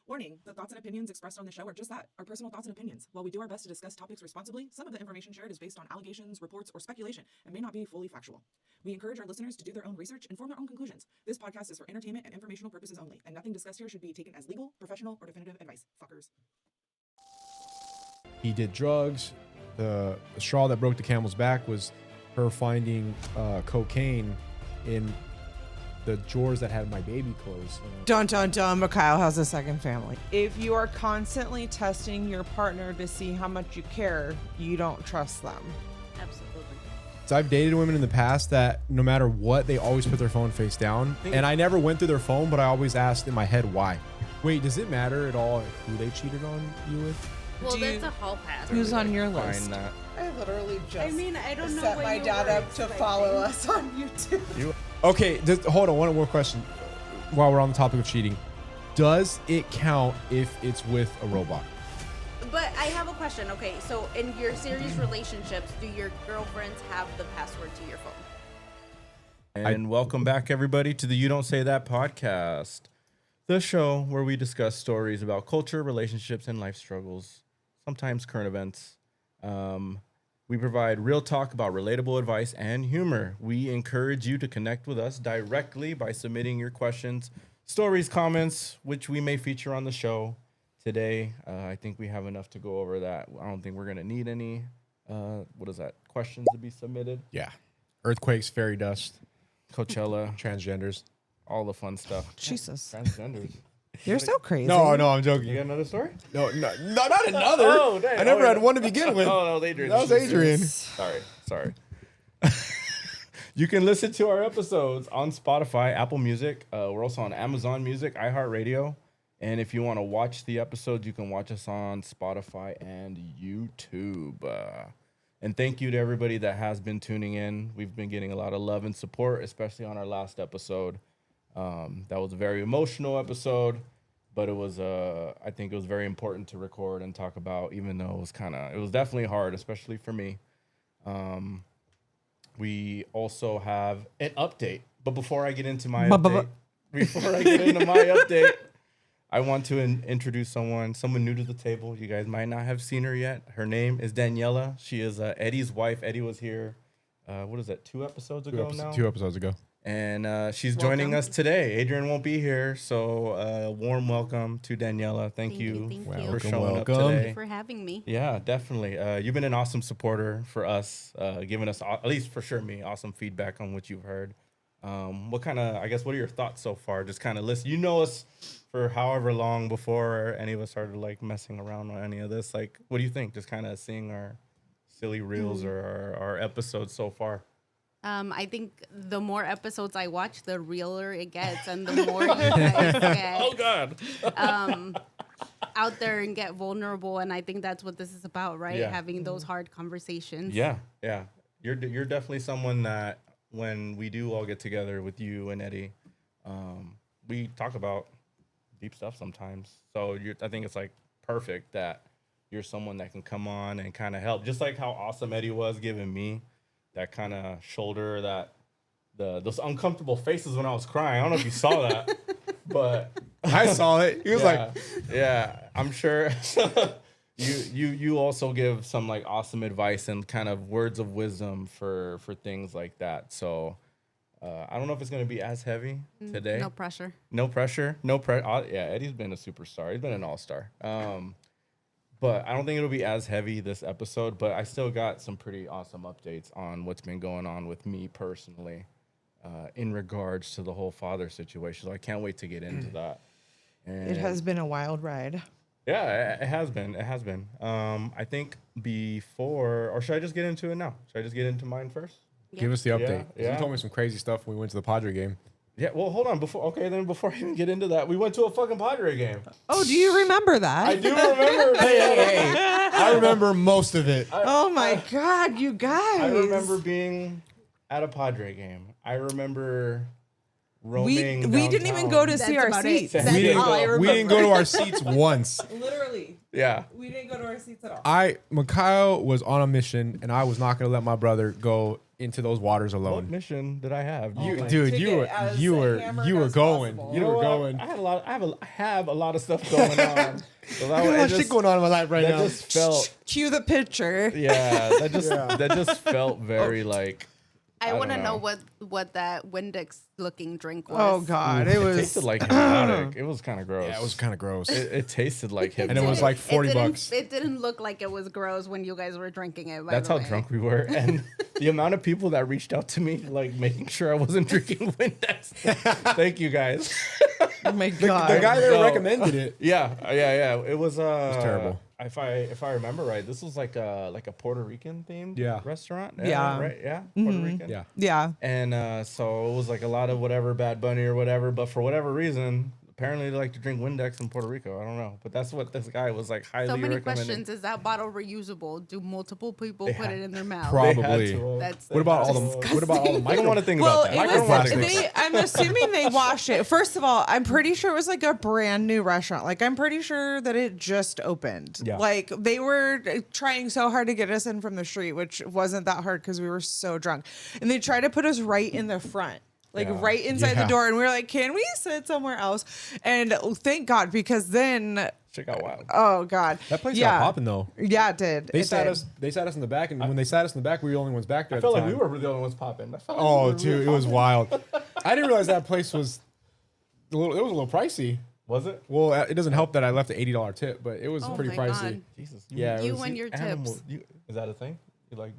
Warning, the thoughts and opinions expressed on the show are just that, our personal thoughts and opinions. While we do our best to discuss topics responsibly, some of the information shared is based on allegations, reports, or speculation and may not be fully factual. We encourage our listeners to do their own research and form their own conclusions. This podcast is for entertainment and informational purposes only, and nothing discussed here should be taken as legal, professional, or definitive advice. Fuckers. He did drugs. The straw that broke the camel's back was her finding cocaine in the drawers that had my baby clothes. Dun dun dun, Mikhail has a second family. If you are constantly testing your partner to see how much you care, you don't trust them. Absolutely. So I've dated women in the past that no matter what, they always put their phone face down. And I never went through their phone, but I always asked in my head why. Wait, does it matter at all who they cheated on you with? Well, that's a hall pass. Who's on your list? I literally just I don't know set what my you dad were up to follow us on YouTube. Okay, hold on. One more question while we're on the topic of cheating. Does it count if it's with a robot? But I have a question. Okay, so in your serious relationships, do your girlfriends have the password to your phone? And welcome back, everybody, to the You Don't Say That podcast, the show where we discuss stories about culture, relationships, and life struggles, sometimes current events. We provide real talk about relatable advice and humor. We encourage you to connect with us directly by submitting your questions, stories, comments, which we may feature on the show today. I think we have enough to go over that. I don't think we're going to need any, questions to be submitted. Yeah. Earthquakes, fairy dust, Coachella, transgenders. all the fun stuff. Jesus. Transgenders. You're so crazy. No, I'm joking. You got another story? No, not another. Oh, dang. I never had one to begin with. Oh, no, Adrian. That was Adrian. Sorry. You can listen to our episodes on Spotify, Apple Music. We're also on Amazon Music, iHeartRadio. And if you want to watch the episodes, you can watch us on Spotify and YouTube. And thank you to everybody that has been tuning in. We've been getting a lot of love and support, especially on our last episode. That was a very emotional episode, but it was I think it was very important to record and talk about, even though it was definitely hard, especially for me. We also have an update, but before I get into my update, I want to introduce someone new to the table. You guys might not have seen her yet. Her name is Daniela. She is Eddie's wife. Eddie was here, 2 episodes ago now? 2 episodes ago. And she's joining us today. Adrian won't be here, so warm welcome to Daniela. Thank you for showing up today. Thank you for having me. Yeah, definitely. You've been an awesome supporter for us, giving us, at least for sure me, awesome feedback on what you've heard. What are your thoughts so far? Just kind of listen. You know us for however long before any of us started like messing around on any of this. Like, what do you think? Just kind of seeing our silly reels or our episodes so far. I think the more episodes I watch, the realer it gets, and the more you guys get Oh God. out there and get vulnerable. And I think that's what this is about, right? Yeah. Having those hard conversations. Yeah. You're definitely someone that when we do all get together with you and Eddie, we talk about deep stuff sometimes. So I think it's like perfect that you're someone that can come on and kind of help, just like how awesome Eddie was giving me that kind of shoulder, that those uncomfortable faces when I was crying. I don't know if you saw that, but I saw it. He was I'm sure. You also give some like awesome advice and kind of words of wisdom for things like that. So I don't know if it's going to be as heavy today. No pressure. Yeah, Eddie's been a superstar. He's been an all-star. But I don't think it'll be as heavy this episode, but I still got some pretty awesome updates on what's been going on with me personally in regards to the whole father situation. So I can't wait to get into that. And It has been a wild ride. yeah, it has been. I think or should I just get into it now? Should I just get into mine first? Give us the update. Yeah. You told me some crazy stuff when we went to the Padre game. Yeah, well, hold on. Before I even get into that, we went to a fucking Padre game. Oh, do you remember that? I do remember. Hey. I remember most of it. Oh my God, you guys. I remember being at a Padre game. I remember roaming. We didn't even go to see our about it. seats. That's We all I remember. didn't go to our seats once. Literally. Yeah. We didn't go to our seats at all. Mikhail was on a mission, and I was not going to let my brother go into those waters What alone. mission did I have? You, Like, dude, Took you it as you were hammered you were as going. possible. You you know were what? going. I had a lot. I have a lot of stuff going on. So I got a lot of shit going on in my life right that now. just felt. Cue the picture. Yeah, that just felt very like. I don't want to know know. what that Windex looking drink was. Oh God, It it was. tasted like hypnotic. It was kind of gross. Yeah, it was kind of gross. It tasted like And it hypnotic. was like 40 bucks. It didn't look like it was gross when you guys were drinking it. By That's the how way. drunk we were, and the amount of people that reached out to me, like making sure I wasn't drinking Windex. Thank you guys. Oh my God. The guy that No. recommended it. Yeah. It was terrible. If I remember right, this was like a Puerto Rican themed Yeah. restaurant. Yeah. Right. Yeah. Puerto Rican. Yeah. Yeah. And so it was like a lot of whatever Bad Bunny or whatever, but for whatever reason, apparently they like to drink Windex in Puerto Rico. I don't know, but that's what this guy was like highly So many recommending. questions. Is that bottle reusable? Do multiple people put it in their mouth? Prob- They had Probably. to, That's What about all the What about all the I don't want to think Well, about that. it was, Microplastics. I'm assuming they washed it. First of all, I'm pretty sure it was like a brand new restaurant. Like, I'm pretty sure that it just opened. Yeah. Like, they were trying so hard to get us in from the street, which wasn't that hard because we were so drunk. And they tried to put us right in the front. Like Yeah. right inside Yeah. the door, and we were like, "Can we sit somewhere else?" And thank God, because then, Shit got wild. oh God, That place yeah, got popping though. Yeah, it did. They It sat did. us. They sat us in the back, and when they sat us in the back, we were the only ones back there. I at felt the like we time. were the only ones popping. I felt like Oh, we were dude, it was wild. I didn't realize that place was a little. It was a little pricey. Was it? Well, it doesn't help that I left an $80 tip, but it was Oh pretty my pricey. God. Jesus. Yeah, it You was- and your tips. Is that a thing? You like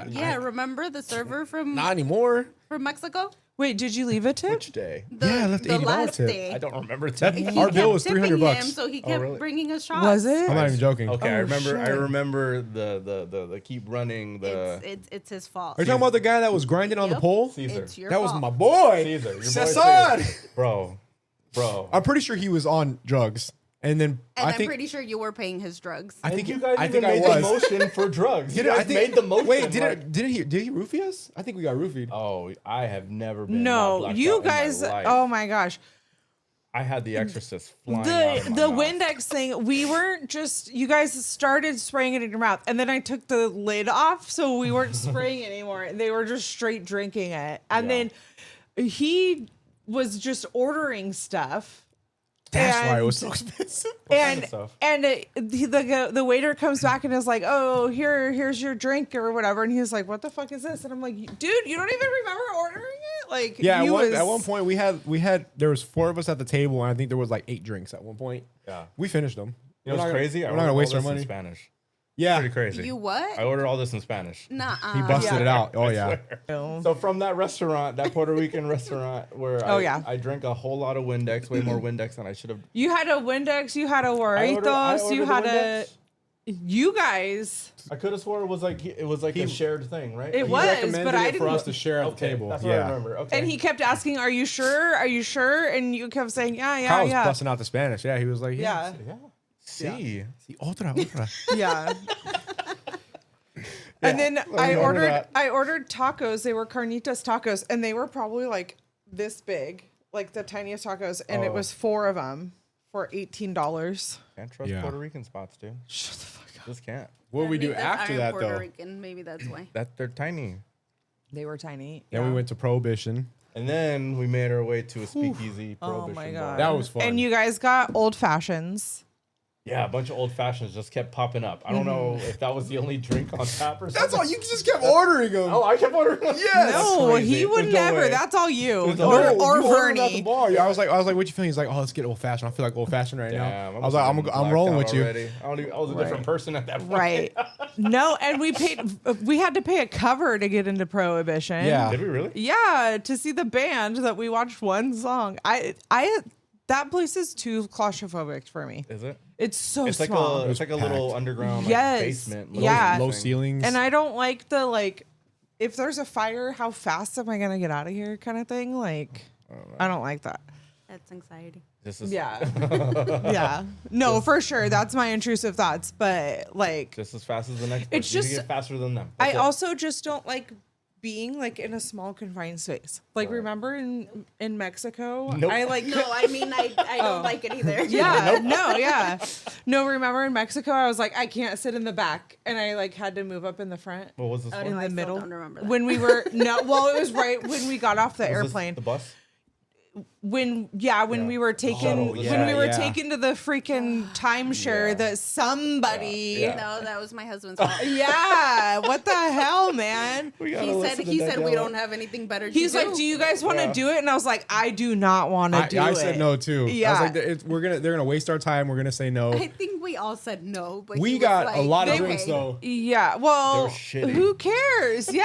Yeah, remember the server from Not anymore. Mexico? Wait, did you leave a tip? Which day? The, Yeah, I left the $80 last tip. day. I don't remember. That- Tipping. He Our bill kept was tipping 300 bucks. him, so he kept really? bringing us shots. Was it? I'm not even joking. Okay, I Oh, remember. I shit. remember the keep running the It's his fault. Are you talking about the guy that was grinding on the Yep. pole? Caesar. It's your That was fault. my boy. Caesar. Your boy Cesar. Caesar. Bro. I'm pretty sure he was on drugs, and then And I I'm think pretty sure you were paying his drugs. I And think you guys I even think I made was. the motion for drugs. Did You it- I guys think made the motion. Wait, did like- it? Did he roofie us? I think we got roofied. Oh, I have never been. that No, blacked you out in my guys. life. Oh my gosh. I had the Exorcist flying out of my The mouth. Windex thing, we weren't just, you guys started spraying it in your mouth, and then I took the lid off, so we weren't spraying anymore. They were just straight drinking it. And Yeah. then he was just ordering stuff. That's why it and- was so expensive. And of stuff? the waiter comes back and is like, "Oh, here's your drink or whatever," and he's like, "What the fuck is this?" And I'm like, "Dude, you don't even remember ordering it?" Like, Yeah, you at one point we had there was 4 of us at the table, and I think there was like 8 drinks at one point. Yeah. We finished them. You know what's crazy? We're not gonna ordered waste all our this in money. Spanish. Yeah, Pretty crazy. You what? I ordered all this in Spanish. Nuh-uh. he busted Yeah. it out. Oh yeah. So from that restaurant, that Puerto Rican restaurant, where Oh, yeah. I drank a whole lot of Windex, way more Windex than I should have. You had a Windex, you had a I Warritos, you ordered had the a. Windex. You guys, I could have swore it was like a shared thing, right? it He was, recommended but I it for didn't. us to share at the Okay, table. that's what I remember. Okay. And he kept asking, "Are you sure? Are you sure?" And you kept saying, "Yeah, Kyle was yeah, busting out the Spanish. Yeah, he was like, yeah, Yeah. See. Sí, otra. yeah." And then I remember that. ordered tacos. They were carnitas tacos, and they were probably like this big, like the tiniest tacos, and it Oh. was 4 of them for $18. Can't trust Yeah. Puerto Rican spots, dude. Shut the fuck up. Just can't. What we do Maybe after I'm that Puerto though? Rican. Maybe that's why. That they're tiny. They were tiny. Then we went to Prohibition. And then we made our way to a speakeasy Oh prohibition my bar. God. That was fun. And you guys got old fashions. Yeah, a bunch of old fashions just kept popping up. I don't know if that was the only drink on tap or something. That's all. You just kept ordering them. Oh, I kept ordering. Yes. No, crazy. he would There's no never. way. That's all you. There's no Or, way. or You ordered at the Vernie. bar. Yeah, I was like, what you feeling? He's like, oh, let's get old fashioned. I feel like old fashioned right Damn, now. I was like, I'm rolling with you. already. I was a different person at that point. Right. No, and we had to pay a cover to get into Prohibition. Yeah. Did we really? Yeah, to see the band that we watched one song. That place is too claustrophobic for me. Is it? It's so It's like small. a little packed. underground Yes. basement. little Yeah. Low thing. ceilings. And I don't like the if there's a fire, how fast am I gonna get out of here kind of thing? Like I don't like that. That's anxiety. This is Yeah. Yeah. No, for sure. That's my intrusive thoughts. But just as fast as the next. It's person. You just- can get faster than them. I That's it. also just don't like being like in a small confined space. Like remember in Mexico? Nope. I like No, I mean I don't like it either. yeah, no, yeah. No, remember in Mexico I was like I can't sit in the back and I like had to move up in the front. What was this Oh, one? In no, the I still middle. don't remember that. When we were well, it was right when we got off the Was this airplane. the bus? When Yeah. we were taken shuttle, when yeah, we were yeah. taken to the freaking timeshare Yeah. that somebody Yeah. No, that was my husband's fault. yeah, what the hell, man? We gotta He listen said to we Daniela. don't have anything better to He's do. like, "Do you guys want to Yeah. do it?" And I was like, "I do not want to do it." I said no too. Yeah. I was like, they're gonna waste our time. We're gonna say no. I think we all said no, but We he was got like, a lot of okay. drinks though. Yeah, well, They were shitty. who cares? Yeah,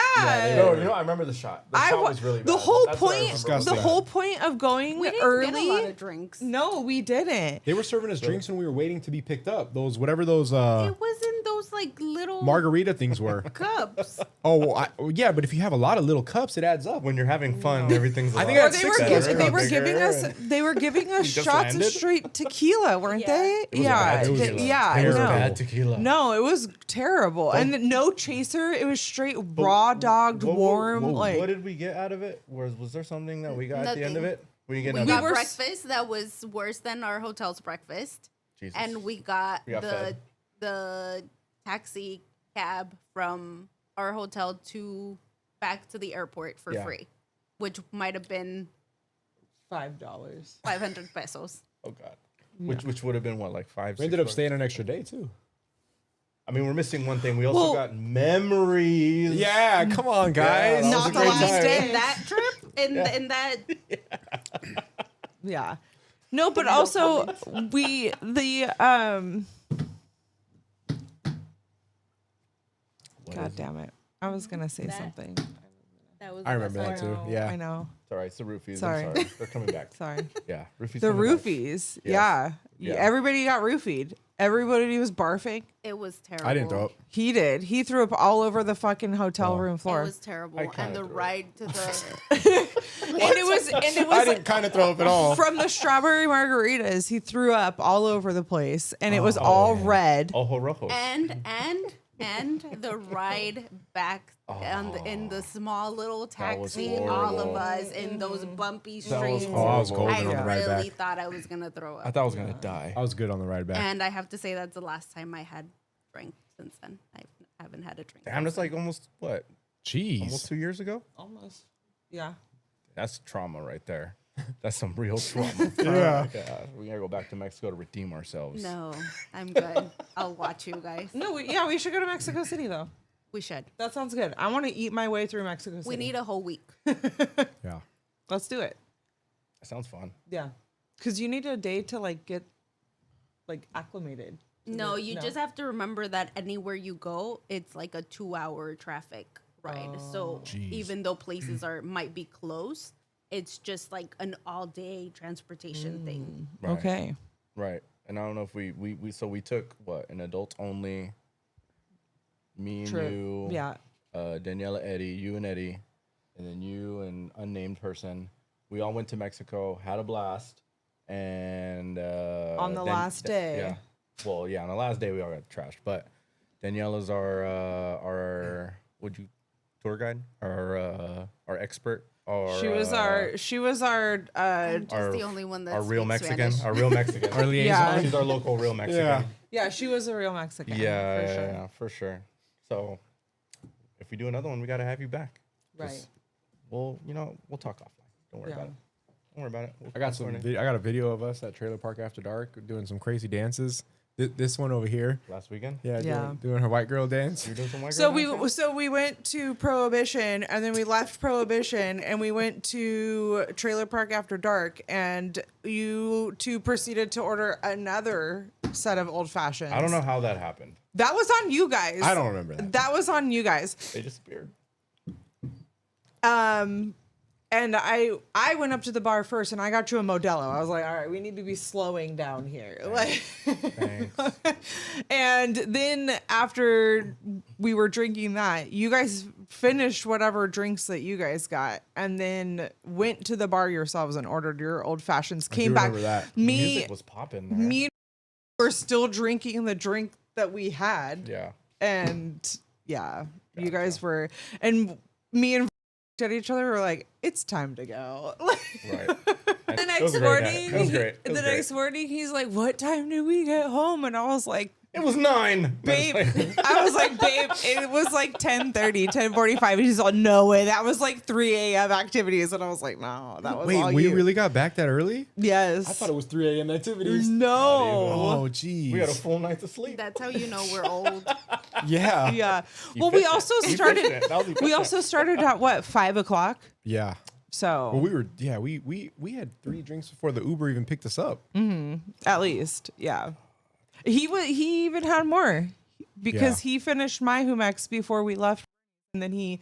No, you know, I remember the shot. The shot was really bad. the whole That's what I point. remember. The whole point of going We didn't early. get a lot of drinks. No, we didn't. They were serving us drinks when we were waiting to be picked up. Those whatever those It was in those like little margarita things were. cups. Oh well, yeah, but if you have a lot of little cups, it adds up. When you're having fun, everything's. I a think lot I Or had they six were, of better, them. they were bigger, giving us and- they were giving us just shots of landed? straight tequila, weren't Yeah. they? It was Yeah, bad it was tequila. yeah, It was no. bad tequila. No, it was terrible, and no chaser. It was straight raw dogged, warm. What did we get out of it? Was there something that we got at the end of Nothing. it? We get We nothing. got were breakfast that was worse than our hotel's breakfast, Jesus. and we got We got fed. the taxi cab from our hotel to back to the airport for Yeah. free, which might have been $5. 500 pesos. Oh god. Which would have been what, like 5? We ended up staying an extra day too. I mean, we're missing one thing. We also Well- got memories. Yeah, come on, guys. that was Not a the great last time. day. In that trip, in that Yeah. No, but also we the What God is it? damn it. I was gonna say That- something. that was I the remember best that part. too. Yeah. I know. It's all right. It's the roofies. Sorry. I'm sorry. They're coming back. Sorry. Yeah, roofies. The coming back. roofies. Yes. Yeah. Yeah. Everybody got roofied. Everybody was barfing. It was terrible. I didn't throw up. He did. He threw up all over the fucking hotel room It floor. was terrible, I kinda and the threw up. ride to the and it I was didn't kind of throw up at all. from the strawberry margaritas. He threw up all over the place, and it was all red. Ojo rojo. and the ride back in the small little That was taxi, all horrible. of us in those bumpy That was streets. Oh, I was horrible. golden I on the ride really back. thought I was gonna throw I up, thought I was gonna die. I was good on the ride back. and I have to say that's the last time I had drank since then. I haven't had a drink. Damn, that's like almost what? Jeez. Almost 2 years ago. Almost. Yeah. That's trauma right there. That's some real trauma. Yeah. We gotta go back to Mexico to redeem ourselves. No, I'm good. I'll watch you guys. No, we should go to Mexico City though. We should. That sounds good. I want to eat my way through Mexico City. We need a whole week. Yeah. Let's do it. That sounds fun. Yeah. Because you need a day to like get like acclimated. to No, the- you just have to remember that anywhere you go, it's like a 2-hour traffic ride. So Jeez. even though places might be close, it's just like an all-day transportation thing. Right. Okay. Right. And I don't know if we took what, an adult only, me and True. you, Yeah. Daniela, Eddie, you and Eddie, and then you and unnamed person. We all went to Mexico, had a blast, and On the last day. yeah. Well, yeah, on the last day we all got trashed, but Daniela's our tour guide, our expert, She was our I'm just our- the only one that our real speaks Mexican, Spanish. our real Mexican, Our liaison. Yeah. She's our local real Mexican. Yeah. yeah, she was a real Mexican. Yeah, for yeah, sure. yeah, for sure. So if we do another one, we gotta have you back. Right. Just- We'll talk offline. Don't worry Yeah. about it. Don't worry about it. We'll I got some. coordinate. I got a video of us at Trailer Park After Dark doing some crazy dances. This one over here. Last weekend. Yeah. Yeah. Doing her white girl dance. You're doing some white So girl dancing? we went to Prohibition and then we left Prohibition and we went to Trailer Park After Dark and you two proceeded to order another set of old fashions. I don't know how that happened. That was on you guys. I don't remember that. That was on you guys. They disappeared. And I went up to the bar first and I got you a Modelo. I was like, all right, we need to be slowing down here. Like Thanks. and then after we were drinking that, you guys finished whatever drinks that you guys got and then went to the bar yourselves and ordered your old fashions. Came do back. remember that. Me Music was popping there. me and were still drinking the drink that we had. Yeah. And yeah, you guys were, and me and at each other were like, it's time to go. Right. The It was next a great morning, night. It was great. It was the great. next morning, he's like, "What time did we get home?" And I was like, It was 9. "Babe," I was like, "Babe," it was like 10:30, 10:45. And he's like, "No way, that was like 3 a.m. activities." And I was like, "No, that was Wait, all we you." really got back that early? Yes. I thought it was 3 a.m. activities. No. Oh, geez. We had a full night's of sleep. That's how you know we're old. Yeah. Yeah. Well, we also started. Efficient. That was We efficient. also started at what, 5 o'clock? Yeah. So Well, we had 3 drinks before the Uber even picked us up. at least, yeah. He even had more because Yeah. he finished my Humex before we left, and then he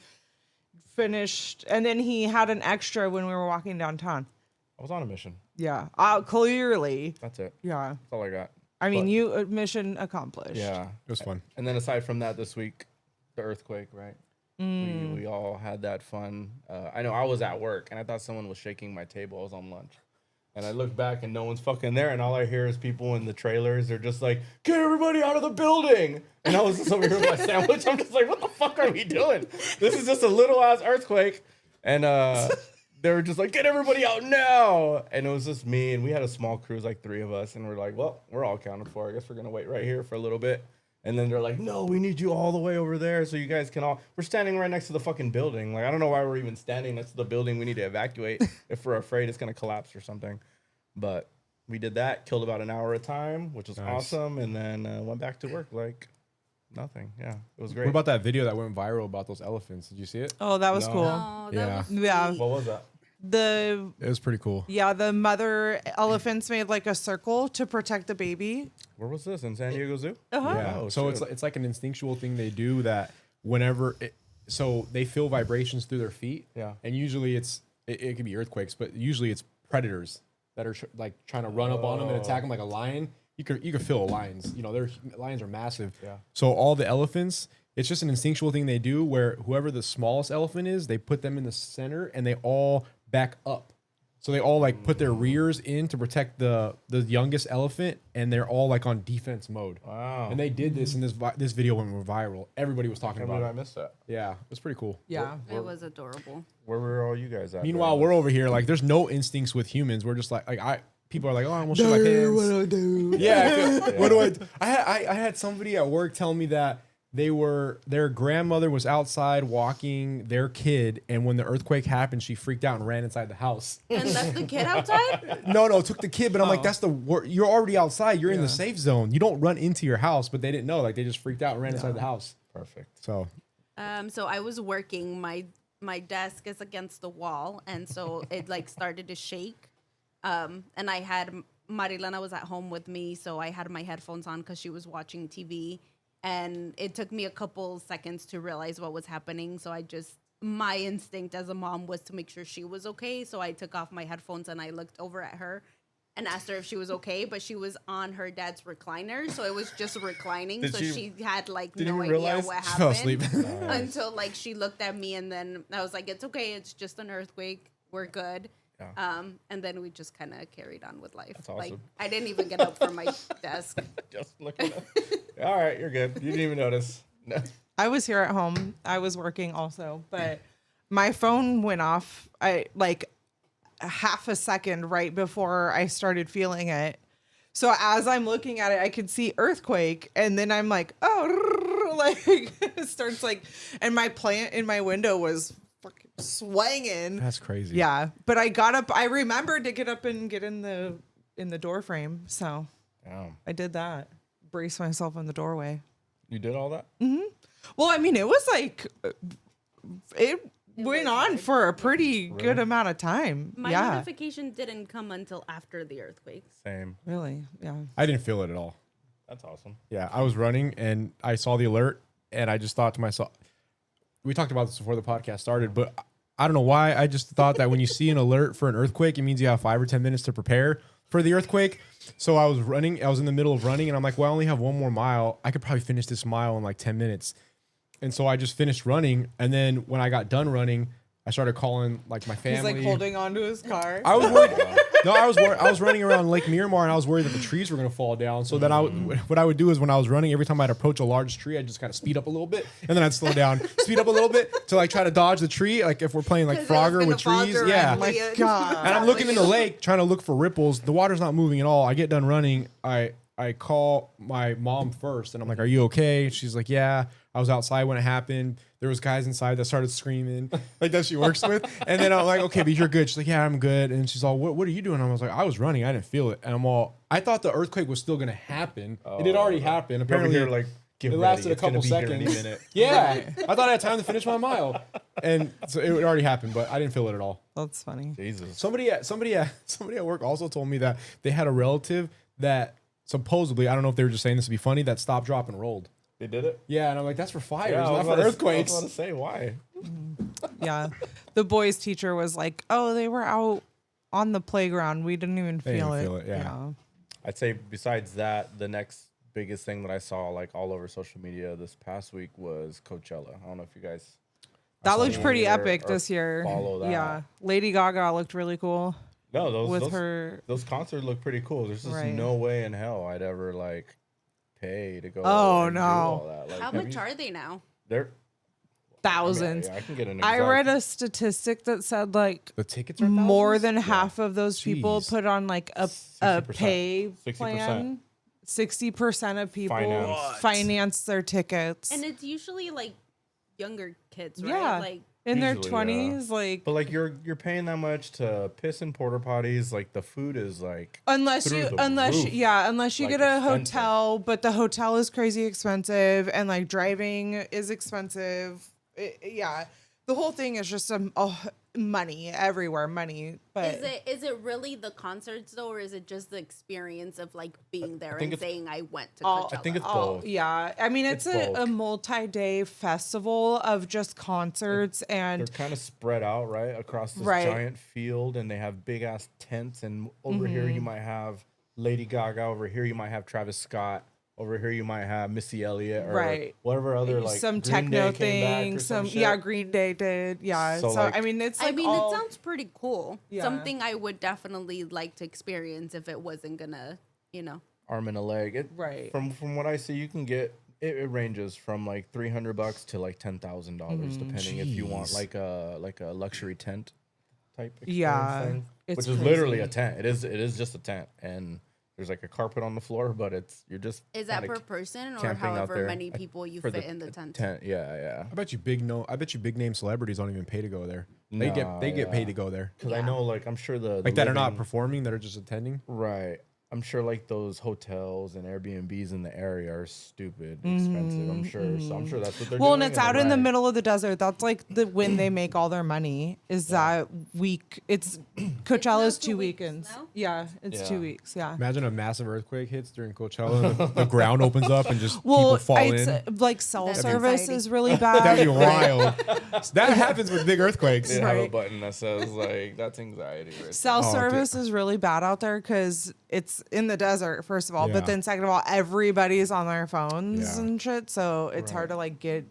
finished, and then he had an extra when we were walking downtown. I was on a mission. Yeah, clearly, That's it. yeah. That's all I got. I mean, But- you mission accomplished. Yeah. It was fun. And then aside from that, this week, the earthquake, right? We all had that fun. I know I was at work and I thought someone was shaking my table. I was on lunch. And I look back and no one's fucking there. And all I hear is people in the trailers. They're just like, get everybody out of the building. And I was just over here with my sandwich. I'm just like, what the fuck are we doing? This is just a little ass earthquake. And they were just like, get everybody out now. And it was just me. And we had a small crew, it was like 3 of us. And we're like, well, we're all accounted for. I guess we're going to wait right here for a little bit. And then they're like, no, we need you all the way over there so you guys can all... We're standing right next to the fucking building. Like, I don't know why we're even standing next to the building. We need to evacuate if we're afraid it's going to collapse or something. But we did that, killed about an hour at a time, which was Nice. awesome, and then went back to work like nothing. Yeah, it was great. What about that video that went viral about those elephants? Did you see it? Oh, that was No. cool. Oh, that Yeah. was Yeah. sweet. What was that? The It was pretty cool. the mother elephants made like a circle to protect the baby. Where was this? In San Diego Zoo? Uh-huh. Yeah. Oh, so shoot. it's like an instinctual thing they do that whenever so they feel vibrations through their feet. Yeah. And usually it could be earthquakes, but usually it's predators that are like trying to run up on them and attack them like a lion. You could feel lions. You know, lions are massive. Yeah. So all the elephants, it's just an instinctual thing they do where whoever the smallest elephant is, they put them in the center and they all back up. So they all like put their rears in to protect the youngest elephant, and they're all like on defense mode. Wow. And they did this, and this video went viral. Everybody was talking Can't about believe I it. missed that. Yeah, it was pretty cool. Yeah. It was adorable. Where were all you guys at? Meanwhile, during we're this? over here like there's no instincts with humans. We're just like people are like, oh, I almost shit my pants. What do I do? Yeah, what do I do? I had somebody at work tell me that their grandmother was outside walking their kid, and when the earthquake happened, she freaked out and ran inside the house. And left the kid outside? No, took the kid, but I'm like, that's you're already outside. You're in the Yeah. safe zone. You don't run into your house, but they didn't know. Like they just freaked out and ran inside the house. Perfect. So So I was working. My desk is against the wall, and so it like started to shake. And I had Marilena was at home with me, so I had my headphones on because she was watching TV. And it took me a couple seconds to realize what was happening. So my instinct as a mom was to make sure she was okay. So I took off my headphones and I looked over at her and asked her if she was okay. But she was on her dad's recliner, so it was just reclining. Did So she- she had like didn't no even idea realize? what she fell happened asleep. until like she looked at me, and then I was like, "It's okay. It's just an earthquake. We're good." Yeah. And then we just kind of carried on with life. That's Like awesome. I didn't even get up from my desk. Just looking at all right, you're good. You didn't even notice. No. I was here at home. I was working also, but my phone went off. I like a half a second right before I started feeling it. So as I'm looking at it, I could see earthquake, and then I'm like, oh, like it starts like, and my plant in my window was fucking swinging. that's crazy. Yeah, but I got up. I remembered to get up and get in the door frame, so Damn. I did that. Brace myself in the doorway. You did all that? Well, I mean, it was like it went on for a pretty good amount of time. My yeah, notification didn't come until after the earthquake. Same. really. Yeah. I didn't feel it at all. That's awesome. Yeah, I was running and I saw the alert and I just thought to myself, we talked about this before the podcast started, but I don't know why. I just thought that when you see an alert for an earthquake, it means you have 5 or 10 minutes to prepare for the earthquake. So I was running, I was in the middle of running and I'm like, well, I only have 1 more mile. I could probably finish this mile in like 10 minutes. And so I just finished running. And then when I got done running, I started calling like my family. He's like holding on to his car. I was worried. No, I was running around Lake Miramar, and I was worried that the trees were going to fall down. So then what I would do is when I was running, every time I'd approach a large tree, I'd just kind of speed up a little bit, and then I'd slow down, speed up a little bit to like try to dodge the tree. Like if we're playing like 'Cause it was Frogger gonna with fall trees, yeah. directly in. God. And I'm looking in the lake trying to look for ripples. The water's not moving at all. I get done running. I call my mom first, and I'm like, "Are you okay?" She's like, "Yeah." I was outside when it happened. There was guys inside that started screaming, like that she works with. And then I'm like, "Okay, but you're good." She's like, "Yeah, I'm good." And she's all, "What are you doing?" I was like, "I was running. I didn't feel it." And I'm all, I thought the earthquake was still gonna happen. It had already happened. Apparently, You're like, get it ready. lasted a It's gonna couple be here any seconds. minute. Yeah, I thought I had time to finish my mile, and so it already happened, but I didn't feel it at all. That's funny. Jesus. Somebody at work also told me that they had a relative that supposedly, I don't know if they were just saying this to be funny, that stopped, drop, and rolled. They did it? Yeah, and I'm like, that's for fires, I not was for about to- earthquakes. I was about to say, why? Yeah. The boys' teacher was like, "Oh, they were out on the playground. We didn't even They feel didn't it." feel it, yeah. I'd say besides that, the next biggest thing that I saw like all over social media this past week was Coachella. I don't know if you guys That looked pretty or- epic or this year. follow that. Yeah. Lady Gaga looked really cool No, with those her. those concerts look pretty cool. There's just Right. no way in hell I'd ever like pay to go. Oh, and do no. all that. Like, How have much you- are they now? They're Thousands. I can get an. I exact- read a statistic that said like The tickets are more thousands? than half of those people Jeez. put on like a 60%. pay 60%. plan. 60% of people Finance. finance their tickets. And it's usually like younger kids, right? Yeah. Like in their Usually, 20s, like But like you're paying that much to piss in porta potties. Like the food is like unless through you the unless roof. unless you Like, get a expensive. hotel, but the hotel is crazy expensive and like driving is expensive. Yeah. The whole thing is just money everywhere, money. But is it really the concerts though, or is it just the experience of like being there think and it's- saying I went to all- Coachella? I think it's Oh, both. yeah. I mean, it's It's a both. multi-day festival of just concerts They're and kind of spread out right across this Right. giant field, and they have big ass tents. And over here Mm-hmm. you might have Lady Gaga. Over here you might have Travis Scott. Over here you might have Missy Elliott or Right. whatever other like some Green techno Day came back or thing. some Yeah, shit. Green Day did. Yeah. So, So, like- I mean, it's like I mean, all, it sounds pretty cool. Yeah. Something I would definitely like to experience if it wasn't gonna, Arm and a leg. Right. From what I see, you can get it ranges from like $300 to like $10,000 depending if you want Jeez. like a luxury tent type experience Yeah, thing, it's which is literally a crazy. tent. It is just a tent, and there's like a carpet on the floor, but you're just is that kinda per person or camping out however there many people you for fit in the tent? Yeah. I bet you big name celebrities don't even pay to go there. They Nah, get yeah. paid to go there. Because I Yeah. know, like, I'm sure the Like that are not living- performing, that are just attending. right. I'm sure like those hotels and Airbnbs in the area are stupid expensive. I'm sure. So I'm sure that's what they're well, doing. and it's out in the right. middle of the desert. That's like when they make all their money. Is that week? It's Coachella's 2 2 weeks weekends. now? Yeah, it's Yeah. 2 weeks. Yeah. Imagine a massive earthquake hits during Coachella, and the ground opens up and just Well, people fall it's in. like cell That's service anxiety. is really bad. That'd be wild. That happens with big earthquakes. They have a Right. button that says like that's anxiety. Right Cell Oh, service is really bad out there because it's in the desert, first of all. Yeah. But then, second of all, everybody's on their phones Yeah. and shit. So it's hard to like get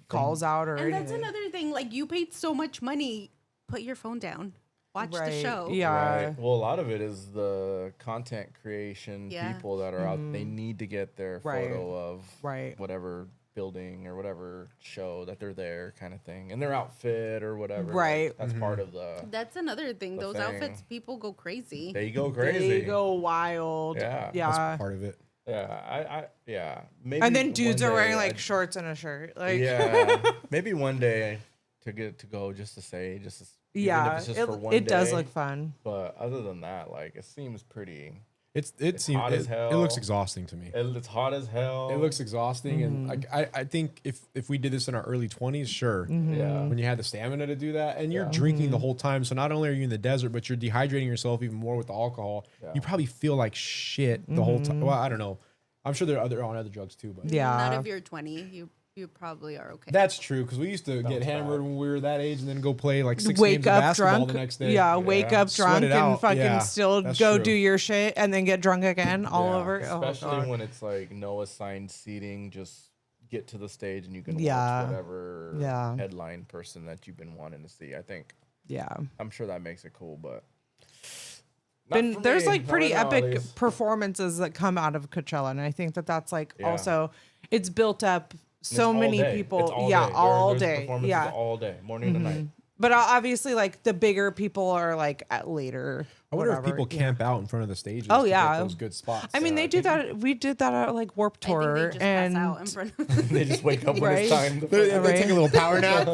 calls out or And that's anything. another thing. Like you paid so much money, put your phone down, watch the Right. show. Yeah. Right. Well, a lot of it is the content creation Yeah. people that are out. They need to get their Right. photo of Right. whatever building or whatever show that they're there, kind of thing, and their outfit or whatever. like, Right. that's part of the. That's another thing. The Those thing. outfits, people go crazy. They go crazy. They go wild. Yeah. Yeah. That's part of it. Yeah. Maybe And then dudes one are wearing day like I'd- shorts and a shirt. Like yeah. Maybe one day to get to go just to say even if yeah, it's just it, for one it does day. look fun. But other than that, like it seems pretty. It seems hot as it hell. looks exhausting to me. It's hot as hell. It looks exhausting, Mm-hmm. and like I think if we did this in our early 20s, sure. Yeah. When you had the stamina to do that, and you're Yeah. drinking Mm-hmm. the whole time, so not only are you in the desert, but you're dehydrating yourself even more with the alcohol. Yeah. You probably feel like shit the whole time. Well, I don't know. I'm sure they're on other drugs too, but Mm-hmm. Yeah. Not if you're 20. You probably are okay. that's true because we used to get was hammered bad. when we were that age, and then go play like 6 games Wake of up basketball drunk. the next day. Yeah, wake up Sweat drunk it and out. fucking Yeah, still that's go true. do your shit and then get drunk again all Yeah. over. Oh, Especially God. when it's like no assigned seating, just get to the stage and you can Yeah. watch whatever Yeah. headline person that you've been wanting to see. I think Yeah. I'm sure that makes it cool, but been for there's me. like Not pretty right epic nowadays. performances that come out of Coachella, and I think that that's like Yeah. also it's built up And so it's all many day. people. It's all Yeah, day. all There's day. performances Yeah. all day, morning to night. But obviously, like the bigger people are like at later. I wonder whatever, if people yeah. camp out in front of the stages. Oh, to yeah. get those good spots. I mean, they do that. We did that at like Warp I think Tour, they just and pass out in front of They just wake up when it's Right. time. To They Right. take a little power nap.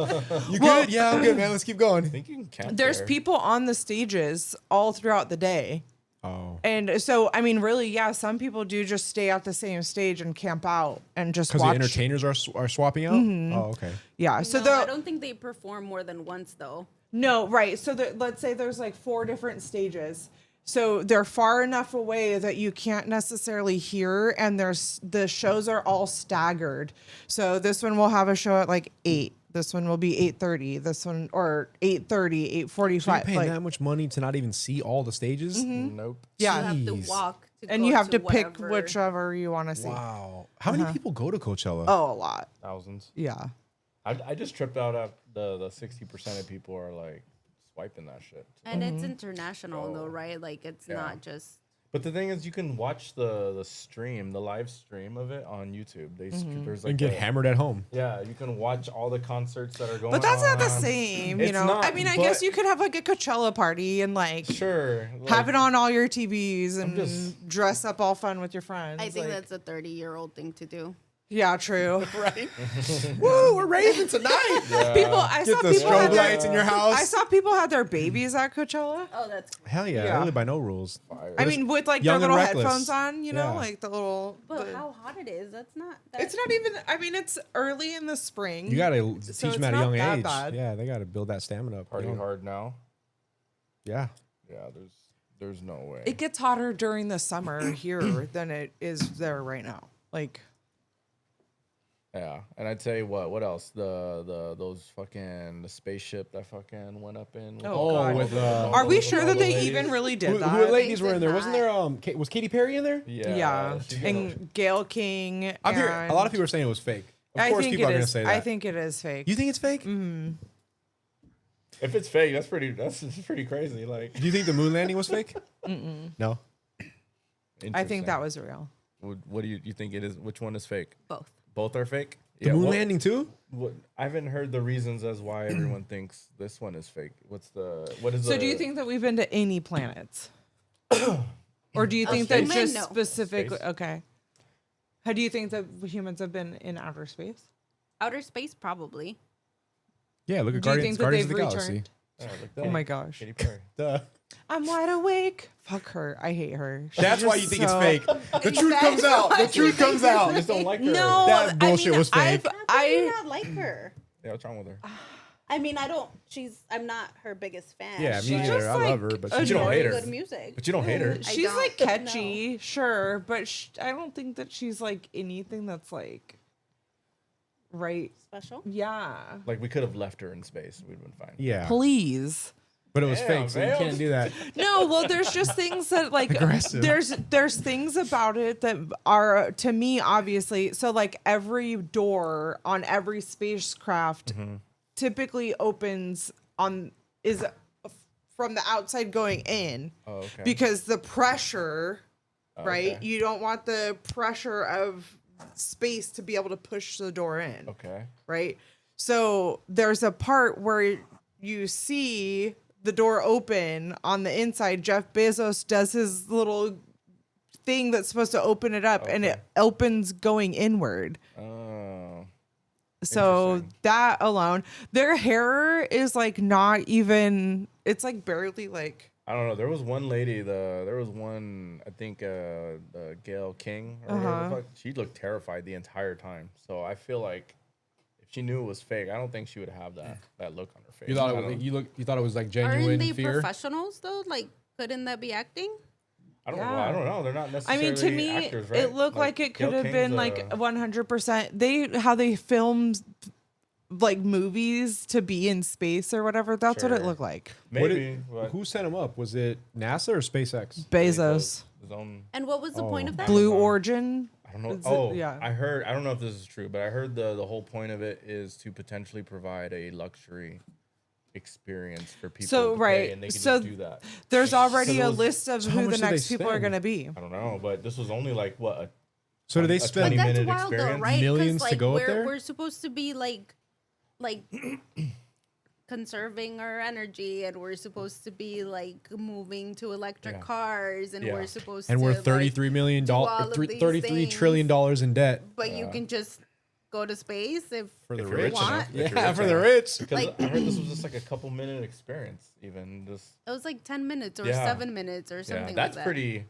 You good? Yeah, I'm good, man. Let's keep going. I think you can camp there's there. people on the stages all throughout the day. Oh, And so, I mean, really, yeah, some people do just stay at the same stage and camp out and just because watch. the entertainers are swapping out. Oh, okay. Yeah. So no, I the don't think they perform more than once though. no, right. So let's say there's like 4 different stages. So they're far enough away that you can't necessarily hear, and the shows are all staggered. So this one will have a show at like 8. This one will be 8:30. This one or 8:30, 8:45. So you're paying like, that much money to not even see all the stages? Nope. yeah. You have Jeez. to walk to And go you have to pick whatever. whichever you want to see. Wow. How many people go to Coachella? Oh, a lot. Thousands. Yeah. I just tripped out at the 60% of people are like swiping that shit. And it's international though, right? Like it's Yeah. not just But the thing is, you can watch the stream, the live stream of it on YouTube. There's like And get a- hammered at home. Yeah, you can watch all the concerts that are going on. But that's not the same, you It's know. not, I mean, I guess but- you could have like a Coachella party and like Sure. have like, it on all your TVs and just- dress up all fun with your friends. I think like- that's a 30-year-old thing to do. yeah, true. Right? Woo, we're raving tonight. People, I saw Get the people had strobe lights in your I house. saw people had their babies at Coachella. Oh, that's Hell yeah. Yeah. I live by no rules. I mean, with like young their and little reckless. headphones on, you know, Yeah. like the little. but the- how hot it is. That's not. it's not even. I mean, it's early in the spring. You got to So teach them it's at a not young that age. bad. Yeah, they got to build that stamina up. Party young. hard now. Yeah. Yeah, there's no way. It gets hotter during the summer here than it is there right now. Like, Yeah, and I'd say what else? The the spaceship that fucking went up in. with Oh, all God. with, all are we those- sure all that the they ladies. even really did Who that? ladies were in there? did Wasn't there? Was Katy Perry in there? Yeah, she got- and Gail King. I'm hearing a lot of people are saying it was fake. Of course, people are going to say that. I think it is fake. You think it's fake? If it's fake, that's pretty crazy. Like, Do you think the moon landing was fake? No. I think that interesting. was real. What do you think it is? Which one is fake? both. Both are fake. The moon landing too? I haven't heard the reasons as why everyone thinks this one is fake. What is So, the? do you think that we've been to any planets, or do you think that space? just No. specifically? Space. Okay. How do you think that humans have been in outer space? Outer space, probably. Yeah, look at Do you Guardians, think that Guardians they've of the Galaxy. returned? Yeah, like Oh that. my gosh. Katy Perry. Duh. I'm wide awake. Fuck her. I hate her. She's That's why you just think so- it's fake. The truth comes out. The truth comes I out. just don't like her. No, That bullshit I mean, was fake. I do I not like her. Yeah, what's wrong with her? I mean, I'm not her biggest fan. Yeah, me She's neither. just I love her, like but a you don't very hate her. good music. But you don't hate her. I she's don't like know. catchy, sure, but I don't think that she's like anything that's like right. Special. Yeah. Like we could have left her in space. We'd been fine. Yeah. Please. But it was Damn, fake, so you man. can't do that. No, well, there's just things that like Aggressive. there's things about it that are to me obviously. So like every door on every spacecraft typically opens is from the outside going in Oh, okay. because the pressure, right? okay. You don't want the pressure of space to be able to push the door in. Okay. Right? So there's a part where you see the door open on the inside. Jeff Bezos does his little thing that's supposed to open it up, and it Okay. opens going inward. Oh. So Interesting. that alone, their hair is like not even. It's like barely like. I don't know. There was one lady. There was one. I think Gail King or whatever the fuck. She looked terrified the entire time. So I feel like if she knew it was fake, I don't think she would have that look on her face. You thought I it don't- was, you thought it was like Aren't genuine they fear? professionals though? Like, couldn't that be acting? I don't Yeah. know. I don't know. They're not I necessarily mean, to me, actors, right? it looked like it could Gayle have been King's like 100%. How they filmed like movies to be in space or whatever. That's what it Sure. looked like. What maybe. did- but who sent him up? Was it NASA or SpaceX? Bezos, his own. And what was the point of that? Blue Amazon. Origin. I don't know. Is it- Oh, yeah. I heard. I don't know if this is true, but I heard the whole point of it is to potentially provide a luxury experience for people. So, to pay, right. and they can So just do that. There's already So a those- list of so how who much the do they next people are spend? going to be. I don't know, but this was only like what So do they a spend 20 But that's minute wild though, experience? right? 'Cause, millions to like, go up we're, there? We're supposed to be like conserving our energy, and we're supposed to be like moving to electric Yeah. cars, and Yeah. we're supposed And to we're like, $33 million, do all of these $33 trillion dollars in debt but you can just go to space if for the If you're rich. rich enough. Yeah, If you're rich for the enough. rich. Because Like- I heard this was just like a couple minute experience, even just it was like 10 minutes or Yeah. 7 minutes or something. that's like that. pretty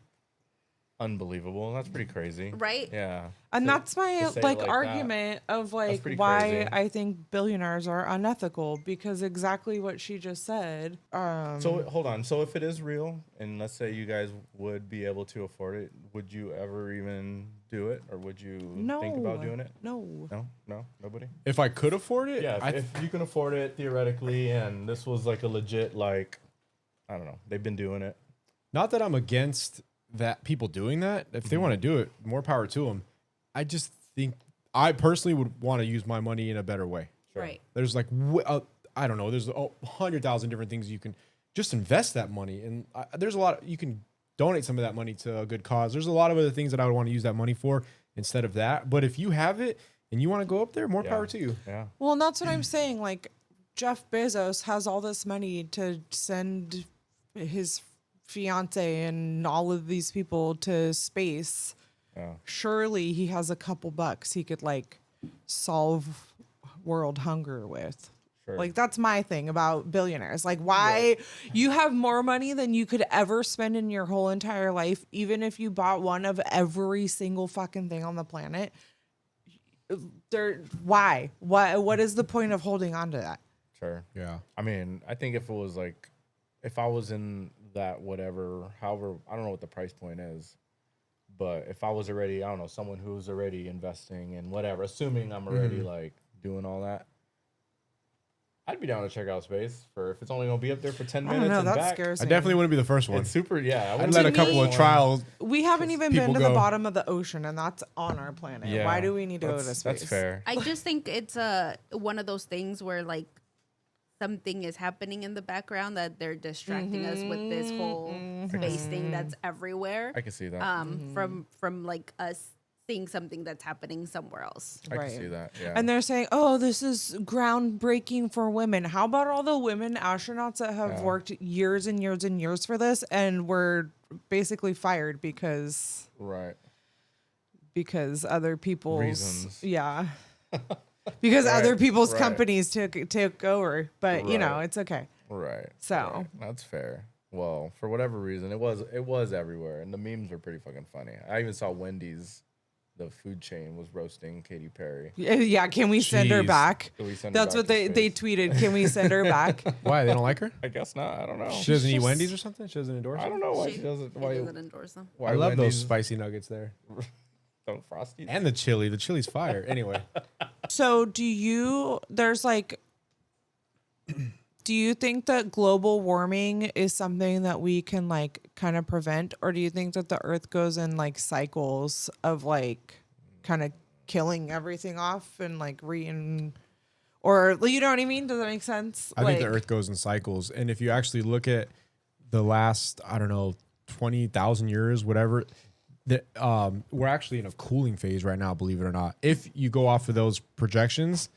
unbelievable. That's pretty crazy, Right? Yeah, And To- that's my to say it like like that. argument of like pretty why crazy. I think billionaires are unethical, because exactly what she just said. So hold on. So if it is real, and let's say you guys would be able to afford it, would you ever even do it, or would you No. think about doing it? No. No, nobody. If I could afford it, Yeah, if you can afford it theoretically, and this was like a legit, like, I don't know, they've been doing it. not that I'm against that people doing that. If they want to do it, more power to them. I just think I personally would want to use my money in a better way. Right. There's like, I don't know, there's 100,000 different things you can just invest that money. And there's a lot, you can donate some of that money to a good cause. There's a lot of other things that I would want to use that money for instead of that. But if you have it and you want to go up there, more power to you. Yeah. Well, and that's what I'm saying. Like, Jeff Bezos has all this money to send his fiance and all of these people to space. Yeah. Surely he has a couple bucks he could like solve world hunger with. Sure. Like, that's my thing about billionaires. Like, why you have more money than you could ever spend in your whole entire life, even if you bought one of every single fucking thing on the planet. Why? What is the point of holding on to that? Sure. Yeah. I mean, I think if it was like, if I was in that whatever, however, I don't know what the price point is, but if I was already, I don't know, someone who's already investing in whatever, assuming I'm already like doing all that, I'd be down to check out space for if it's only gonna be up there for 10 I minutes don't know. and That back. scares I me. definitely wouldn't be the first one. It's super, yeah. I I'd wouldn't let be a the couple first of one. trials. We haven't even been people to the go- bottom of the ocean, and that's on our planet. Yeah. Why do we need to go to That's- space? That's fair. I just think it's one of those things where like something is happening in the background that they're distracting us with this whole space thing that's everywhere. I can see that. From like us seeing something that's happening somewhere else. I Right. can see that. Yeah. And they're saying, "Oh, this is groundbreaking for women." How about all the women astronauts that have worked years and years and years for this and were basically fired because right. other people's Reasons. yeah. Because other people's right. companies took over, but you know, Right. it's okay. Right. So- right. That's fair. Well, for whatever reason, it was everywhere, and the memes were pretty fucking funny. I even saw Wendy's, the food chain, was roasting Katy Perry. Yeah, can we send her Jeez. back? So we send her That's back what to they space. tweeted. Can we send her back? Why? They don't like her? I guess not. I don't know. She doesn't eat just- Wendy's or something? She doesn't endorse I it? don't know why she doesn't. She Why? doesn't endorse them. Why I love those Wendy's spicy nuggets there. don't Frosties? And the chili. The chili's fire. Anyway. So do you think that global warming is something that we can like kind of prevent, or do you think that the earth goes in like cycles of like kind of killing everything off and like or you know what I mean? Does that make sense? I think the earth goes in cycles. And if you actually look at the last, I don't know, 20,000 years, whatever, that we're actually in a cooling phase right now, believe it or not. If you go off of those projections,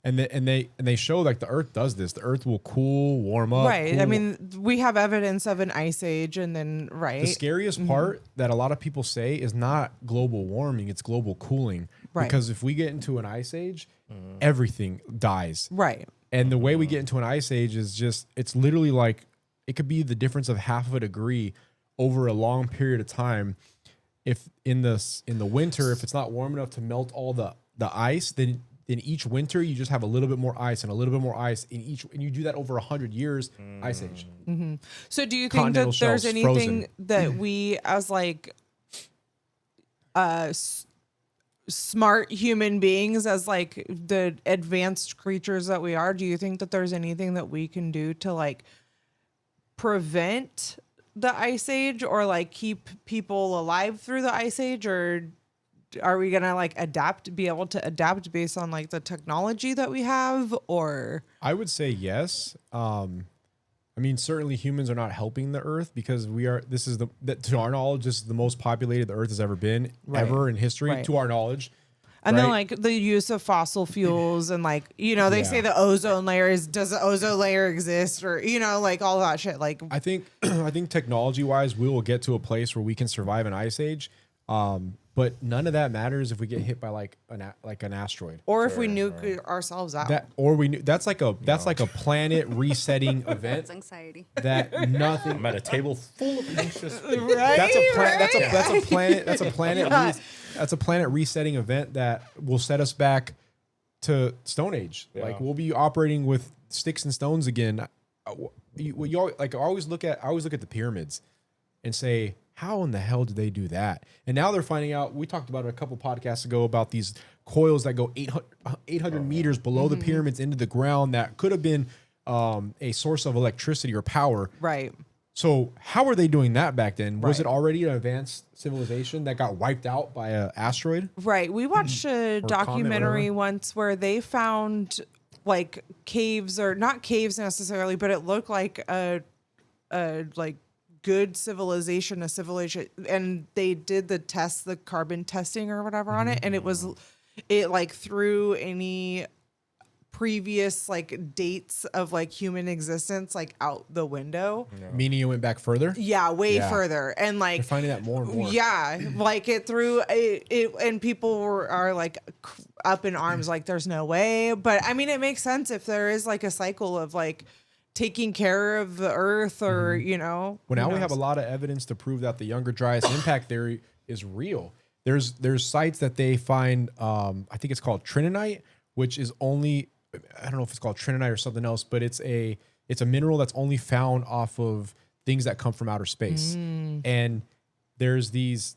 and they show like the earth does this. The earth will cool, warm up. right. I cool. mean, we have evidence of an ice age, and then right. The scariest part that a lot of people say is not global warming, it's global cooling. Right. Because if we get into an ice age, everything dies. Right. And the way we get into an ice age is just, it's literally like, it could be the difference of half of a degree over a long period of time. If in the winter, if it's not warm enough to melt all the ice, then in each winter you just have a little bit more ice and a little bit more ice in each, and you do that over 100 years, ice age. So do you think Continental that there's shelves anything frozen. that we as like smart human beings, as like the advanced creatures that we are, do you think that there's anything that we can do to like prevent the ice age or like keep people alive through the ice age, or are we gonna like be able to adapt based on like the technology that we have, or? I would say yes. I mean, certainly humans are not helping the Earth because this is to our knowledge, this is the most populated the Earth has ever been, ever in history, Right. to our knowledge. And then right? like the use of fossil fuels and like, they say the ozone layer does the ozone layer exist, or, like all that shit. Like, I think technology wise, we will get to a place where we can survive an ice age. But none of that matters if we get hit by like an asteroid. or if we nuke ourselves out. That's like a planet resetting event. It's anxiety. That nothing. I'm at a table full of anxious people. Right? That's a planet resetting event that will set us back to Stone Age. Yeah. Like we'll be operating with sticks and stones again. I always look at the pyramids and say, how in the hell did they do that? And now they're finding out. We talked about it a couple podcasts ago about these coils that go 800 meters below the pyramids into the ground that could have been a source of electricity or power. Right. So how were they doing that back then? Was Right. it already an advanced civilization that got wiped out by an asteroid? Right. We watched a Or documentary whatever. once where they found like caves, or not caves necessarily, but it looked like a like good civilization, a civilization, and they did the test, the carbon testing or whatever on it, and it like threw any previous like dates of like human existence like out the window. Meaning it went back further? Yeah, way Yeah. further. And like They're finding that more and more. yeah, like it threw it and people are like up in arms like there's no way. But I mean, it makes sense if there is like a cycle of like taking care of the earth, or Well, who now we have a knows? lot of evidence to prove that the Younger Dryas impact theory is real. There's sites that they find, I think it's called Trinonite, which is only, I don't know if it's called Trinonite or something else, but it's a mineral that's only found off of things that come from outer space. And there's these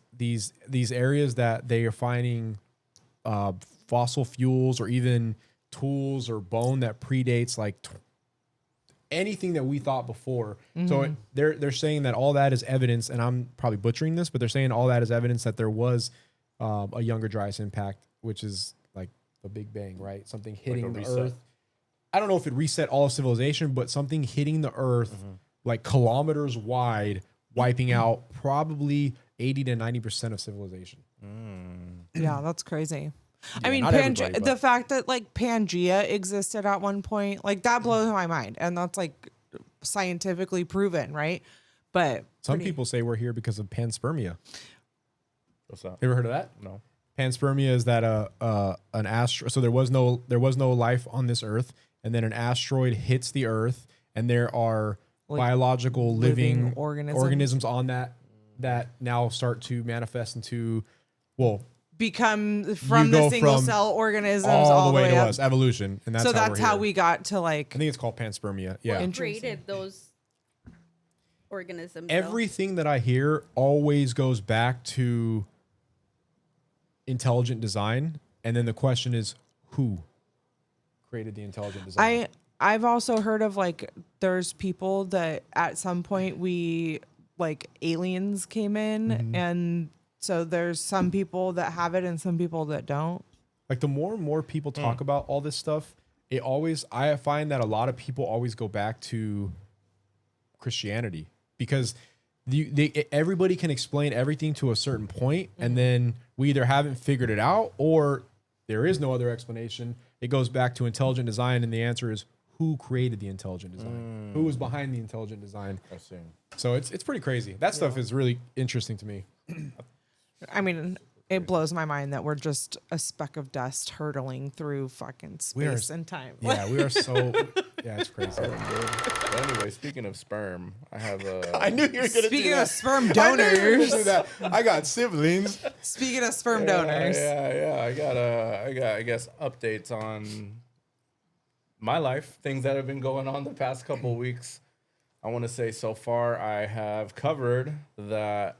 areas that they are finding fossil fuels or even tools or bone that predates like anything that we thought before. So they're saying that all that is evidence, and I'm probably butchering this, but they're saying all that is evidence that there was a Younger Dryas impact, which is like the Big Bang, right? Something hitting the reset. Earth. I don't know if it reset all of civilization, but something hitting the Earth like kilometers wide, wiping out probably 80 to 90% of civilization. Yeah, that's crazy. I mean, not everybody, the but- fact that like Pangea existed at one point, like that blows my mind, and that's like scientifically proven, right? But Some people say we're here because of panspermia. What's that? You ever heard of that? No. Panspermia is that an asteroid. So there was no life on this Earth, and then an asteroid hits the Earth, and there are Like biological living organisms. organisms on that now start to manifest into, well, become from You the go single from cell organisms all the way to up. us, evolution, and that's So how that's we're how here. we got to like I think it's called panspermia. Yeah. What created those organisms? though? Everything that I hear always goes back to intelligent design, and then the question is who created the intelligent design. I've also heard of like there's people that at some point we like aliens came in, and so there's some people that have it and some people that don't. Like the more and more people talk about all this stuff, I find that a lot of people always go back to Christianity, because everybody can explain everything to a certain point, and then we either haven't figured it out or there is no other explanation. It goes back to intelligent design, and the answer is who created the intelligent design? Who was behind the intelligent design? I see. So it's pretty crazy. That stuff is really interesting to me. I mean, it blows my mind that we're just a speck of dust hurtling through fucking space and time. Yeah, we are so. Yeah, it's crazy. But anyway, speaking of sperm, I have a. I knew you were gonna Speaking do of that. sperm I knew you were gonna donors, do that. I got siblings. speaking of sperm donors, Yeah. I got I guess updates on my life, things that have been going on the past couple weeks. I want to say so far I have covered that.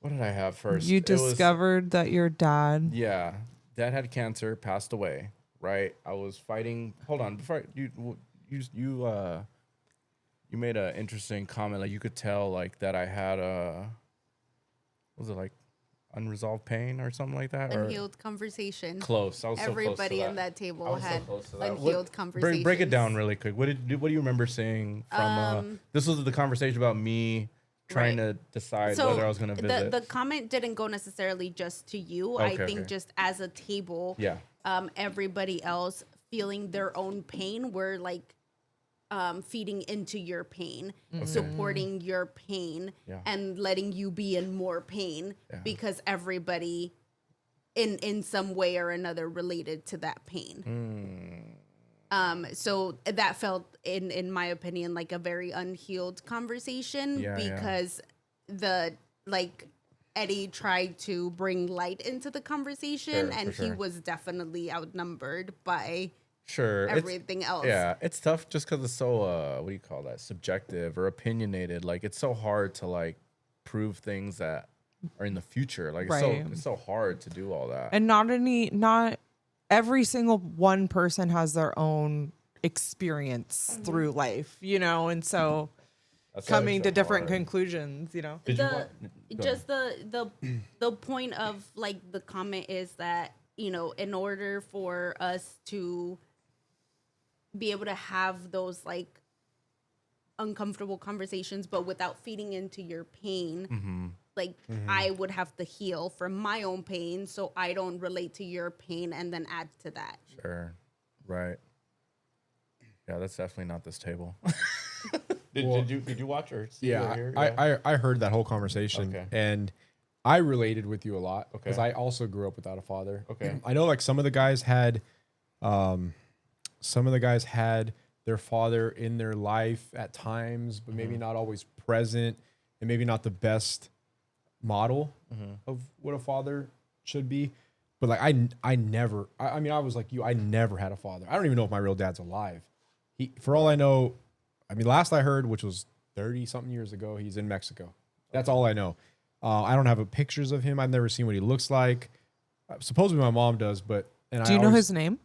What did I have first? you It was- discovered that your dad. Yeah, dad had cancer, passed away. Right, I was fighting. Hold on, before you made an interesting comment. Like you could tell, like that I had a. What was it like? unresolved pain or something like that? Or Unhealed conversation. close. I was Everybody so close to in that table I was so had close to that. unhealed conversations. Break it down really quick. What do you remember saying from? This was the conversation about me trying Right. to decide whether I was going to visit. The comment didn't go necessarily just to you. Okay, I think okay. just as a table, Yeah. Everybody else feeling their own pain were like feeding into your pain, supporting your pain, Yeah. and letting you be in more pain Yeah. because everybody in some way or another related to that pain. So that felt, in my opinion, like a very unhealed conversation Yeah, yeah. because Eddie tried to bring light into the conversation, Sure, for and he sure. was definitely outnumbered by Sure. everything else. Yeah, it's tough just because it's so what do you call that? Subjective or opinionated. Like it's so hard to like prove things that are in the future. Like Right. it's so hard to do all that. And not every single one person has their own experience through life, and so That's coming to so different hard. conclusions, Did you the go just the point of like the comment is that in order for us to be able to have those like uncomfortable conversations but without feeding into your pain, I would have to heal from my own pain so I don't relate to your pain and then add to that. Sure. Right. Yeah, that's definitely not this table. Did you watch or see or Yeah, hear? I heard that whole conversation, Okay. and I related with you a lot because Okay. I also grew up without a father. Okay. I know like some of the guys had their father in their life at times, but maybe not always present, and maybe not the best model of what a father should be. But like I never, I mean, I was like you, I never had a father. I don't even know if my real dad's alive. For all I know, I mean, last I heard, which was 30 something years ago, he's in Mexico. That's all I know. I don't have pictures of him. I've never seen what he looks like. Supposedly my mom does, but do you know his name?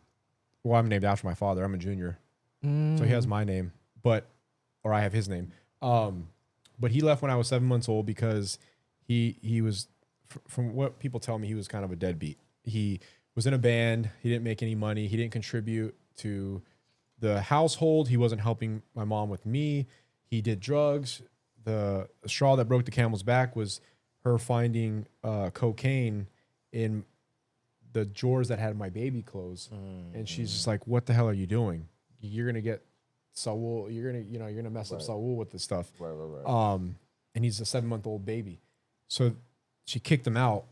Well, I'm named after my father. I'm a junior, so he has my name, or I have his name. But he left when I was 7 months old because he was, from what people tell me, he was kind of a deadbeat. He was in a band. He didn't make any money. He didn't contribute to the household. He wasn't helping my mom with me. He did drugs. The straw that broke the camel's back was her finding cocaine in the drawers that had my baby clothes. And she's just like, what the hell are you doing? You're going to get Saul. You're going to mess up Saul with this stuff. Right. And he's a 7-month-old baby. So she kicked him out.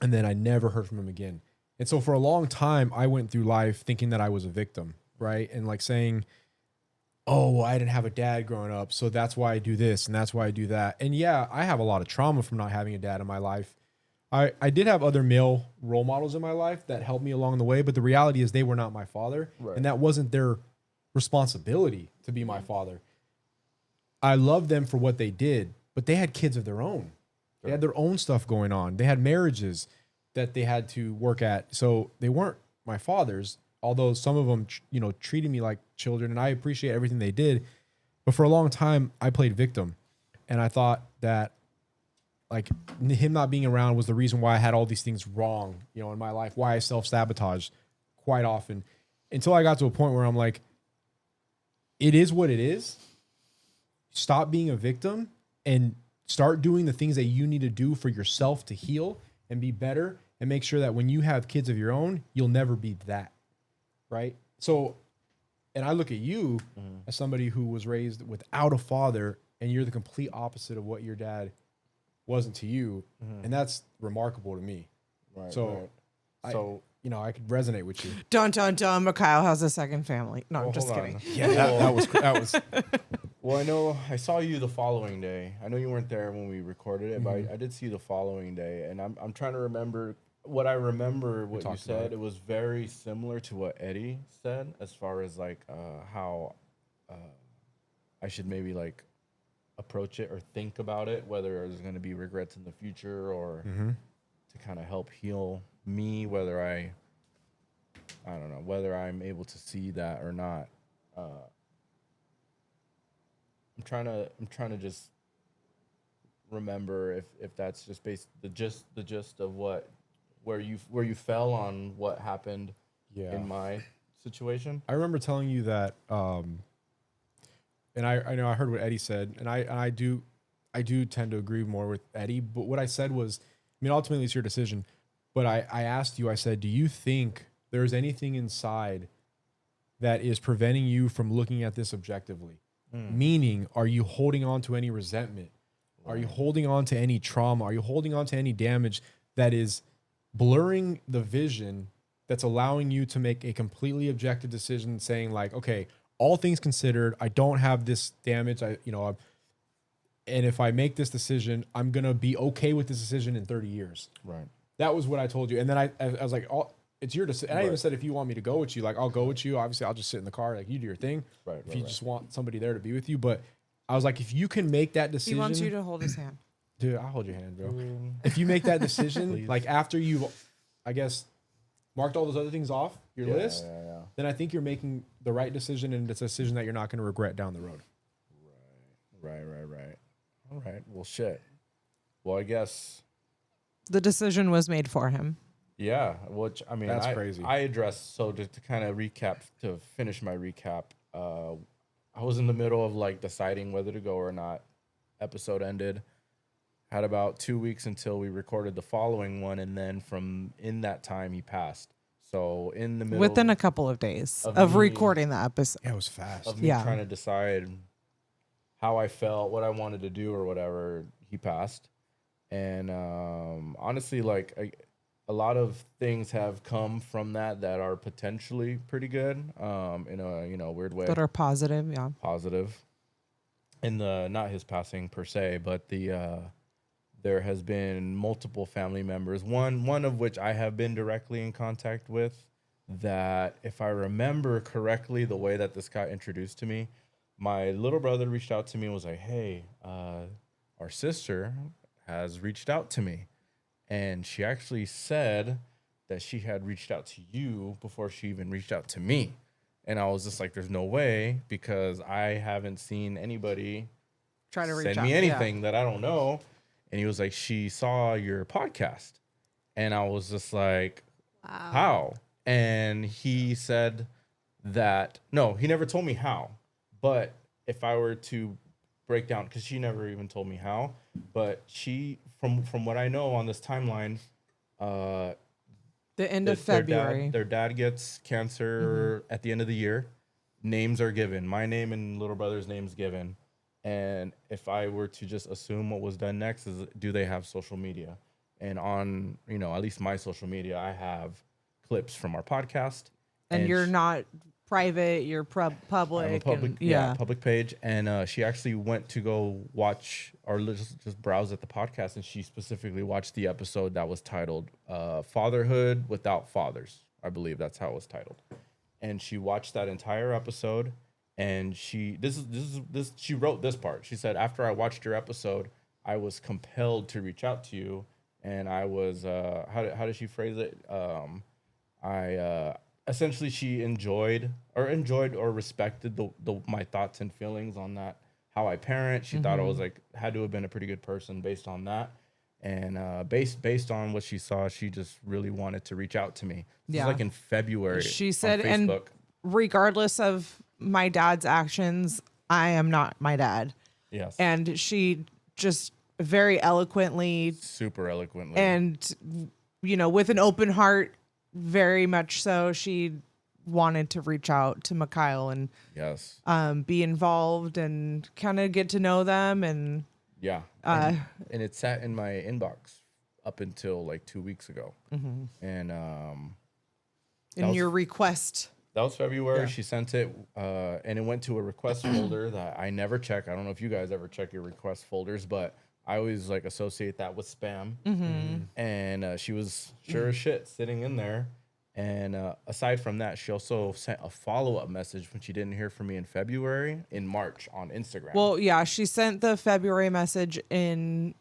And then I never heard from him again. And so for a long time, I went through life thinking that I was a victim, right? And like saying, oh, well, I didn't have a dad growing up, so that's why I do this and that's why I do that. And yeah, I have a lot of trauma from not having a dad in my life. I did have other male role models in my life that helped me along the way, but the reality is they were not my father, and that wasn't their responsibility to be my father. I love them for what they did, but they had kids of their own. They had their own stuff going on. They had marriages that they had to work at. So they weren't my fathers, although some of them, treated me like children, and I appreciate everything they did. But for a long time, I played victim, and I thought that like him not being around was the reason why I had all these things wrong, in my life, why I self-sabotaged quite often, until I got to a point where I'm like, it is what it is. Stop being a victim and start doing the things that you need to do for yourself to heal and be better, and make sure that when you have kids of your own, you'll never be that. Right? So, and I look at you as somebody who was raised without a father, and you're the complete opposite of what your dad wasn't to you. And that's remarkable to me. Right. So, I could resonate with you. Dun dun dun. Mikhail has a second family. No, I'm just hold kidding. on. Yeah, that was Well, I know I saw you the following day. I know you weren't there when we recorded it, but I did see you the following day, and I'm trying to remember what I remember. What you talked about said, it. it was very similar to what Eddie said, as far as like how I should maybe like approach it or think about it, whether there's going to be regrets in the future or to kind of help heal me, whether I don't know whether I'm able to see that or not. I'm trying to just remember if that's just the gist of where you fell on what happened in my situation. I remember telling you that, and I know I heard what Eddie said, and I do tend to agree more with Eddie. But what I said was, I mean, ultimately it's your decision. But I asked you, I said, do you think there's anything inside that is preventing you from looking at this objectively? Meaning, are you holding on to any resentment? Are you holding on to any trauma? Are you holding on to any damage that is blurring the vision that's allowing you to make a completely objective decision saying like, okay, all things considered, I don't have this damage. And if I make this decision, I'm going to be okay with this decision in 30 years. Right. That was what I told you. And then I was like, it's your decision. And I even said, if you want me to go with you, like, I'll go with you. Obviously, I'll just sit in the car. Like, you do your thing. Right. If you just want somebody there to be with you. But I was like, if you can make that decision. He wants you to hold his hand. Dude, I'll hold your hand, bro. If you make that decision, like after you've, I guess, marked all those other things off your list, then I think you're making the right decision, and it's a decision that you're not going to regret down the road. Right. All right. Well, shit. Well, I guess. The decision was made for him. Yeah, which I mean, That's crazy. I addressed, so just to kind of recap, to finish my recap, I was in the middle of like deciding whether to go or not. Episode ended. Had about 2 weeks until we recorded the following one, and then from in that time he passed. So in the middle, Within a couple of days of me- recording the episode. Yeah, it was fast. of me Yeah. trying to decide how I felt, what I wanted to do, or whatever, he passed. And honestly, like a lot of things have come from that are potentially pretty good, in a weird way. That are positive, yeah. Positive. In the not his passing per se, but there has been multiple family members. One of which I have been directly in contact with. That, if I remember correctly, the way that this got introduced to me, my little brother reached out to me and was like, "Hey, our sister has reached out to me." And she actually said that she had reached out to you before she even reached out to me. And I was just like, there's no way, because I haven't seen anybody Try to reach send out. me yeah. anything that I don't know. And he was like, she saw your podcast. And I was just like, Wow. how? And he said that, no, he never told me how. But if I were to break down, because she never even told me how, but she, from what I know on this timeline, The end of February. their dad gets cancer at the end of the year. Names are given. My name and little brother's name's given. And if I were to just assume what was done next is, do they have social media? And on, at least my social media, I have clips from our podcast. and you're sh- not private, you're public. I'm a public, and, public page. And she actually went to go watch or just browse at the podcast, and she specifically watched the episode that was titled "Fatherhood Without Fathers." I believe that's how it was titled. And she watched that entire episode, and she wrote this part. She said, "After I watched your episode, I was compelled to reach out to you, and I was how did she phrase it? Essentially, she enjoyed or respected my thoughts and feelings on that, how I parent. She thought I was had to have been a pretty good person based on that. And based on what she saw, she just really wanted to reach out to me. This Yeah. was like in February. She on said, and Facebook. regardless of my dad's actions, I am not my dad. Yes. And she just very eloquently Super eloquently. and, with an open heart, very much so, she wanted to reach out to Mikhail and yes. be involved and kind of get to know them. And Yeah. And it sat in my inbox up until like 2 weeks ago. And in was- your request. that was February. Yeah. She sent it, and it went to a request folder that I never check. I don't know if you guys ever check your request folders, but I always associate that with spam. And she was sure as shit sitting in there. And aside from that, she also sent a follow-up message when she didn't hear from me in March on Instagram. Well, yeah, she sent the February message in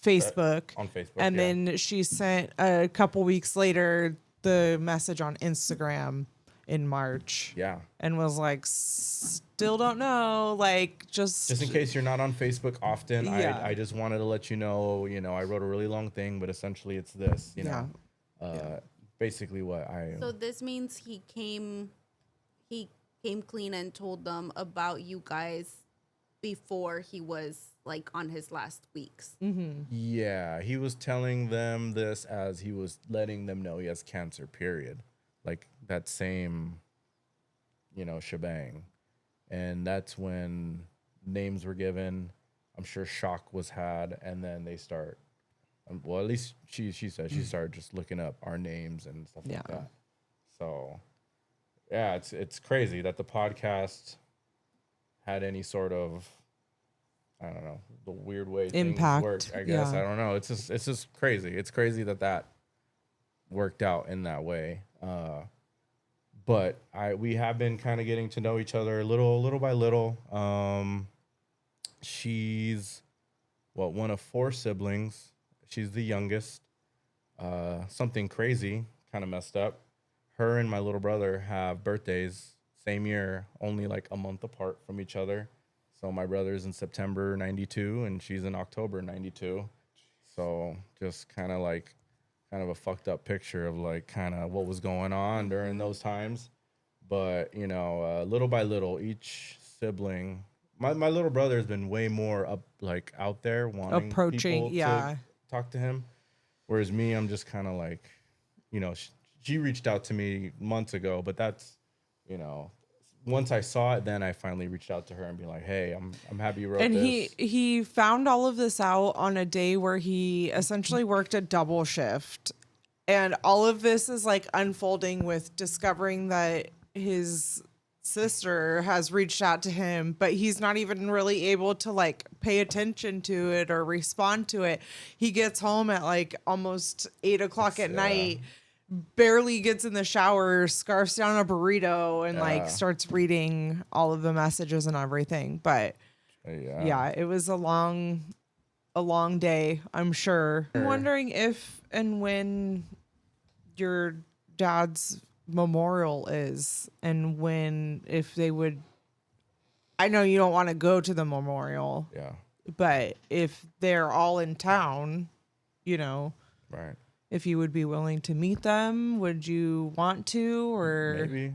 Facebook. On Facebook, And yeah. then she sent a couple weeks later the message on Instagram. in March. Yeah. And was like, still don't know. Like, just in case you're not on Facebook often, Yeah. I just wanted to let you know, I wrote a really long thing, but essentially it's this, basically what I. So this means he came clean and told them about you guys before he was like on his last weeks. Yeah, he was telling them this as he was letting them know he has cancer, period. Like that same, shebang. And that's when names were given. I'm sure shock was had, and then they start. Well, at least she said she started just looking up our names and stuff like that. So, yeah, it's crazy that the podcast had any sort of, I don't know, the weird way Impact, things work. I guess I don't know. It's just crazy. It's crazy that worked out in that way. But we have been kind of getting to know each other little by little. She's one of 4 siblings. She's the youngest. Something crazy, kind of messed up. Her and my little brother have birthdays same year, only like a month apart from each other. So my brother's in September 92 and she's in October 92. So just kind of a fucked up picture of like kind of what was going on during those times. But, little by little, each sibling, my little brother has been way more out there wanting approaching, people to talk to him. Whereas me, I'm just kind of like, she reached out to me months ago, but that's, once I saw it, then I finally reached out to her and be like, hey, I'm happy you wrote and this. he found all of this out on a day where he essentially worked a double shift. And all of this is like unfolding with discovering that his sister has reached out to him, but he's not even really able to like pay attention to it or respond to it. He gets home at like almost 8 o'clock at night, barely gets in the shower, scarfs down a burrito, and like starts reading all of the messages and everything. But it was a long day, I'm sure. I'm wondering if and when your dad's memorial is, and if they would. I know you don't want to go to the memorial, but if they're all in town, right. If you would be willing to meet them, would you want to, or maybe.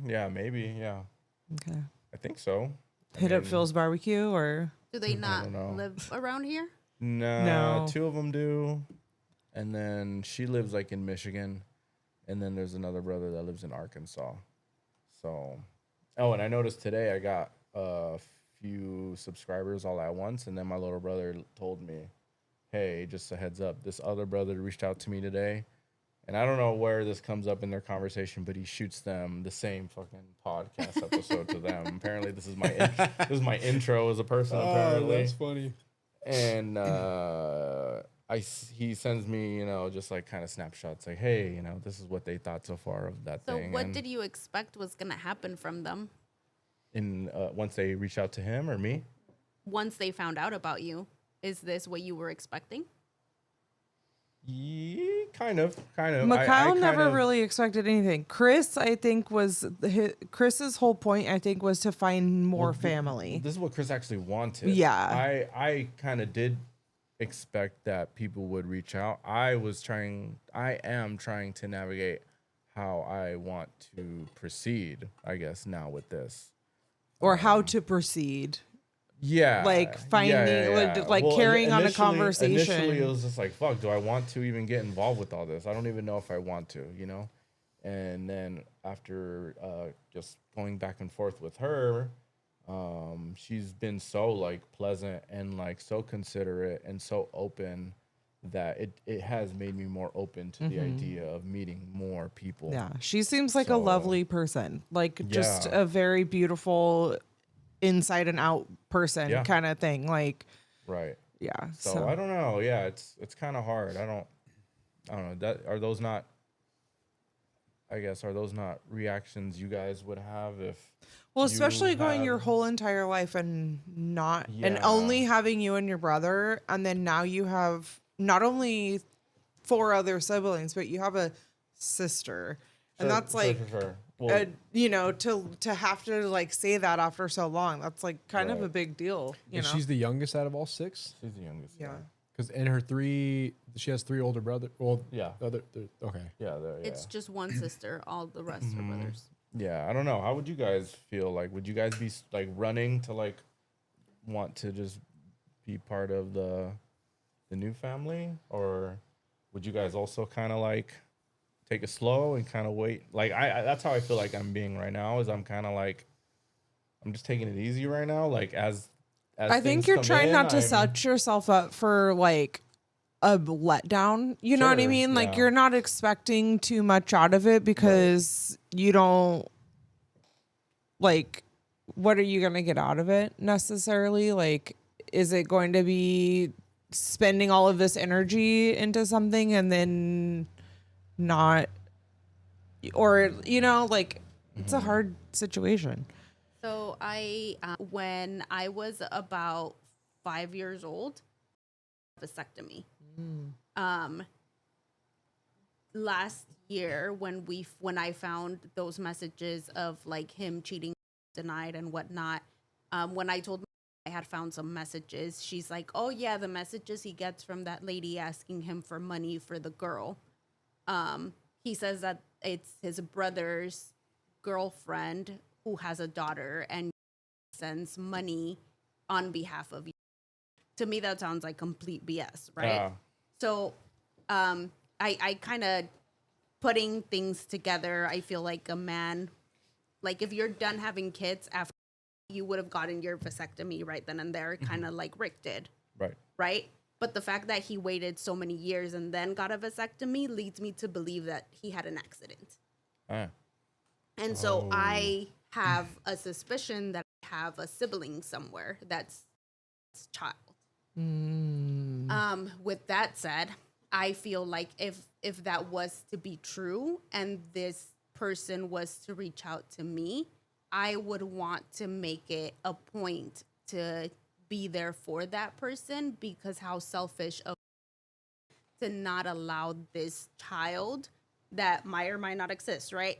Okay. I think so. Hit up Phil's barbecue, or Do they not live around here? No, 2 of them do. And then she lives like in Michigan. And then there's another brother that lives in Arkansas. So, and I noticed today I got a few subscribers all at once. And then my little brother told me, hey, just a heads up, this other brother reached out to me today. And I don't know where this comes up in their conversation, but he shoots them the same fucking podcast episode to them. Apparently, this is my intro as a person. Apparently, that's funny. And he sends me, just like kind of snapshots, like, hey, this is what they thought so far of that thing. So, what did you expect was gonna happen from them? Once they reached out to him or me? Once they found out about you, is this what you were expecting? Yeah, kind of. Mikhail never really expected anything. Chris, I think, Chris's whole point, I think, was to find more family. This is what Chris actually wanted. Yeah. I kind of did expect that people would reach out. I am trying to navigate how I want to proceed, I guess, now with this. Or how to proceed. Yeah. Like finding, like carrying on a conversation. Initially, it was just like, fuck, do I want to even get involved with all this? I don't even know if I want to, And then after just going back and forth with her, she's been so like pleasant and like so considerate and so open that it has made me more open to the idea of meeting more people. Yeah. She seems like a lovely person, like just a very beautiful inside and out person kind of thing. Like, right. Yeah. So I don't know. Yeah. It's kind of hard. I don't know. Are those not reactions you guys would have if, well, especially going your whole entire life and and only having you and your brother. And then now you have not only 4 other siblings, but you have a sister. And that's like, sure. Well, you know, to have to like say that after so long, that's like kind of Right. a big deal. You And know, she's the youngest out of all 6. she's the youngest. yeah. Because in her 3, she has 3 older brothers. Well, Yeah. Okay. Yeah. It's just one sister. All the rest are brothers. Yeah, I don't know. How would you guys feel? Like, would you guys be like running to like want to just be part of the new family, or would you guys also kind of like take it slow and kind of wait? Like, I that's how I feel like I'm being right now. Is I'm kind of like I'm just taking it easy right now. Like as I think things you're come trying in, not to I'm- set yourself up for like a letdown. You know what I Sure, mean? Like yeah. you're not expecting too much out of it because you don't like what are you going to get out of it necessarily? Like is it going to be spending all of this energy into something and then not or you know like it's a hard situation. So when I was about 5 years old, vasectomy. Last year when I found those messages of like him cheating, denied and whatnot, when I told I had found some messages, she's like, "Oh yeah, the messages he gets from that lady asking him for money for the girl." He says that it's his brother's girlfriend who has a daughter and sends money on behalf of you. To me, that sounds like complete BS, right? So, I kind of putting things together. I feel like a man, like if you're done having kids after you would have gotten your vasectomy right then and there, kind of like Rick did, Right. right? But the fact that he waited so many years and then got a vasectomy leads me to believe that he had an accident. And so I have a suspicion that I have a sibling somewhere that's child. With that said, I feel like if that was to be true and this person was to reach out to me, I would want to make it a point to be there for that person because how selfish of to not allow this child that might or might not exist, right?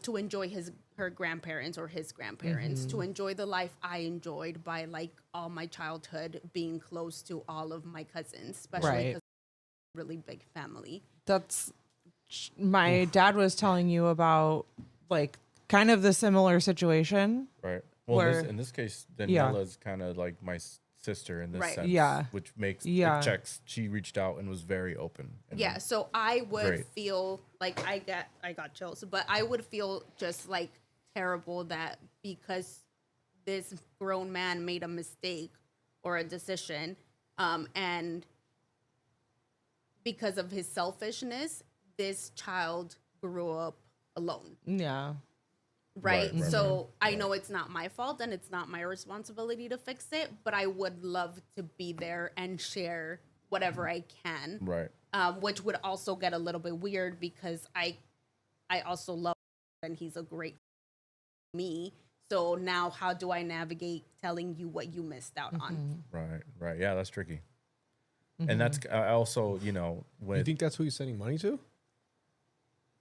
To enjoy her grandparents or his grandparents, to enjoy the life I enjoyed by like all my childhood being close to all of my cousins, especially Right. because really big family. That's my dad was telling you about like kind of the similar situation. Right. Well, Where- in this case, Yeah. Daniela's kind of like my sister in this Right. sense. Yeah. Which makes Yeah. it checks. She reached out and was very open. And Yeah, so I would Great. feel like I got chills, but I would feel just like terrible that because this grown man made a mistake or a decision, and because of his selfishness, this child grew up alone. Yeah. Right. Right, So I know it's not my fault and it's not my responsibility to fix it, but I would love to be there and share whatever I can. Right. Which would also get a little bit weird because I also love him and he's a great me. So now how do I navigate telling you what you missed out on? Right. Yeah, that's tricky. And that's I also, when You think that's who he's sending money to?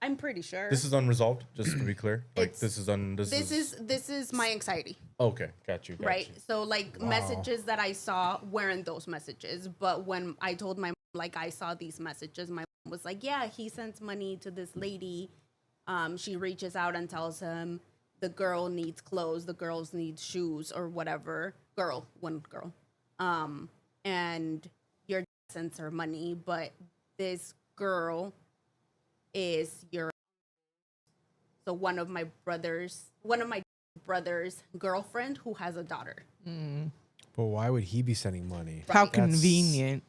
I'm pretty sure. this is unresolved, just to be clear. Like It's- this is my anxiety. okay. Got you. Right. So like messages that I saw weren't those messages, but when I told my mom, like I saw these messages, my mom was like, "Yeah, he sends money to this lady. She reaches out and tells him the girl needs clothes, the girls need shoes or whatever. One girl. And your dad sends her money, but this girl is so one of my brother's girlfriend who has a daughter. But why would he be sending money? How That's- convenient.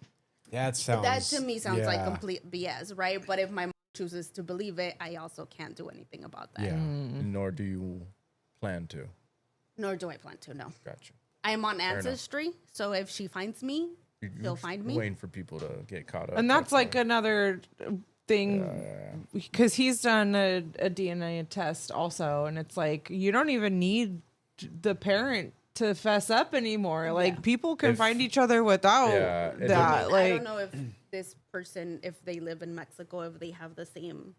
That sounds. That to me sounds like yeah. complete BS, right? But if my mom chooses to believe it, I also can't do anything about that. Yeah. Nor do you plan to. Nor do I plan to, no. Gotcha. I'm on enough. Ancestry, so if she finds me, she'll find me. Waiting for people to get caught up. And that's like fine. another thing because he's done a DNA test also. And it's like, you don't even need the parent to fess up anymore. Like people can find each other without Yeah, it that. I Like, don't know if this person, if they live in Mexico, if they have the same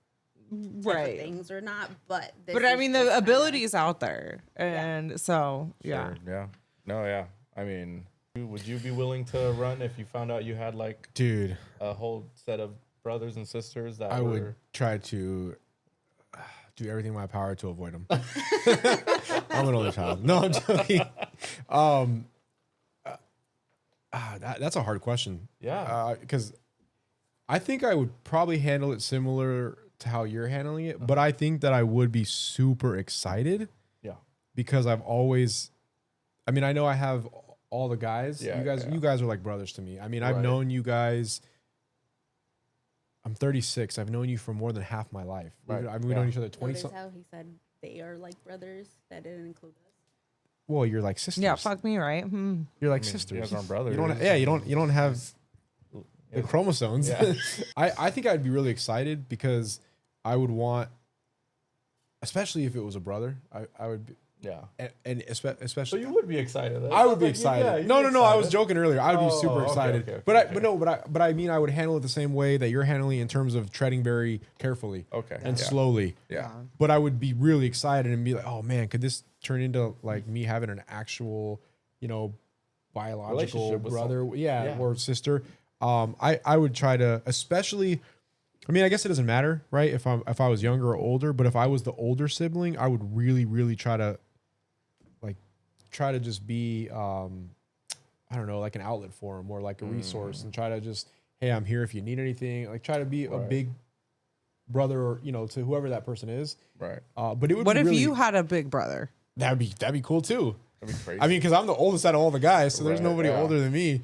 type of Right. things or not, but But I mean, the ability is out there, and so yeah. Sure, yeah. No, yeah. I mean, would you be willing to run if you found out you had like Dude, a whole set of brothers and sisters that I were... would try to do everything in my power to avoid them. I'm an only child. No, I'm joking. That's a hard question. Yeah. Because I think I would probably handle it similar to how you're handling it, but I think that I would be super excited Yeah. because I've always, I mean, I know I have all the guys. Yeah, You guys are like brothers to me. I mean, I've Right. known you guys. I'm 36. I've known you for more than half my life. Right, We've yeah. known each other 20 Notice something. how he said they are like brothers. That didn't include us. Well, you're like sisters. Yeah, fuck me, right? You're like I mean, sisters. you guys aren't brothers. You don't. Yeah, you don't have the chromosomes. Yeah. I think I'd be really excited because I would want, especially if it was a brother. I would be, Yeah. and So especially you would be excited. That I would sounds be like excited. yeah, you'd No, be I was excited. joking earlier. I would be Oh, super okay, excited. okay, But I mean I would handle it the same way that you're handling it in terms of treading very carefully Okay. and yeah. slowly. Yeah. But I would be really excited and be like, oh man, could this turn into like me having an actual, biological Relationship with brother, Yeah. or sister? I would try to, especially. I mean, I guess it doesn't matter, right? If I was younger or older, but if I was the older sibling, I would really, really try to just be, I don't know, like an outlet for him or like a resource, and try to just, hey, I'm here if you need anything. Like try to be a Right. big brother, or, to whoever that person is. Right. But it would. What be if really, you had a big brother? That'd be cool too. That'd be crazy. I mean, because I'm the oldest out of all the guys, so there's Right, nobody yeah. older than me.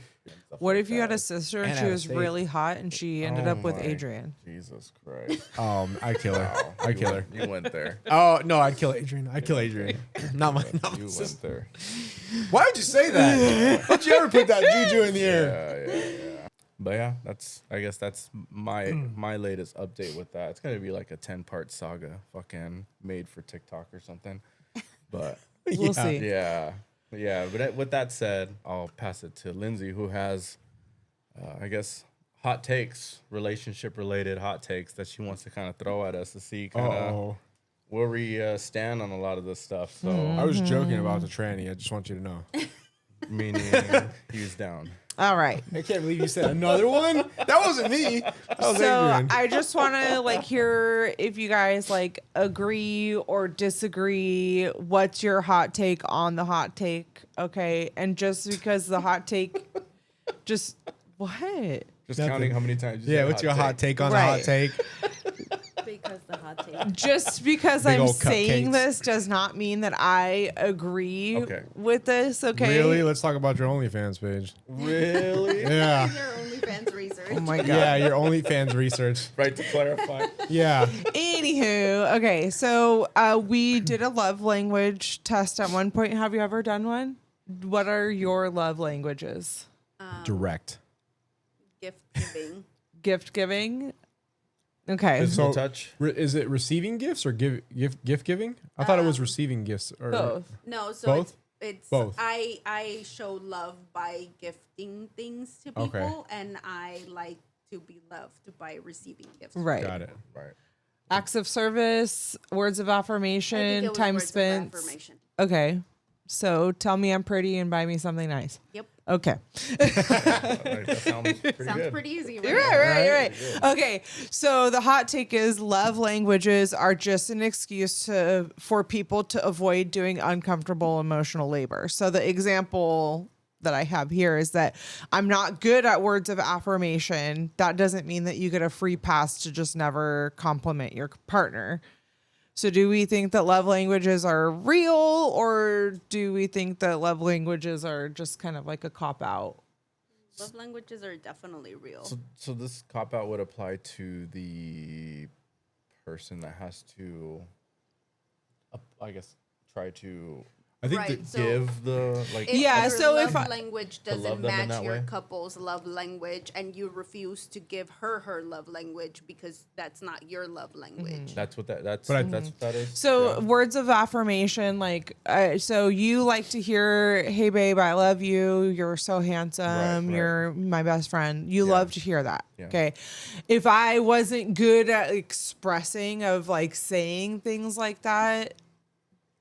What if you had a sister and And she out of was state. really hot and she ended Oh up with my Adrian? Jesus Christ. I'd kill her. Wow. I'd kill her. You went there. Oh no, I'd kill Adrian. I'd kill Adrian. Not my. You went there. Why would you say that? Don't you ever put that juju in the air? Yeah. But yeah, I guess that's my latest update with that. It's gonna be like a 10-part saga, fucking made for TikTok or something. But We'll see. yeah. But with that said, I'll pass it to Lindsay, who has, I guess, hot takes, relationship related hot takes that she wants to kind of throw at us to see kind of Oh, where we stand on a lot of this stuff. So I was joking about the tranny. I just want you to know. meaning he's down. All right. I can't believe you said another one. That wasn't me. That was So Adrian. I just want to hear if you guys agree or disagree. What's your hot take on the hot take? Okay, and just because the hot take, just what? Just Nothing. counting how many times. You Yeah, said what's your hot take on the Right. hot take? Because the hot take. Just because Big I'm old saying cupcakes. this does not mean that I agree Okay. with this. Okay. Really? Let's talk about your OnlyFans page. Really? Yeah. Your OnlyFans research. Oh my god. Yeah, your OnlyFans research. Right, to clarify. Yeah. Anywho, okay, so we did a love language test at one point. Have you ever done one? What are your love languages? Direct. Gift giving. Gift giving. Okay, Physical So- touch. Is it receiving gifts or gift giving? I thought it was receiving gifts. Or, both. No, so Both? it's Both. I show love by gifting things to people, Okay. and I like to be loved by receiving gifts. Right. Got it. Right. Acts of service, words of I think affirmation, it was time words of spent. affirmation. Okay, so tell me I'm pretty and buy me something nice. Yep. Okay. Right, that sounds pretty Sounds good. pretty easy, right? Right. Okay, so the hot take is love languages are just an excuse for people to avoid doing uncomfortable emotional labor. So the example that I have here is that I'm not good at words of affirmation. That doesn't mean that you get a free pass to just never compliment your partner. So do we think that love languages are real, or do we think that love languages are just kind of like a cop out? Love languages are definitely real. So this cop out would apply to the person that has to, I guess, try to. I think Right. that So Give the like. if Yeah, your so love if I- language love doesn't them in match that your way? couple's love language, and you refuse to give her love language because that's not your love language. That's what that's But I- that's what that is. So Yeah. words of affirmation, like, so you like to hear, "Hey babe, I love you. You're so handsome. right. You're my best friend." You Yeah. love to hear that. Yeah. Okay. If I wasn't good at expressing of like saying things like that,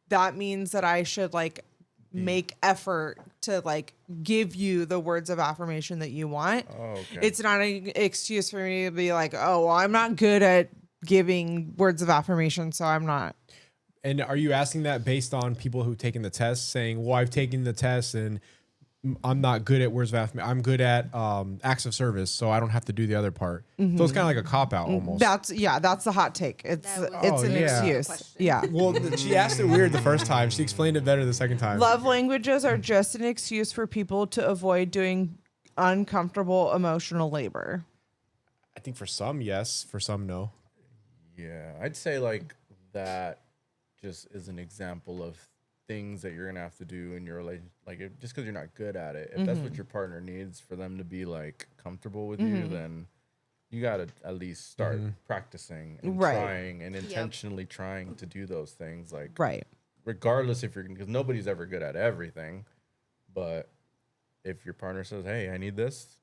that means that I should like make effort to like give you the words of affirmation that you want. Oh, okay. It's not an excuse for me to be like, "Oh, well, I'm not good at giving words of affirmation, so I'm not." And are you asking that based on people who've taken the test, saying, "Well, I've taken the test and I'm not good at words of affirmation. I'm good at acts of service, so I don't have to do the other part." So it's kind of like a cop out almost. That's the hot take. It's That was- it's Oh, an yeah. excuse. Question. Yeah. well, she asked it weird the first time. She explained it better the second time. Love languages are just an excuse for people to avoid doing uncomfortable emotional labor. I think for some, yes. For some, no. Yeah, I'd say like that just is an example of things that you're gonna have to do in your relationship. Like just because you're not good at it, if that's what your partner needs for them to be like comfortable with you, then you gotta at least start practicing and Right. trying and intentionally trying to do those things. Like Right. regardless if you're because nobody's ever good at everything, but if your partner says, "Hey, I need this,"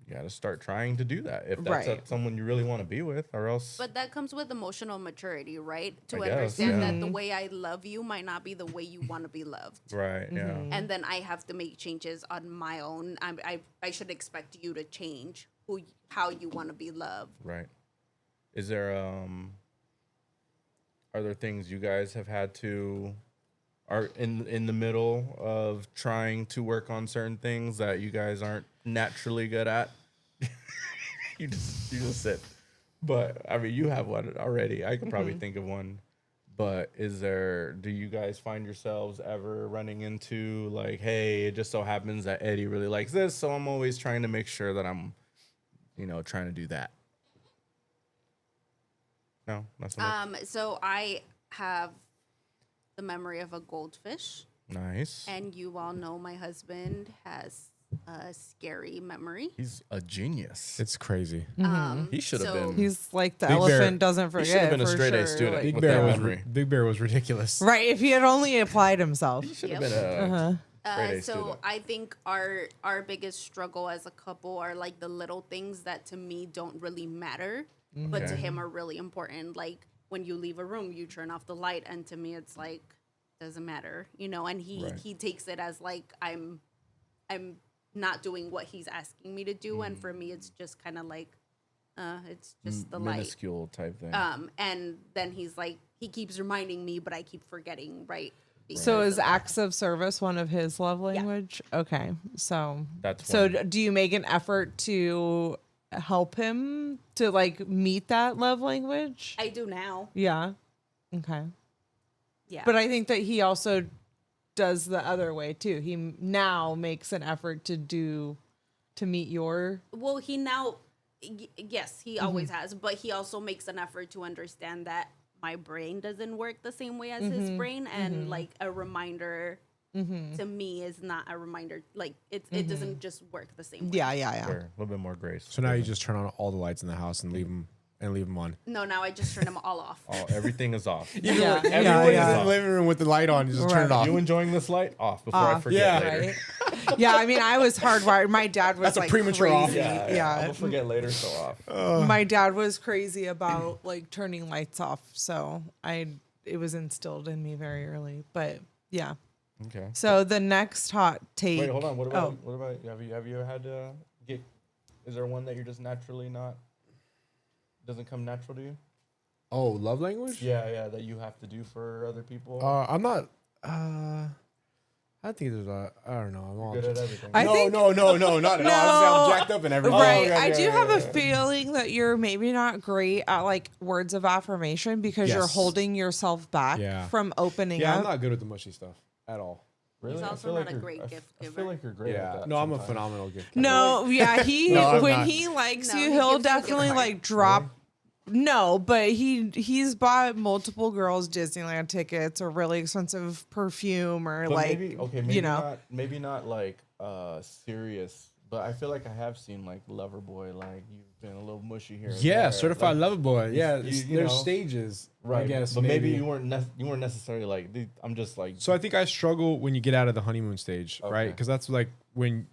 you got to start trying to do that if that's Right. someone you really want to be with, or else. But that comes with emotional maturity, right? To I guess, understand yeah. that the way I love you might not be the way you want to be loved. Right. Yeah. And then I have to make changes on my own. I should expect you to change how you want to be loved. Right. Is there are there things you guys have had to are in the middle of trying to work on certain things that you guys aren't naturally good at? you just said. But I mean, you have one already. I could probably think of one. But do you guys find yourselves ever running into like, hey, it just so happens that Eddie really likes this, so I'm always trying to make sure that I'm, trying to do that? No, not so much. So I have the memory of a goldfish, Nice. and you all know my husband has a scary memory. He's a genius. It's crazy. He should have so- been. He's like the Big Bear- elephant doesn't He should have forget. been a for straight A sure. student. Like- Big With Bear that was memory. Big Bear was ridiculous. right. If he had only applied himself. He should Yep. have been a straight A So student. I think our biggest struggle as a couple are like the little things that to me don't really matter, but to Okay. him are really important. Like when you leave a room, you turn off the light, and to me, it's like doesn't matter, And he Right. he takes it as like I'm not doing what he's asking me to do, and for me, it's just kind of like it's just the light. Minuscule type thing. And then he's like he keeps reminding me, but I keep forgetting, right? So Because is of that. acts of service one of his love language? Okay. So That's so one. do you make an effort to help him to like meet that love language? I do now? Yeah. Okay. Yeah, But I think that he also does the other way too. He now makes an effort to meet your well, he now, yes, he always has, but he also makes an effort to understand that my brain doesn't work the same way as his brain, and like a reminder to me is not a reminder. Like it doesn't just work the same way. yeah. Sure, a little bit more grace. So now you just turn on all the lights in the house and leave them on. No, now I just turn them all off. Oh, everything is off. Yeah. Everybody's in off. the living room with the light on, you just turn it off. You enjoying this light? Off before I forget Yeah. later. Right? Yeah, I mean, I was hardwired. My dad was That's a like premature crazy. off. Yeah. I'll forget later, so off. My dad was crazy about like turning lights off, so it was instilled in me very early. But yeah. Okay. So the next hot take. Wait, hold on. What about have you ever had to get? Is there one that you're just naturally not? Doesn't come natural to you? Oh, love language? Yeah, that you have to do for other people. I'm not. I think there's I don't know. I'm all Good at everything. I think- no, not at all. I'm jacked up and everything. Right. okay, I yeah, do yeah, have a yeah. feeling that you're maybe not great at like words of affirmation because you're Yes. holding yourself back Yeah. from opening Yeah, up. I'm not good with the mushy stuff at all. Really? I also feel not like a you're- great I gift I feel giver. like you're great at Yeah. that. No, I'm a sometimes. phenomenal gift. No, yeah, he No, I'm when not. he likes No, you, he he'll gives you a gift definitely card. like drop No, but he's bought multiple girls Disneyland tickets or really expensive perfume or But like maybe you know. not maybe not like serious, but I feel like I have seen like Loverboy, like you've been a little mushy here. And Yeah, there. certified like, lover boy. Yeah, you there's know, stages, right? I guess. but maybe you weren't necessarily like. I'm just like. So I think I struggle when you get out of the honeymoon stage, right? Okay. Because that's like when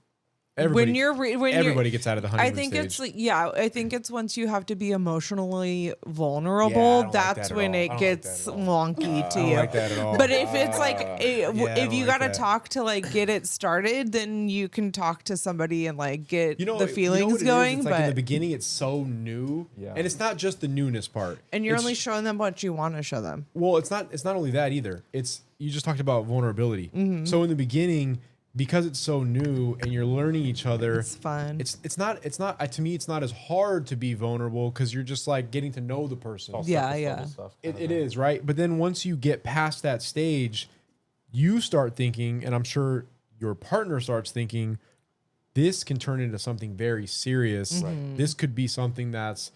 everybody when everybody gets out of the honeymoon I think stage. it's I think it's once you have to be emotionally Yeah, I vulnerable, don't like that's that at when all. I it don't like gets that at wonky to I don't you. like that at all. But if it's like I if you don't gotta like that. talk to like get it started, then you can talk to somebody and like get the feelings what it is? going. It's But like in the beginning, it's so new, Yeah. and it's not just the newness part. and you're It's- only showing them what you want to show them. Well, it's not only that either. It's you just talked about vulnerability. Mm-hmm. So in the beginning, because it's so new and you're learning each other, It's fun. It's not to me it's not as hard to be vulnerable because you're just like getting to know the person. Yeah, surface yeah. level stuff It kinda thing. is, right? But then once you get past that stage, you start thinking, and I'm sure your partner starts thinking, this can turn into something very serious. Mm-hmm. This could be something that's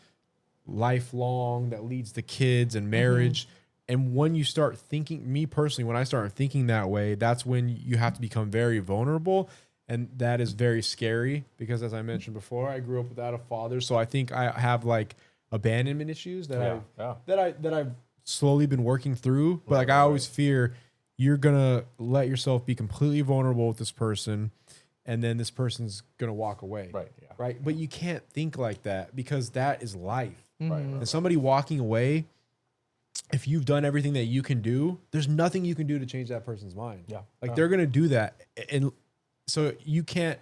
lifelong, that leads to kids and marriage. And when you start thinking, me personally, when I start thinking that way, that's when you have to become very vulnerable. And that is very scary because, as I mentioned before, I grew up without a father. So I think I have like abandonment issues that I've slowly been working through. But like I always fear you're gonna let yourself be completely vulnerable with this person, and then this person's gonna walk away. Right, yeah. Right. But you can't think like that because that is life. Right, And somebody walking away, if you've done everything that you can do, there's nothing you can do to change that person's mind. Yeah. Like Yeah. they're gonna do that. And so you can't,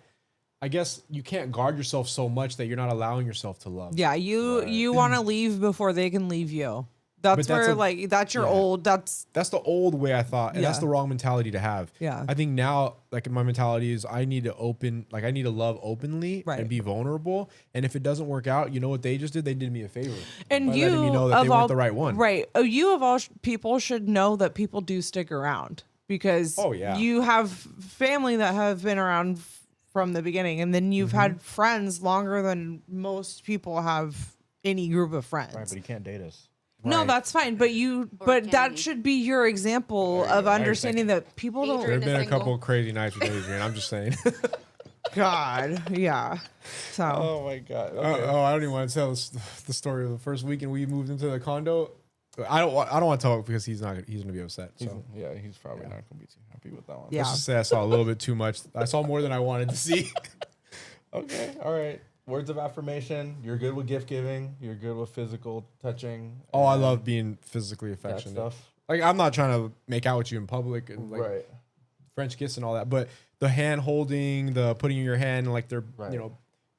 I guess you can't guard yourself so much that you're not allowing yourself to love. Yeah, you want to leave before they can leave you. That's But that's where a- like that's your yeah. old. That's That's the old way I thought. And that's Yeah. the wrong mentality to have. Yeah. I think now, like my mentality is I need to love openly Right. and be vulnerable. And if it doesn't work out, you know what they just did? They did me a favor. and by you letting me know that they of weren't all the right one. right. Oh, you of all people should know that people do stick around because Oh, yeah. you have family that have been around from the beginning, and then you've Mm-hmm. had friends longer than most people have any group of friends. Right, but he can't date us. No, Right. that's fine, but Or can that he? should be your example There you of go. Now you're understanding that people There Adrian have don't. been a single. couple of crazy nights with Adrian. I'm just saying. God, yeah. So Oh my god. I don't even want to tell the story of the first weekend we moved into the condo. I don't want to talk because he's gonna be upset. So He's probably not gonna be too happy with that one. Yeah. let's just say I saw a little bit too much. I saw more than I wanted to see. Okay. All right. Words of affirmation. You're good with gift giving. You're good with physical touching. Oh, I and love being physically that affectionate. stuff. Like I'm not trying to make out with you in public and like Right. French kiss and all that, but the hand holding, the putting in your hand in like their Right.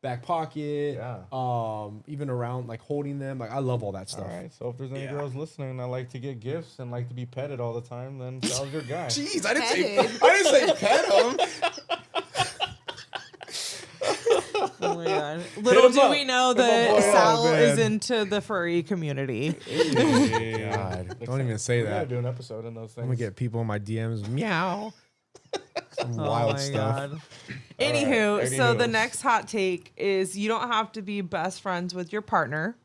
back pocket, Yeah. even around like holding them, like I love all that All stuff. right. So if there's any Yeah. girls listening that like to get gifts and like to be petted all the time, then Sal's your guy. Jeez, I didn't say pet him. oh my God. Little him do up. we know Hit my that boy Sal up, is man. into the furry community. God, don't even say We gotta that. do an episode on those things. I'm gonna get people in my DMs meow. Some wild Oh my stuff. God. Anywho, right, so the anywho. next hot take is you don't have to be best friends with your partner.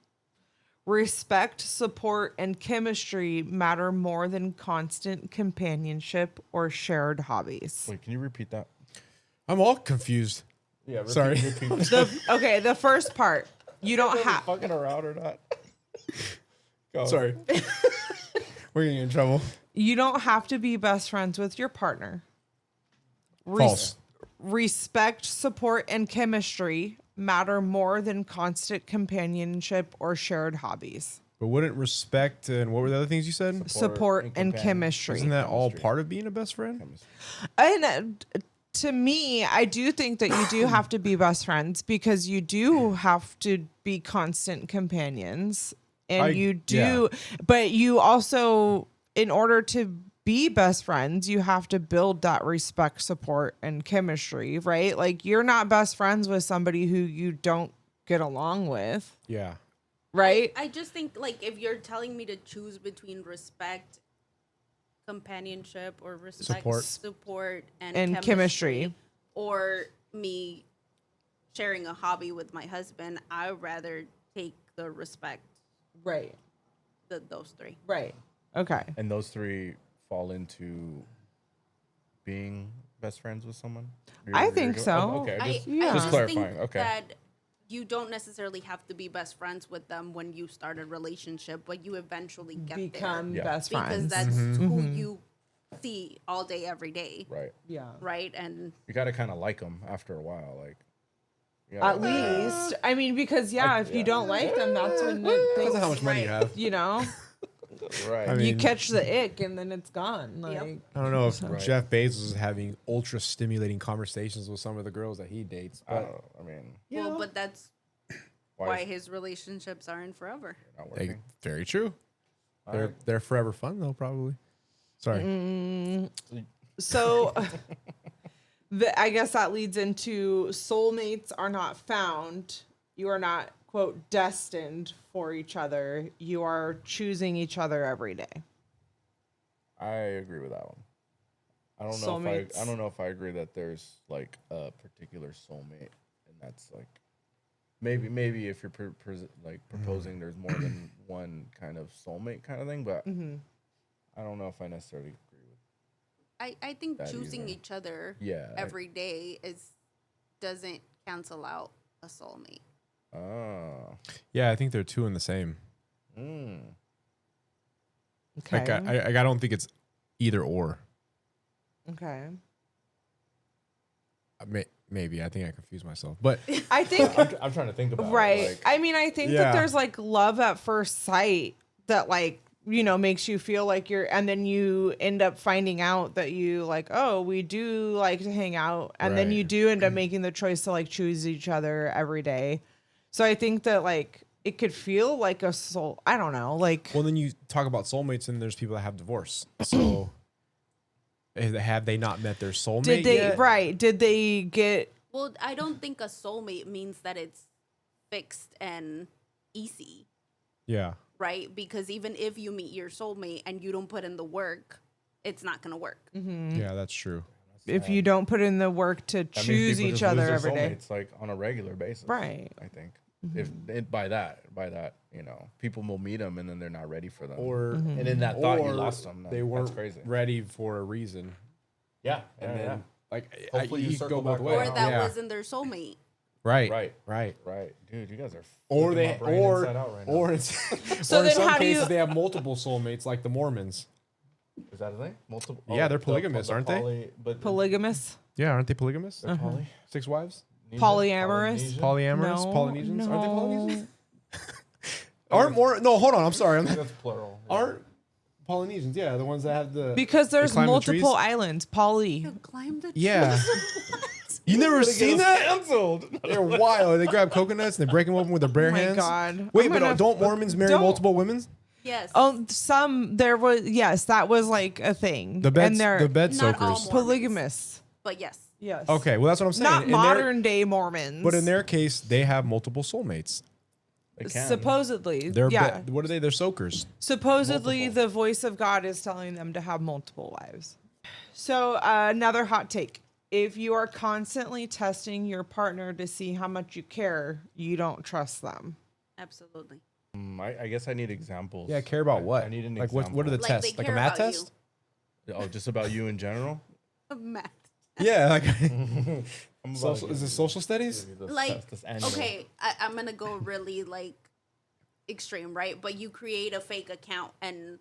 Respect, support, and chemistry matter more than constant companionship or shared hobbies. Wait, can you repeat that? I'm all confused. Yeah. Repeat, Sorry. Repeat. The first part, you don't have. fucking around or not? Go. Sorry. We're getting in trouble. You don't have to be best friends with your partner. False. Respect, support, and chemistry matter more than constant companionship or shared hobbies. But wouldn't respect and what were the other things you said? Support and companion. chemistry. Isn't that all Chemistry. part of being a best friend? And to me, I do think that you do have to be best friends because you do have to be constant companions. And you do, but you also, in order to be best friends, you have to build that respect, support, and chemistry, right? Like you're not best friends with somebody who you don't get along with, Yeah. right? I just think like if you're telling me to choose between respect, companionship, or respect, support and chemistry, or me sharing a hobby with my husband, I'd rather take the respect Right. Those three. Right. Okay. And those three fall into being best friends with someone? I think so. Okay, just Yeah. just clarifying. Think Okay. that you don't necessarily have to be best friends with them when you start a relationship, but you eventually get Become Yeah. best there because friends. that's who you see all day, every day, Right. Yeah. right? And You got to kind of like them after a while. Like, you At gotta- least, I mean, because if you don't like them, that's when Depends on how much things, money you have. you know, right. I you mean, catch the ick and then it's gone. Like, Yep. I don't know if Right. Jeff Bezos is having ultra stimulating conversations with some of the girls that he dates, I but don't know. I mean, well, but that's why why is it his relationships aren't forever. not they, working? very true. All They're right. they're forever fun though, probably. Sorry. so I guess that leads into soulmates are not found. You are not, quote, destined for each other. You are choosing each other every day. I agree with that one. I don't know Soulmates. if I don't know if I agree that there's like a particular soulmate, and that's like maybe if you're proposing there's more than one kind of soulmate kind of thing, but I don't know if I necessarily agree with. I think That choosing either. each other Yeah. every day doesn't cancel out a soulmate. Oh. Yeah, I think they're two in the same. Mm. Okay. Like I don't think it's either or. Okay. Maybe I think I confused myself, but I think I'm trying to think about right. it. Like, I mean, I think Yeah. that there's like love at first sight that like, you know, makes you feel like and then you end up finding out that you like, oh, we do like to hang out. And then Right. you do end up making the choice to like choose each other every day. So I think that like it could feel like a soul. I don't know. Like, well, then you talk about soulmates, and there's people that have divorce. So have they not met their soulmate? did they, yet? right. Did they get, Well, I don't think a soulmate means that it's fixed and easy, Yeah. right? Because even if you meet your soulmate and you don't put in the work, it's not going to work. Yeah, that's true. if you don't put in the work to that means choose people each just lose other their every day? soulmates, like on a regular basis. Right. I think if by that, you know, people will meet them and then they're not ready for them. Or and in that thought you or lost them. they That's weren't crazy. ready for a reason, Yeah. and then like Hopefully you could circle go both back ways. Or around. that Yeah. wasn't their soulmate. Right. Right. Right. Right. Dude, you guys are Or flipping they my brain or inside out right now. or So or in then some how do cases you- they have multiple soulmates, like the Mormons. Is that a thing? Multiple? Yeah, they're polygamous, aren't they? But Polygamous? Yeah, aren't they polygamous? they're poly? 6 wives? Polyamorous? Polyamorous? No, Polynesians? Aren't they no. Polynesians? Aren't more? No, hold on. I'm sorry. That's plural. Aren't Polynesians? Yeah, the ones that have the Because there's climb the multiple trees? islands. Poly. You climbed it? Yeah. You never seen that? Canceled. They're wild. They grab coconuts and they break them open with their bare Oh my hands. God. Wait, I'm but gonna- don't Mormons marry don't- multiple women? Yes. Oh, there was, yes, that was like a thing. The bed, and they're the bed Not all soakers. Mormons. polygamous. But yes. Yes. Okay, well that's what I'm saying. Not In their- modern day Mormons. but in their case, they have multiple soulmates. They can. supposedly, They're yeah. what are they? They're soakers. Supposedly, Multiple. the voice of God is telling them to have multiple wives. So, another hot take. If you are constantly testing your partner to see how much you care, you don't trust them. Absolutely. I guess I need examples. Yeah, care about what? I need an like example. what are the Like, tests? they Like a care math about test? Oh, just about you in general? Matt. Yeah, like I'm about social, to is give it you- social studies? give you this Like, test, this annual. okay, I'm going to go really, like, extreme, right? But you create a fake account and,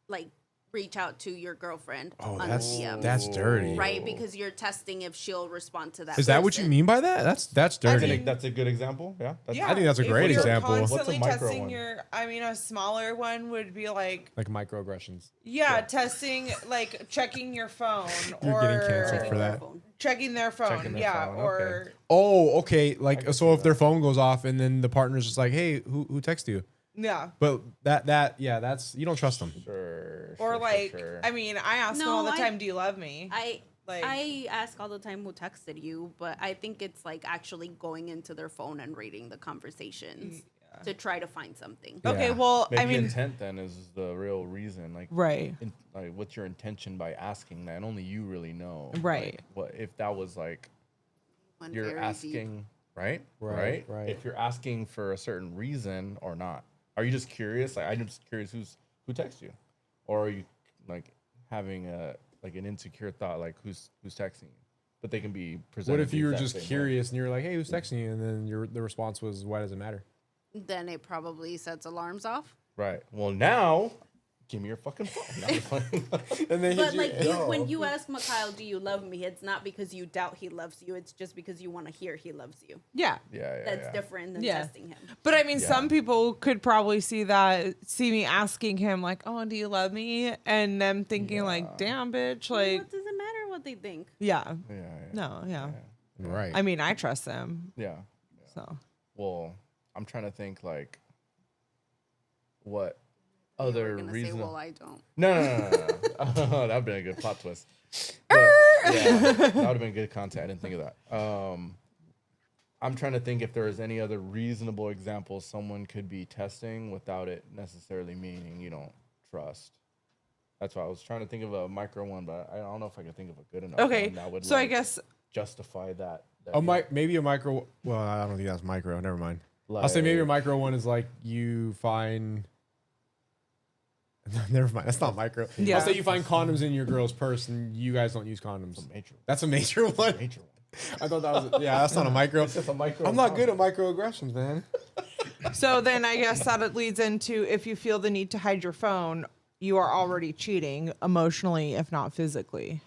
like, reach out to your girlfriend Oh, on that's DMs. dirty. Right? Because you're testing if she'll respond to that. Is that what you person. mean by that? That's That's dirty. that's a good example. Yeah. That's, I think that's a if great you're example. What's a Constantly micro testing one? a smaller one would be like, Like microaggressions. yeah, testing, like checking your phone You're or getting canceled for Their that. phone. checking their phone. Checking their yeah, phone, or okay. Oh, okay. Like can so, see if their that. phone goes off and then the partner's just like, "Hey, who texted you?" yeah. But that's you don't trust them. Sure. Or sure, like, sure. I mean, I ask them No, all the I- time, "Do you love me?" Like- I ask all the time who texted you, but I think it's like actually going into their phone and reading the conversations to try to find something. Okay, Yeah. well, Maybe I mean, intent then is the real reason. Like, right. like what's your intention by asking that? And only you really know. Right. Like, what if that was like Went you're very deep. asking, right? Right, right. If you're asking for a certain reason or not. Are you just curious? Like, I'm just curious who texts you, or are you like having an insecure thought, like who's texting you? But they can be presented. What if you were the just exact same curious and you were like, "Hey, who's texting you?" And then the response was, "Why does it matter?" Then it probably sets alarms off. way? Right. Well, now give me your fucking phone. Not funny. And then But like when you ask Mikhail, do you love me? It's not because you doubt he loves you. It's just because you want to hear he loves you. Yeah. That's different than Yeah. testing him. But I mean, some people could probably see me asking him like, "Oh, do you love me?" And them thinking like, "Damn, bitch!" Like, What does it matter what they think? yeah, Yeah. no, yeah. right. I mean, I trust them, Yeah. so Well, I'm trying to think like what You other were gonna reason. say, well, I don't. No. That'd been a good plot twist. But, yeah, that would have been good content. I didn't think of that. I'm trying to think if there is any other reasonable examples someone could be testing without it necessarily meaning you don't trust. That's why I was trying to think of a micro one, but I don't know if I could think of a good enough okay. one that would So I like, guess justify that. Maybe a micro. Well, I don't think that's micro. Never mind. I'll say maybe a micro one is like you find. Never mind. That's not micro. Yeah. I'll say you find condoms in your girl's purse and you guys don't use condoms. major. That's a major one. Major one. I thought that was. Yeah, that's not a micro. It's just a micro. I'm not good at microaggressions, man. so. Then I guess that leads into if you feel the need to hide your phone, you are already cheating emotionally, if not physically.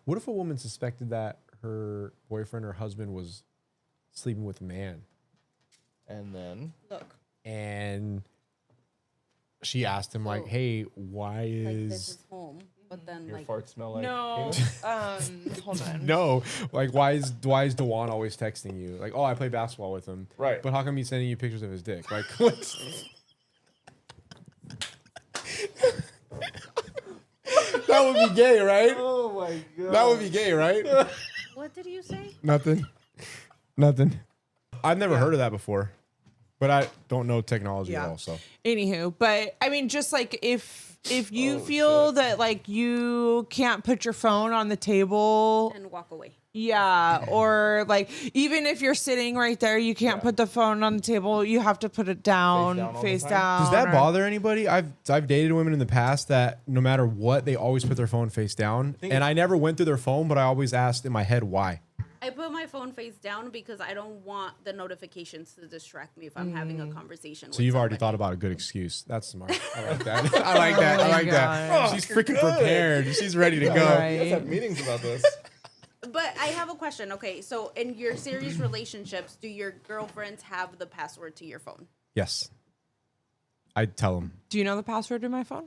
What if a woman suspected that her boyfriend or husband was sleeping with a man, And then Look, and she asked him like, Oh. "Hey, why like this is is home, but then your like farts smell like No, penis? hold on. no? Like, why is Dewan always texting you? Like, oh, I play basketball with him, Right. But how come he's sending you pictures of his dick? Like, what? That would be gay, right? Oh my god. That would be gay, right? what did you say? Nothing. I've never heard of that before, but I don't know technology at Yeah. all. So Anywho, but I mean, just like if you feel that like you can't put your phone on the table, And walk away. yeah, or like even if you're sitting right there, you can't put the phone on the table. You have to put it down, down all the face time? down. does that or- bother anybody? I've dated women in the past that no matter what, they always put their phone face down, and I never went through their phone, but I always asked in my head why. I put my phone face down because I don't want the notifications to distract me if I'm having a conversation. So you've already thought about a good excuse. That's smart. I like that. I like that. I my like that. God. She's freaking prepared. She's ready to go. Right. You guys have meetings about this. But I have a question. Okay, so in your serious relationships, do your girlfriends have the password to your phone? Yes. I'd tell them. Do you know the password to my phone?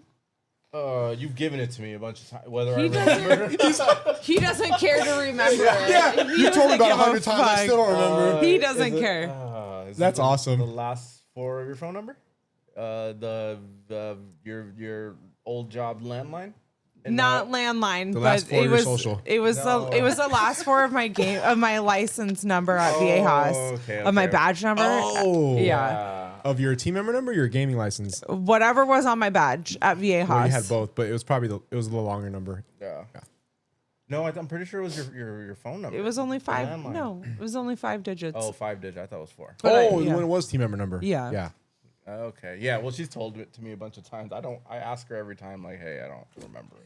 You've given it to me a bunch of times. Whether I He remember. He doesn't care to remember. Yeah, He you told me doesn't about give a 100 times. I fuck. still don't remember. He Is doesn't it- care. is it That's the- awesome. The last four of your phone number? Your old job landline? And Not now- landline, The but last four of it your was social. it was No. the last four of my license number at Viejas okay, of my okay. badge number. Oh. Yeah, Of your team member number or your gaming license? whatever was on my badge at Viejas. Well, you had both, but it was probably it was a little longer number. Yeah. No, I'm pretty sure it was your phone number. It was only The 5. landline. No, it was only 5 digits. Oh, 5 digits. I thought it was 4. But I- oh, yeah. when it was team member number. Yeah. Yeah. Okay. Yeah. Well, she's told it to me a bunch of times. I ask her every time, like, hey, I don't remember it.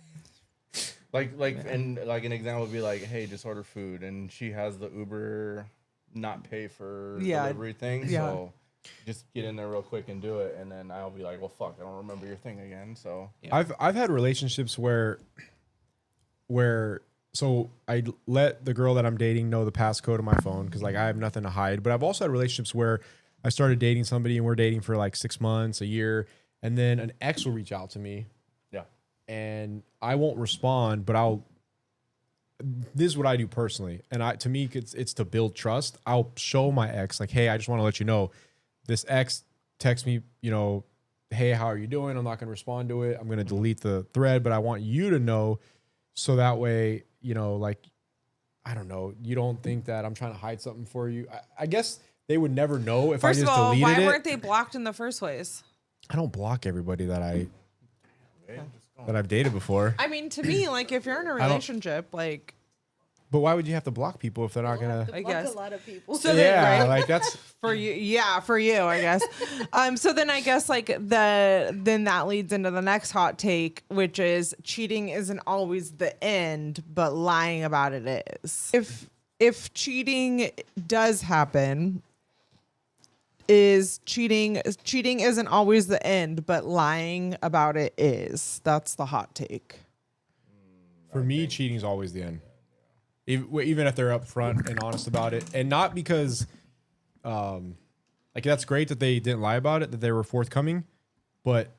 And like an example would be like, hey, just order food, and she has the Uber not pay for delivery thing. Yeah. So just get in there real quick and do it, and then I'll be like, well, fuck, I don't remember your thing again. So I've had relationships where so I let the girl that I'm dating know the passcode of my phone because like I have nothing to hide. But I've also had relationships where I started dating somebody and we're dating for like 6 months, a year, and then an ex will reach out to me yeah. and I won't respond, but this is what I do personally. And to me, it's to build trust. I'll show my ex like, hey, I just want to let you know this ex texts me, hey, how are you doing? I'm not going to respond to it. I'm going to delete the thread, but I want you to know so that way, like, I don't know, you don't think that I'm trying to hide something for you. I guess they would never know if First I of just all, deleted why it. weren't they blocked in the first place? I don't block everybody that I've dated before. I mean, to me, like if you're in a relationship, like But why would you have to block people if they're not gonna? I Block guess. a lot of people. So Yeah, right? like that's For you, yeah, for you, I guess. So then I guess like then that leads into the next hot take, which is cheating isn't always the end, but lying about it is. If cheating does happen, is cheating isn't always the end, but lying about it is. That's the hot take. for me. Cheating is always the end. Even if they're upfront and honest about it, and not because, like that's great that they didn't lie about it, that they were forthcoming, but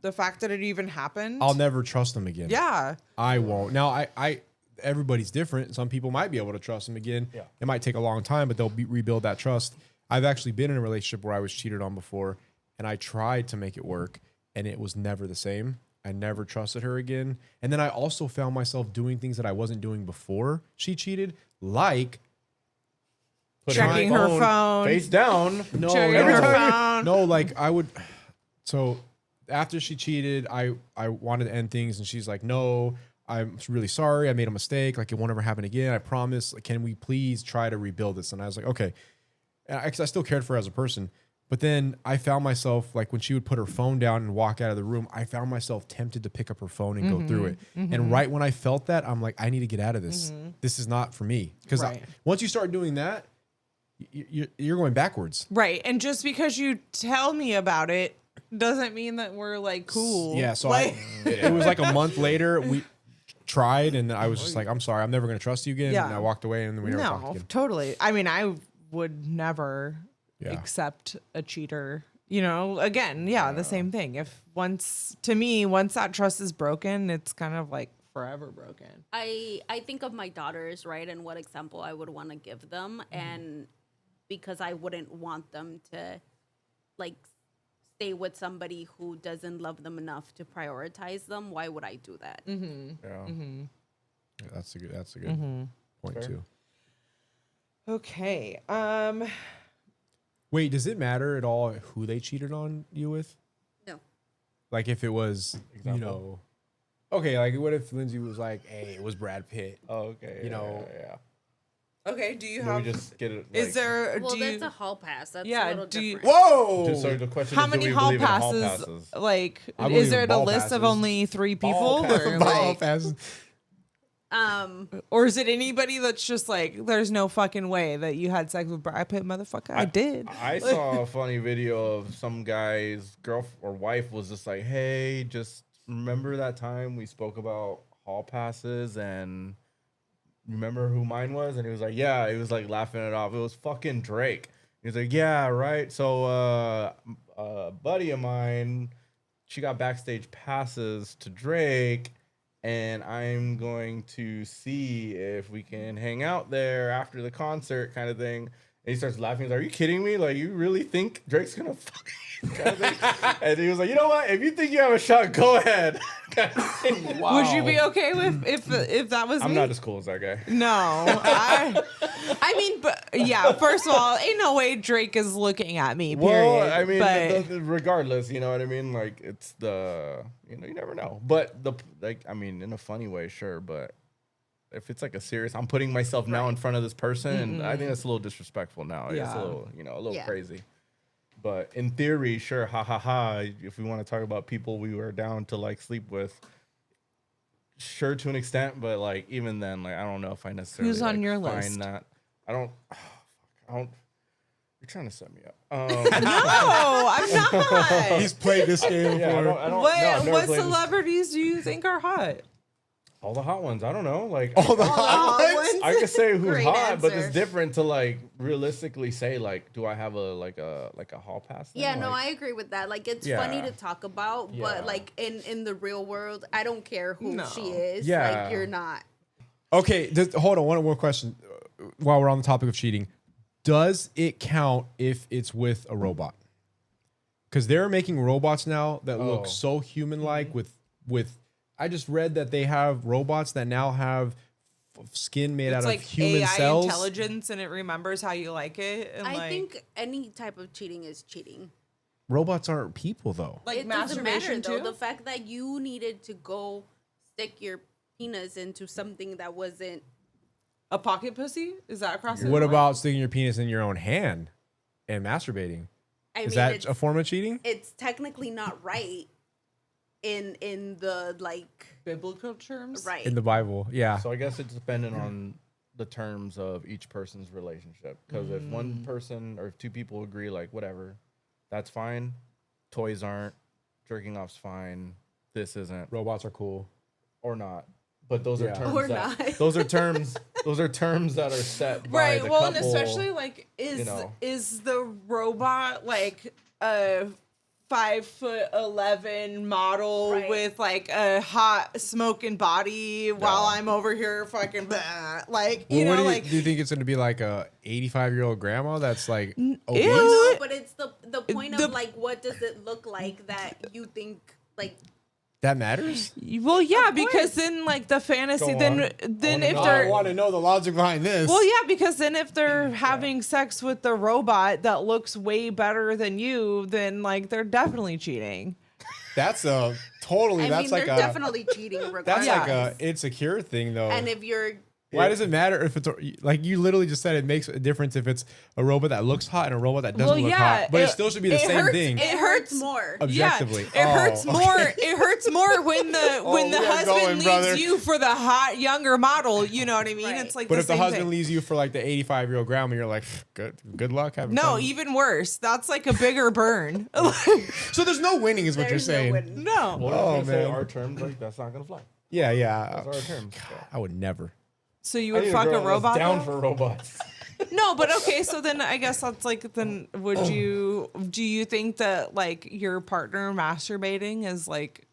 The fact that it even happened. I'll never trust them again. Yeah. I won't. Now, I everybody's different. Some people might be able to trust them again. Yeah. It might take a long time, but they'll rebuild that trust. I've actually been in a relationship where I was cheated on before, and I tried to make it work, and it was never the same. I never trusted her again. And then I also found myself doing things that I wasn't doing before she cheated, like Putting Checking her phone. face down. no, Checking no, her phone. no, like I would. So after she cheated, I wanted to end things, and she's like, "No, I'm really sorry. I made a mistake. Like it won't ever happen again. I promise. Like, can we please try to rebuild this?" And I was like, "Okay." I still cared for her as a person, but then I found myself like when she would put her phone down and walk out of the room, I found myself tempted to pick up her phone and go through it. And right when I felt that, I'm like, I need to get out of this. This is not for me. Because Right. once you start doing that, you're going backwards. Right. And just because you tell me about it doesn't mean that we're like cool. Yeah. So like, it was like a month later, we tried, and I was just like, I'm sorry, I'm never going to trust you again. Yeah. And I walked away, and then we never talked no, again. totally. I mean, I would never Yeah. accept a cheater. You know, again, the same thing. If once that trust is broken, it's kind of like forever broken. I think of my daughters, right, and what example I would want to give them, and because I wouldn't want them to like stay with somebody who doesn't love them enough to prioritize them, why would I do that? Yeah. Yeah, that's a good point Fair. too. Okay. Wait, does it matter at all who they cheated on you with? No. Like if it was, Example? okay, like what if Lindsay was like, hey, it was Brad Pitt. Oh, okay. You know, yeah. Okay. Do you Then have? we just get it. Is there? Well, do that's you? a hall pass. That's Yeah, a little do you- different. Whoa! So the question How is, do many we hall believe in passes? Like, I believe is there in a ball list of passes. only 3 people, Ball or Ball like, passes. or is it anybody that's just like, there's no fucking way that you had sex with Brad Pitt, motherfucker? I did. I saw a funny video of some guy's girl or wife was just like, "Hey, just remember that time we spoke about hall passes and remember who mine was?" And he was like, "Yeah." He was like laughing it off. It was fucking Drake. He was like, "Yeah, right." So a buddy of mine, she got backstage passes to Drake, and I'm going to see if we can hang out there after the concert, kind of thing. And he starts laughing. He's like, "Are you kidding me? Like, you really think Drake's gonna fuck me?" Kind of thing. And he was like, "You know what? If you think you have a shot, go ahead." Kind of thing. Would you be okay with if that was I'm me? not as cool as that guy. No, I mean, but yeah. First of all, ain't no way Drake is looking at me. Period. Well, I mean, but regardless, you know what I mean. Like, it's you never know. But I mean, in a funny way, sure. But if it's like a serious, I'm putting myself now in front of this person, and I think that's a little disrespectful now. It's Yeah. a little, a little Yeah. crazy. But in theory, sure, ha ha ha. If we want to talk about people we were down to like sleep with, sure to an extent. But like even then, like I don't know if I necessarily Who's on like, your find list? that. I don't. You're trying to set me up. no, I'm not. He's played this game Yeah, before. I don't, What no, I've never what played this. celebrities do you think are hot? All the hot ones. I don't know. Like All the hot ones? I could say who's Great hot, but answer. it's different to like realistically say like, do I have a hall pass? thing? Yeah, no, Like, I agree with that. Like, it's Yeah. funny to talk about, Yeah. but like in the real world, I don't care who No. she is. Yeah. Like, you're not. Okay, hold on. One more question while we're on the topic of cheating. Does it count if it's with a robot? Because they're making robots now that look Oh. so human-like with. I just read that they have robots that now have skin made It's out like of human AI cells. intelligence, and it remembers how you like it. And I think any type of cheating is cheating. Robots aren't people though. like It doesn't matter masturbation though. too. The fact that you needed to go stick your penis into something that wasn't A pocket pussy? Is that across the What line? about sticking your penis in your own hand and masturbating? I Is mean, that it's, a form of cheating? it's technically not right in the like biblical terms? right. In the Bible, yeah. So I guess it's dependent on the terms of each person's relationship. Because if one person or if two people agree, like whatever, that's fine. Toys aren't. Jerking off's fine. This isn't, Robots are cool. or not. But those are Yeah. terms Or that not. those are terms that are set by Right. the Well, couple. and especially like you know. is the robot like a 5'11" model Right. with like a hot smoking body while Yeah. I'm over here fucking blah, like Well, you what know do like do you think it's going to be like a 85-year-old grandma that's like obese? ew. No, but it's the point The- of like what does it look like that you think like That matters? Well, yeah, Of because course. then like the fantasy, Go then on. then I if wanna know. they're I want to know the logic behind this. well, yeah, because then if they're having sex with the robot that looks way better than you, then like they're definitely cheating. That's a totally. I that's mean like they're a. definitely cheating regardless. That's Yeah. like a insecure thing, though. and if you're Why does it matter if it's like you literally just said it makes a difference if it's a robot that looks hot and a robot that doesn't Well, look yeah, hot, but it it- still should be the it same hurts- thing. it it hurts- hurts more. Objectively. Yeah, it hurts Oh, more. It hurts more when the when we the are husband going, leaves brother. you for the hot younger model. You know what I mean? Right. It's like But the if the same husband thing. leaves you for like the 85-year-old grandma, you're like, good luck having No, fun. even worse. That's like a bigger burn. So there's no winning, is what you're There's no saying. winning. No. What Oh, if say man. our terms like that's not gonna fly? Yeah, yeah. Those are our terms. So. I would never. So you I would need fuck a girl that's robot? down though? for robots. No, but okay, so then I guess that's like then would you do you think that like your partner masturbating is like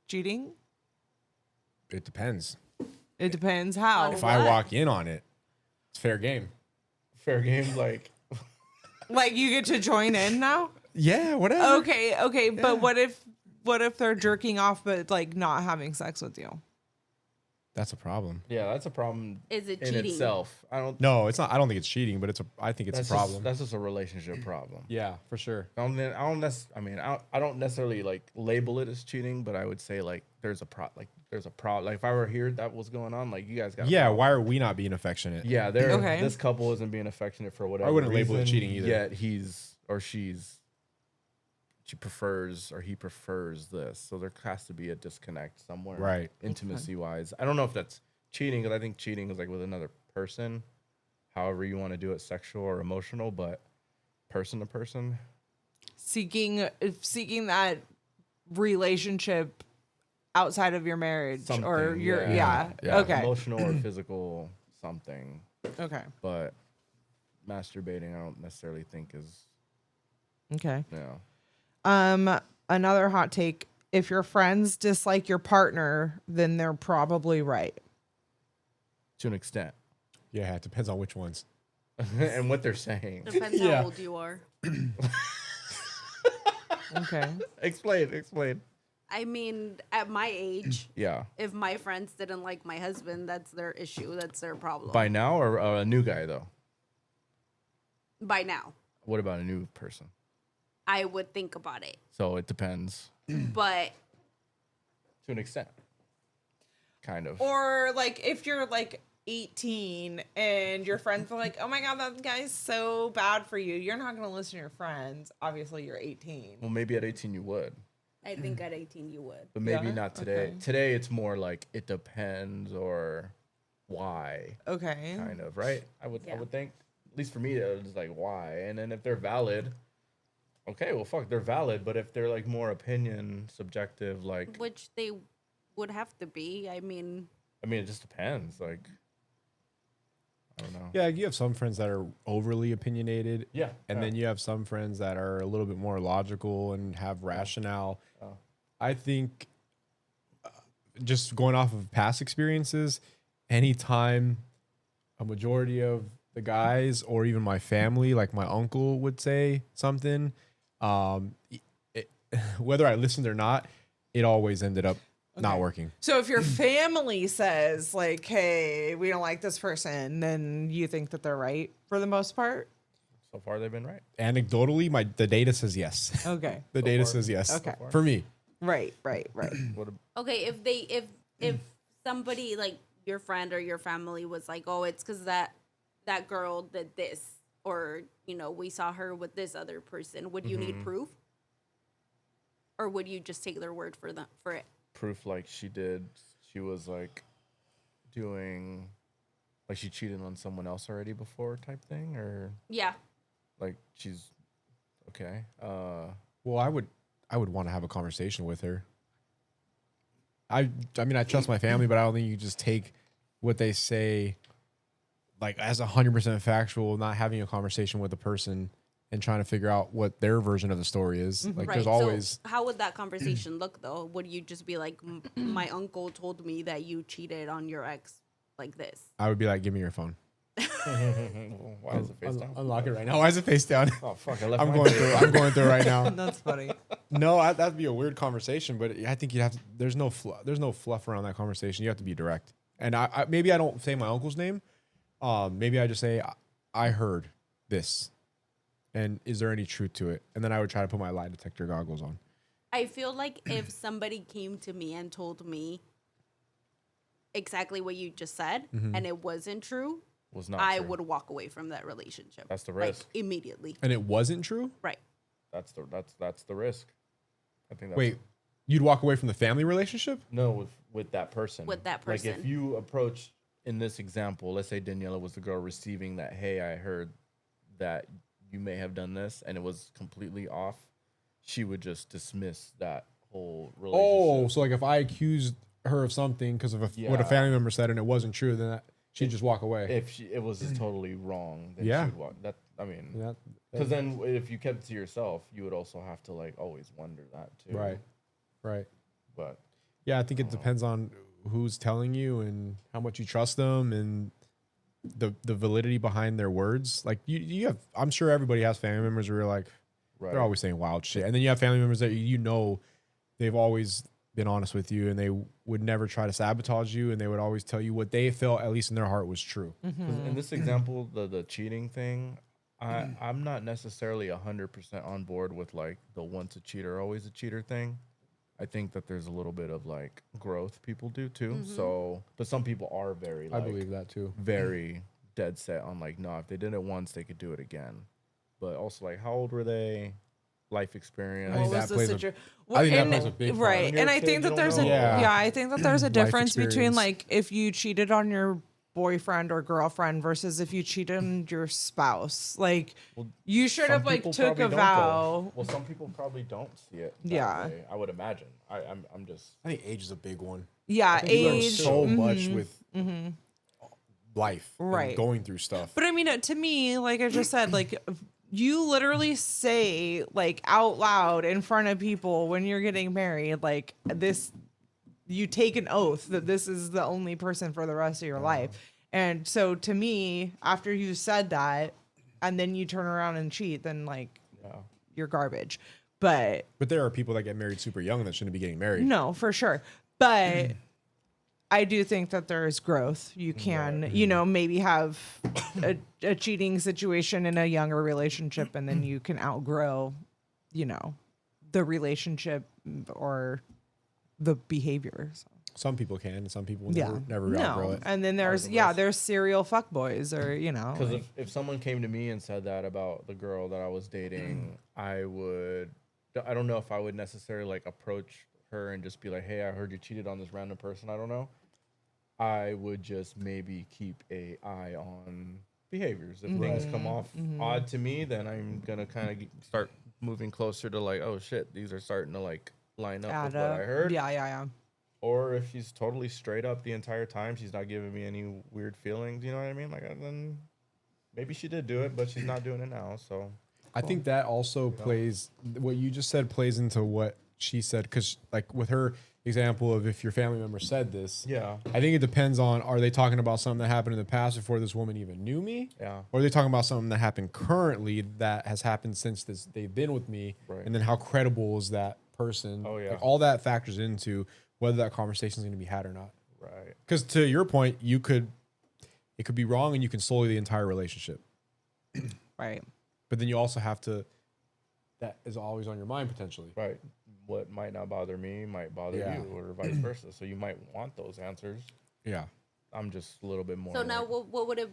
cheating? It depends. It depends how. On If What? I walk in on it, it's fair game. Fair game, like Like you get to join in now? Yeah, whatever. Okay, but what if they're jerking off but like not having sex with you? That's a problem. yeah, that's a problem Is it in cheating? itself. I don't. No, it's not. I don't think it's cheating, but I think it's That's a problem. That's just a relationship problem. Yeah, for sure. I don't necessarily like label it as cheating, but I would say like there's a problem. Like if I were here, that was going on. Like you guys got. a Yeah, problem. why are we not being affectionate? Yeah, Okay. this couple isn't being affectionate for whatever. wouldn't label it reason, cheating either. Yet he's or she prefers or he prefers this, so there has to be a disconnect somewhere, Right. Intimacy wise, I don't know if that's cheating because I think cheating is like with another person, however you want to do it, sexual or emotional, but person to person. Seeking that relationship outside of your marriage or Something, your yeah. Okay. Emotional or physical something, Okay. but masturbating I don't necessarily think is Okay. Another Another hot take. If your friends dislike your partner, then they're probably right. to an extent. Yeah, it depends on which ones. And what they're saying. Depends Yeah. how old you are. Okay. Explain. I mean, at my age, Yeah. if my friends didn't like my husband, that's their issue. That's their problem. By now or a new guy though? By now, What about a new person? I would think about it. So it depends But to an extent. Kind of. Or like if you're like 18 and your friends are like, "Oh my god, that guy's so bad for you." You're not going to listen to your friends. Obviously, you're 18. Well, maybe at 18 you would, I think at 18 you would. but maybe Yeah? not today. Okay. Today it's more like it depends or why, Okay. kind of, right? I would Yeah. think. At least for me, it's like why, and then if they're valid, okay, well, fuck, they're valid. But if they're like more opinion, subjective, like Which they would have to be. I mean, it just depends. Like, I don't know. Yeah, you have some friends that are overly opinionated. Yeah, And yeah. then you have some friends that are a little bit more logical and have rationale. Oh. I think just going off of past experiences, anytime a majority of the guys or even my family, like my uncle would say something, whether I listened or not, it always ended up not working. So if your family says like, "Hey, we don't like this person," then you think that they're right for the most part? So far, they've been right. Anecdotally, the data says yes. Okay. The So data far. says yes. Okay. For me. Right. What okay, if somebody like your friend or your family was like, oh, it's because that girl did this, or we saw her with this other person, would you need proof, or would you just take their word for it? Proof, like she was like doing, like she cheated on someone else already before type thing, or Yeah. like she's okay. Well, I would want to have a conversation with her. I mean, I trust my family, but I don't think you just take what they say like as 100% factual, not having a conversation with the person and trying to figure out what their version of the story is. Like Right. there's always So how would that conversation look though? Would you just be like, my uncle told me that you cheated on your ex like this? I would be like, give me your phone. Why is it face down? Unlock it right now. Why is it face down? Oh fuck! I left. I'm mine going there. through. I'm going through it right now. That's funny. No, that'd be a weird conversation, but I think you'd have to. There's no fluff around that conversation. You have to be direct. And I maybe I don't say my uncle's name. Maybe I just say I heard this, and is there any truth to it? And then I would try to put my lie detector goggles on. I feel like if somebody came to me and told me exactly what you just said, and it wasn't true, Was not. I true. would walk away from that relationship. That's the like, risk. immediately. And it wasn't true. Right. That's the risk. I think. That's Wait, you'd walk away from the family relationship? No, with that person. With that Like if person. you approach in this example, let's say Daniela was the girl receiving that. Hey, I heard that you may have done this, and it was completely off. She would just dismiss that whole relationship. Oh, so like if I accused her of something because of what a Yeah. family member said and it wasn't true, then she'd just walk away. If it was just totally wrong, then Yeah. she would walk. That I mean, Yeah, because then if you kept it to yourself, you would also have to like always wonder that too. right. But Yeah, I think it depends on who's telling you and how much you trust them and the validity behind their words. Like you have, I'm sure everybody has family members where you're like, right. they're always saying wild shit, and then you have family members that they've always been honest with you and they would never try to sabotage you and they would always tell you what they felt, at least in their heart, was true. 'Cause in this example, the cheating thing, I'm not necessarily 100% on board with like the once a cheater, always a cheater thing. I think that there's a little bit of like growth people do too. So, but some people are very I like believe that too. very dead set on like, no, if they did it once, they could do it again. But also like, how old were they? Life experience. I think What was that the plays situation? I think that plays a big part. Right. When you're And a I kid, think you that don't there's know. a Yeah. I think that there's a Life difference between experience. like if you cheated on your boyfriend or girlfriend versus if you cheated on your spouse. Like you should Some have like people took probably a don't, vow. though. Well, some people probably don't see it. That Yeah. way, I would imagine. I'm just. I think age is a big one. Yeah, You learn age. so much with life, Right. and going through stuff. But I mean, to me, like I just said, like you literally say like out loud in front of people when you're getting married, like this, you take an oath that this is the only person for the rest of your life. And so to me, after you said that, and then you turn around and cheat, then like Yeah. you're garbage. But But there are people that get married super young that shouldn't be getting married. no, for sure. But I do think that there is growth. You can, maybe have a cheating situation in a younger relationship, and then you can outgrow, the relationship or the behavior. So, Some people can, and some people yeah, never outgrow no. it. And then there's there's serial fuckboys, or Because like, if someone came to me and said that about the girl that I was dating, I don't know if I would necessarily like approach her and just be like, hey, I heard you cheated on this random person. I don't know. I would just maybe keep an eye on behaviors. If things come off odd to me, then I'm going to kind of start moving closer to like, oh shit, these are starting to like line up with what I heard. Yeah. Or if she's totally straight up the entire time, she's not giving me any weird feelings. You know what I mean? Like, then maybe she did do it, but she's not doing it now. So I think that also plays, what you just said plays into what she said, because like with her example of if your family member said this, yeah, I think it depends on, are they talking about something that happened in the past before this woman even knew me? yeah. Or are they talking about something that happened currently that has happened since they've been with me? Right. And then how credible is that person? Oh, yeah. Like, all that factors into whether that conversation is going to be had or not. Right. Because to your point, it could be wrong and you can sully the entire relationship. right. But then you also have to, that is always on your mind potentially. Right. What might not bother me might bother Yeah. you, or vice versa. So you might want those answers. Yeah. I'm just a little bit more. So now, like- what would it?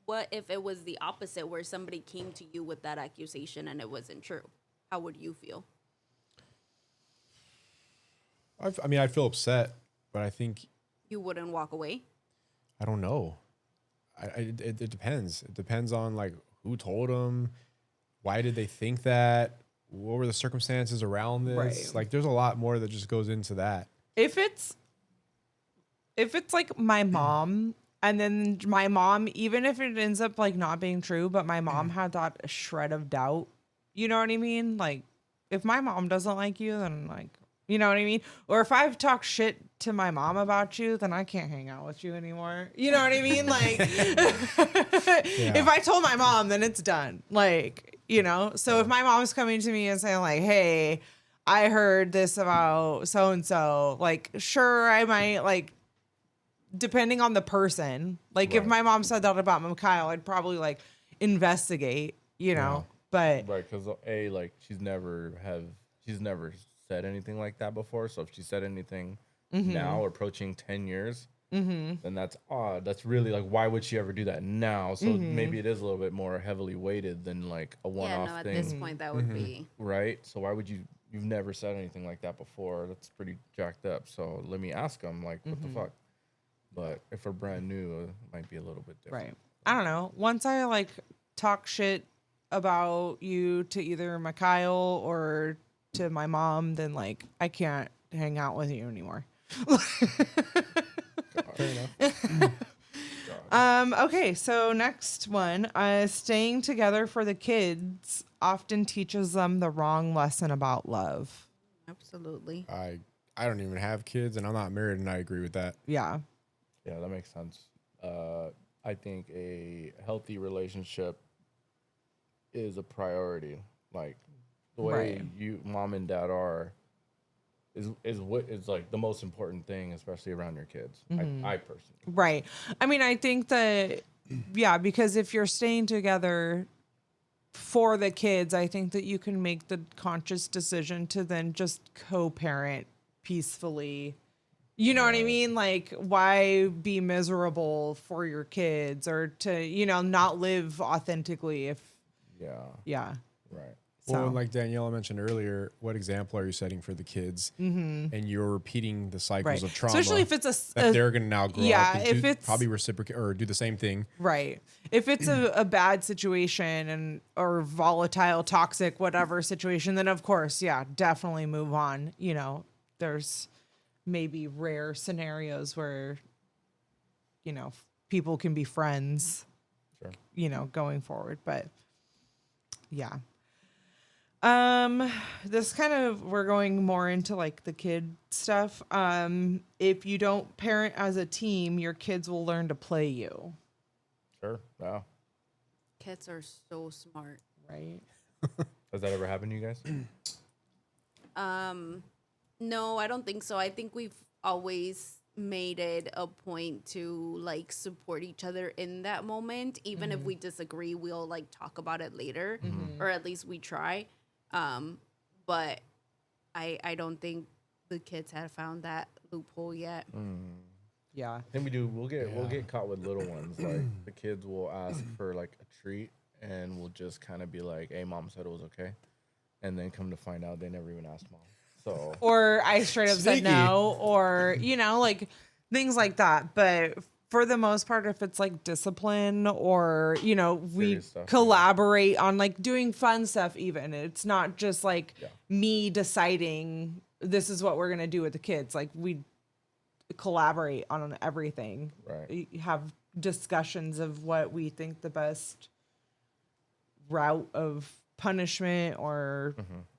What if it was the opposite, where somebody came to you with that accusation and it wasn't true? How would you feel? I mean, I'd feel upset, but I think You wouldn't walk away. I don't know. It depends. It depends on like who told them, why did they think that, what were the circumstances around this. Right. Like, there's a lot more that just goes into that. If it's like my mom, and then my mom, even if it ends up like not being true, but my mom had that shred of doubt, you know what I mean? Like, if my mom doesn't like you, then like, you know what I mean? Or if I've talked shit to my mom about you, then I can't hang out with you anymore. You know what I mean? Like, if I told my mom, then it's done. Like, you know? So if my mom's coming to me and saying like, hey, I heard this about so-and-so, like, sure, I might, like, depending on the person. Like, if Right. my mom said that about Mikhail, I'd probably, like, investigate, you know? But, Right, because like she's never said anything like that before. So if she said anything now, approaching 10 years, then that's odd. That's really like, why would she ever do that now? So maybe it is a little bit more heavily weighted than like a Yeah, one-off no. At thing, this point, that would be. right? So why would you've never said anything like that before? That's pretty jacked up. So let me ask them, like, what the fuck? But if we're brand new, it might be a little bit different. right. I don't know. Once I, like, talk shit about you to either Mikhail or to my mom, then, like, I can't hang out with you anymore. Fair enough. Okay, so next one. Staying together for the kids often teaches them the wrong lesson about love. Absolutely. I don't even have kids, and I'm not married, and I agree with that. Yeah. Yeah, that makes sense. I think a healthy relationship is a priority. Like the way Right. you, mom and dad are, is what is like the most important thing, especially around your kids. I personally. Right. I mean, I think that, yeah, because if you're staying together for the kids, I think that you can make the conscious decision to then just co-parent peacefully. You know what I mean? Like, why be miserable for your kids or to, you know, not live authentically if, Yeah. yeah. Right. Well, So, and like Daniela mentioned earlier, what example are you setting for the kids? And you're repeating the cycles right. of trauma. Especially if it's that they're going to now grow yeah, up and if do, it's- probably reciprocate or do the same thing. right. If it's a bad situation and or volatile, toxic, whatever situation, then of course, yeah, definitely move on. You know, there's maybe rare scenarios where, you know, people can be friends, Sure. you know, going forward. But yeah. This kind of, we're going more into like the kid stuff. If you don't parent as a team, your kids will learn to play you, Sure. Yeah. Kids are so smart. right? Has that ever happened to you guys? No, I don't think so. I think we've always made it a point to like support each other in that moment. Even if we disagree, we'll like talk about it later, or at least we try. But I don't think the kids have found that loophole yet. Yeah. I think we do. We'll get caught with little ones. Like the kids will ask for like a treat, and we'll just kind of be like, "Hey, mom said it was okay," and then come to find out they never even asked mom. So Or I straight up said Sneaky. no, or, you know, like things like that. But for the most part, if it's like discipline or, you know, we Serious stuff, yeah. collaborate on like doing fun stuff, even it's not just like Yeah. me deciding this is what we're going to do with the kids. Like we collaborate on everything. Right. You have discussions of what we think the best route of punishment or,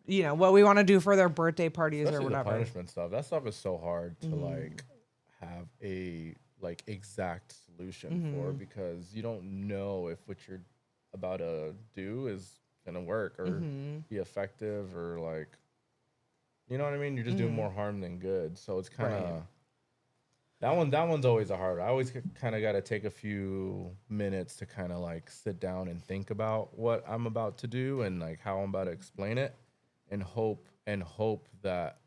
you know, what we want to do for their birthday parties Especially or the whatever. punishment stuff. That stuff is so hard to like have a like exact solution for, because you don't know if what you're about to do is gonna work or be effective, or like, you know what I mean? You're just doing more harm than good. So it's kind of that one's always a hard. I always kind of got to take a few minutes to kind of like sit down and think about what I'm about to do and like how I'm about to explain it, and hope that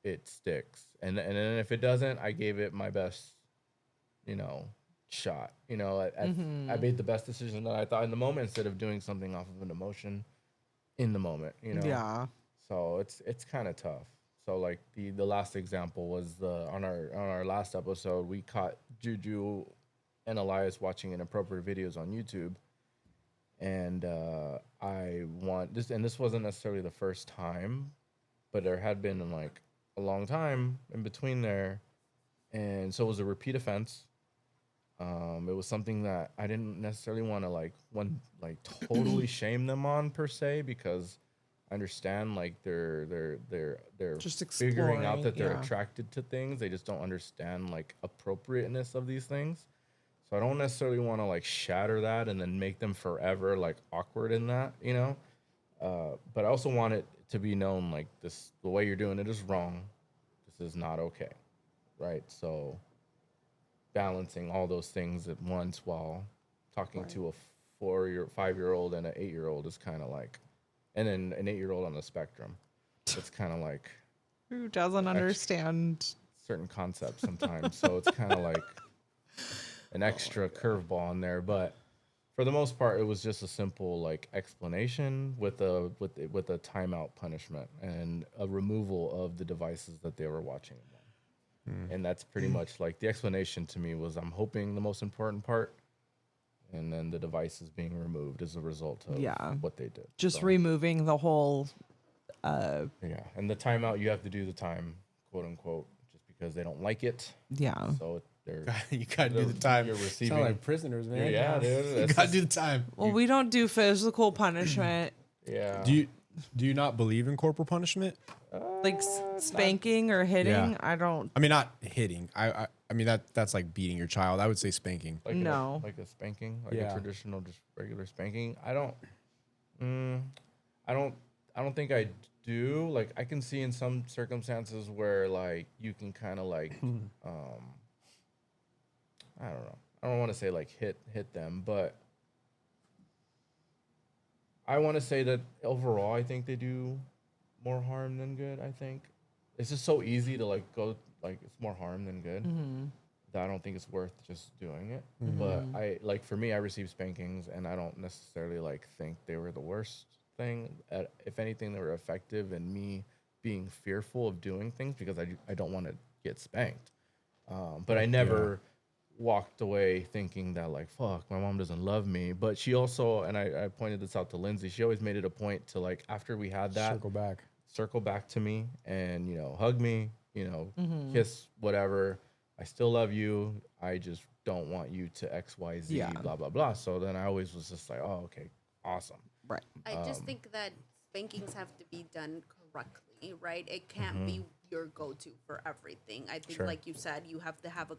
it sticks. And then if it doesn't, I gave it my best shot. I made the best decision that I thought in the moment instead of doing something off of an emotion in the moment. Yeah. So it's kind of tough. So like the last example was on our last episode, we caught Juju and Elias watching inappropriate videos on YouTube. And I want this, and this wasn't necessarily the first time, but there had been like a long time in between there, and so it was a repeat offense. It was something that I didn't necessarily want to totally shame them on per se, because I understand like they're Just figuring out that they're exploring, yeah. attracted to things. They just don't understand like appropriateness of these things. So I don't necessarily want to like shatter that and then make them forever like awkward in that, but I also want it to be known like this, the way you're doing it is wrong. This is not okay. Right. So balancing all those things at once while talking to a 5-year-old and an 8-year-old is kind of like, and then an 8-year-old on the spectrum. It's kind of like Who doesn't understand? certain concepts sometimes. So it's kind of like an extra curveball in there, but for the most part, it was just a simple like explanation with a timeout punishment and a removal of the devices that they were watching them on. And that's pretty much like the explanation to me was, I'm hoping the most important part, and then the devices being removed as a result of what they did. Just So, removing the whole. and the timeout, you have to do the time, quote unquote, just because they don't like it. Yeah. So they're You gotta do the time. You're Sound receiving like prisoners, man. Yeah, dude. You That's gotta just- do the time. Well, we don't do physical punishment, yeah. Do you not believe in corporal punishment? like spanking or hitting. Yeah. I don't. I mean, not hitting. I mean that's like beating your child. I would say spanking. Like No. like a spanking, like Yeah. a traditional, just regular spanking. I don't think I do. Like, I can see in some circumstances where like you can kind of like, I don't know. I don't want to say like hit them, but I want to say that overall, I think they do more harm than good. I think it's just so easy to like go like it's more harm than good. That I don't think it's worth just doing it. But I like, for me, I received spankings, and I don't necessarily like think they were the worst thing. If anything, they were effective in me being fearful of doing things because I don't want to get spanked. But I never walked away thinking that like, fuck, my mom doesn't love me. But she also, and I pointed this out to Lindsay, she always made it a point to like, after we had that, circle back to me and, hug me, kiss, whatever. I still love you. I just don't want you to X, Y, Z, blah, blah, blah. So then I always was just like, oh, okay, awesome. Right. I just think that spankings have to be done correctly, right? It can't be your go-to for everything. I think, like you said, you have to have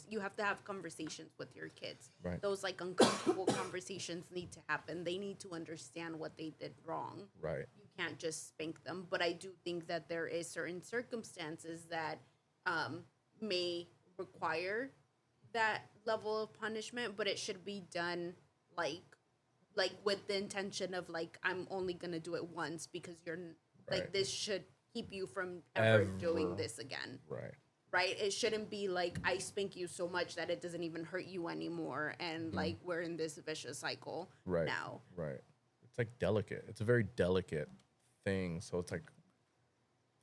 you have to have conversations with your kids. Right. Those like uncomfortable conversations need to happen. They need to understand what they did wrong. Right. You can't just spank them. But I do think that there is certain circumstances that may require that level of punishment, but it should be done like with the intention of like, I'm only gonna do it once because you're like, Right. this should keep you from ever doing Ever. this again. Right. It shouldn't be like, I spank you so much that it doesn't even hurt you anymore, and like we're in this vicious cycle Right. now. Right. It's like delicate. It's a very delicate thing. So it's like,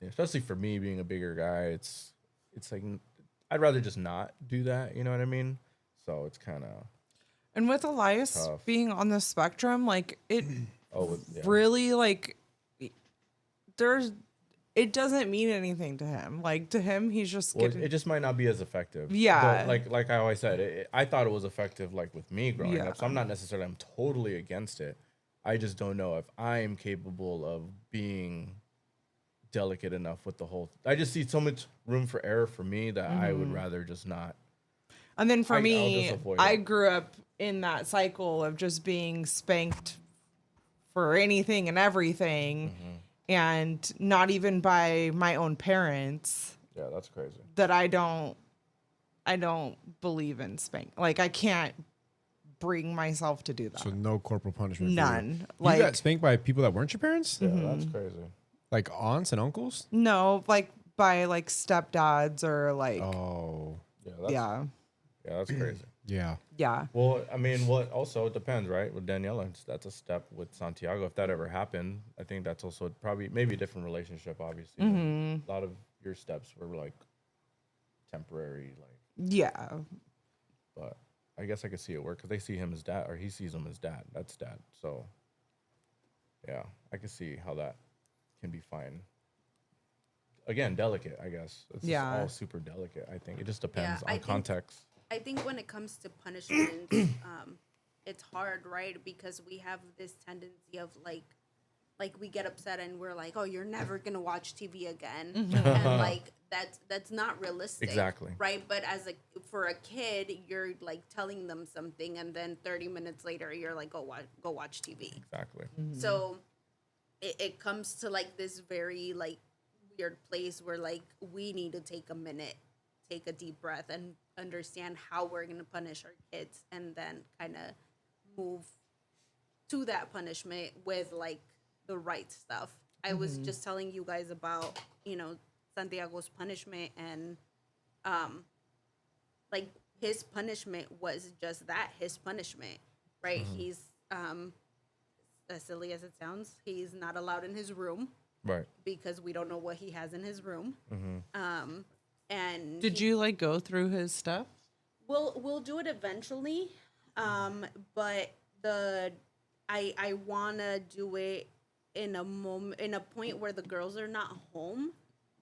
especially for me being a bigger guy, it's like, I'd rather just not do that. You know what I mean? So it's kind of. And with Elias Tough. being on the spectrum, like it Yeah. really like it doesn't mean anything to him. Like to him, he's just Well, getting it just might not be as effective. Yeah. But like I always said, I thought it was effective like with me growing Yeah. up. So I'm not necessarily, I'm totally against it. I just don't know if I am capable of being delicate enough with the whole. I just see so much room for error for me that I would rather just not. And then for I'll me, just avoid I it. grew up in that cycle of just being spanked for anything and everything, and not even by my own parents. Yeah, that's crazy. That I don't believe in spank. Like I can't bring myself to do that. So no corporal punishment. for you. None. You Like got spanked by people that weren't your parents, Yeah, that's crazy. like aunts and uncles. no, like by like stepdads or like Oh, Yeah, that's, yeah. Yeah, that's crazy. Yeah. Yeah. Well, I mean, what also it depends, right? With Daniela, that's a step. With Santiago, if that ever happened, I think that's also probably maybe a different relationship. Obviously, a lot of your steps were like temporary, like. Yeah. But I guess I could see it work because they see him as dad, or he sees him as dad. That's dad. So yeah, I can see how that can be fine. Again, delicate, I guess. It's just Yeah. all super delicate. I think it just depends I on think- context. I think when it comes to punishment, it's hard, right? Because we have this tendency of like we get upset and we're like, oh, you're never gonna watch TV again, and like that's not realistic, Exactly. right? But for a kid, you're like telling them something, and then 30 minutes later, you're like, go watch TV. Exactly. So it comes to like this very like weird place where like we need to take a minute, take a deep breath, and understand how we're going to punish our kids, and then kind of move to that punishment with like the right stuff. I was just telling you guys about, Santiago's punishment, and like his punishment was just that, his punishment, right? He's as silly as it sounds, he's not allowed in his room Right. because we don't know what he has in his room. And Did you like go through his stuff? we'll do it eventually, but I wanna do it in a point where the girls are not home,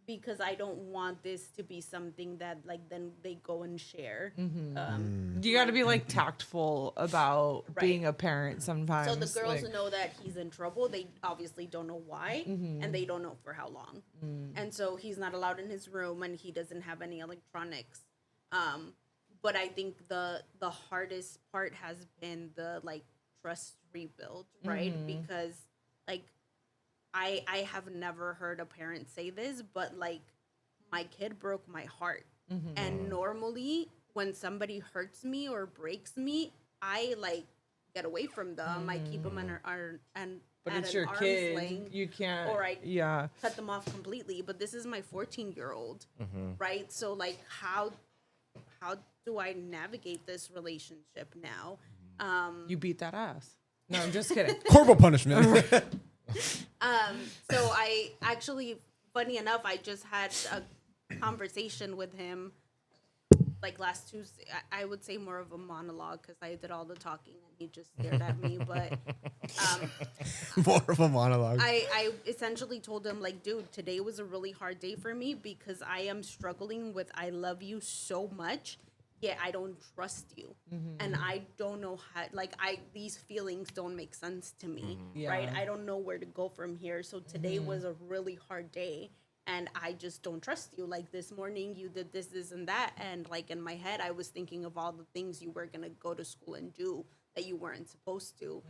because I don't want this to be something that like then they go and share. You got to be like tactful about being a parent sometimes. So the girls like- know that he's in trouble. They obviously don't know why, and they don't know for how long. And so he's not allowed in his room, and he doesn't have any electronics. But I think the hardest part has been the like trust rebuild, right? Because like I have never heard a parent say this, but like my kid broke my heart. And normally when somebody hurts me or breaks me, I like get away from them. I keep them But at it's an your arm's kid. length, You can't. or I Yeah. cut them off completely. But this is my 14-year-old, right? So like how do I navigate this relationship now? You beat that ass. No, I'm just kidding. Corporal punishment. So I actually, funny enough, I just had a conversation with him like last Tuesday. I would say more of a monologue because I did all the talking and he just stared at me. But More of a monologue. I essentially told him like, dude, today was a really hard day for me because I am struggling with I love you so much, yet I don't trust you. And I don't know how, like these feelings don't make sense to me, right? Yeah. I don't know where to go from here. So today was a really hard day and I just don't trust you. Like this morning you did this, and that. And like in my head, I was thinking of all the things you were going to go to school and do that you weren't supposed to.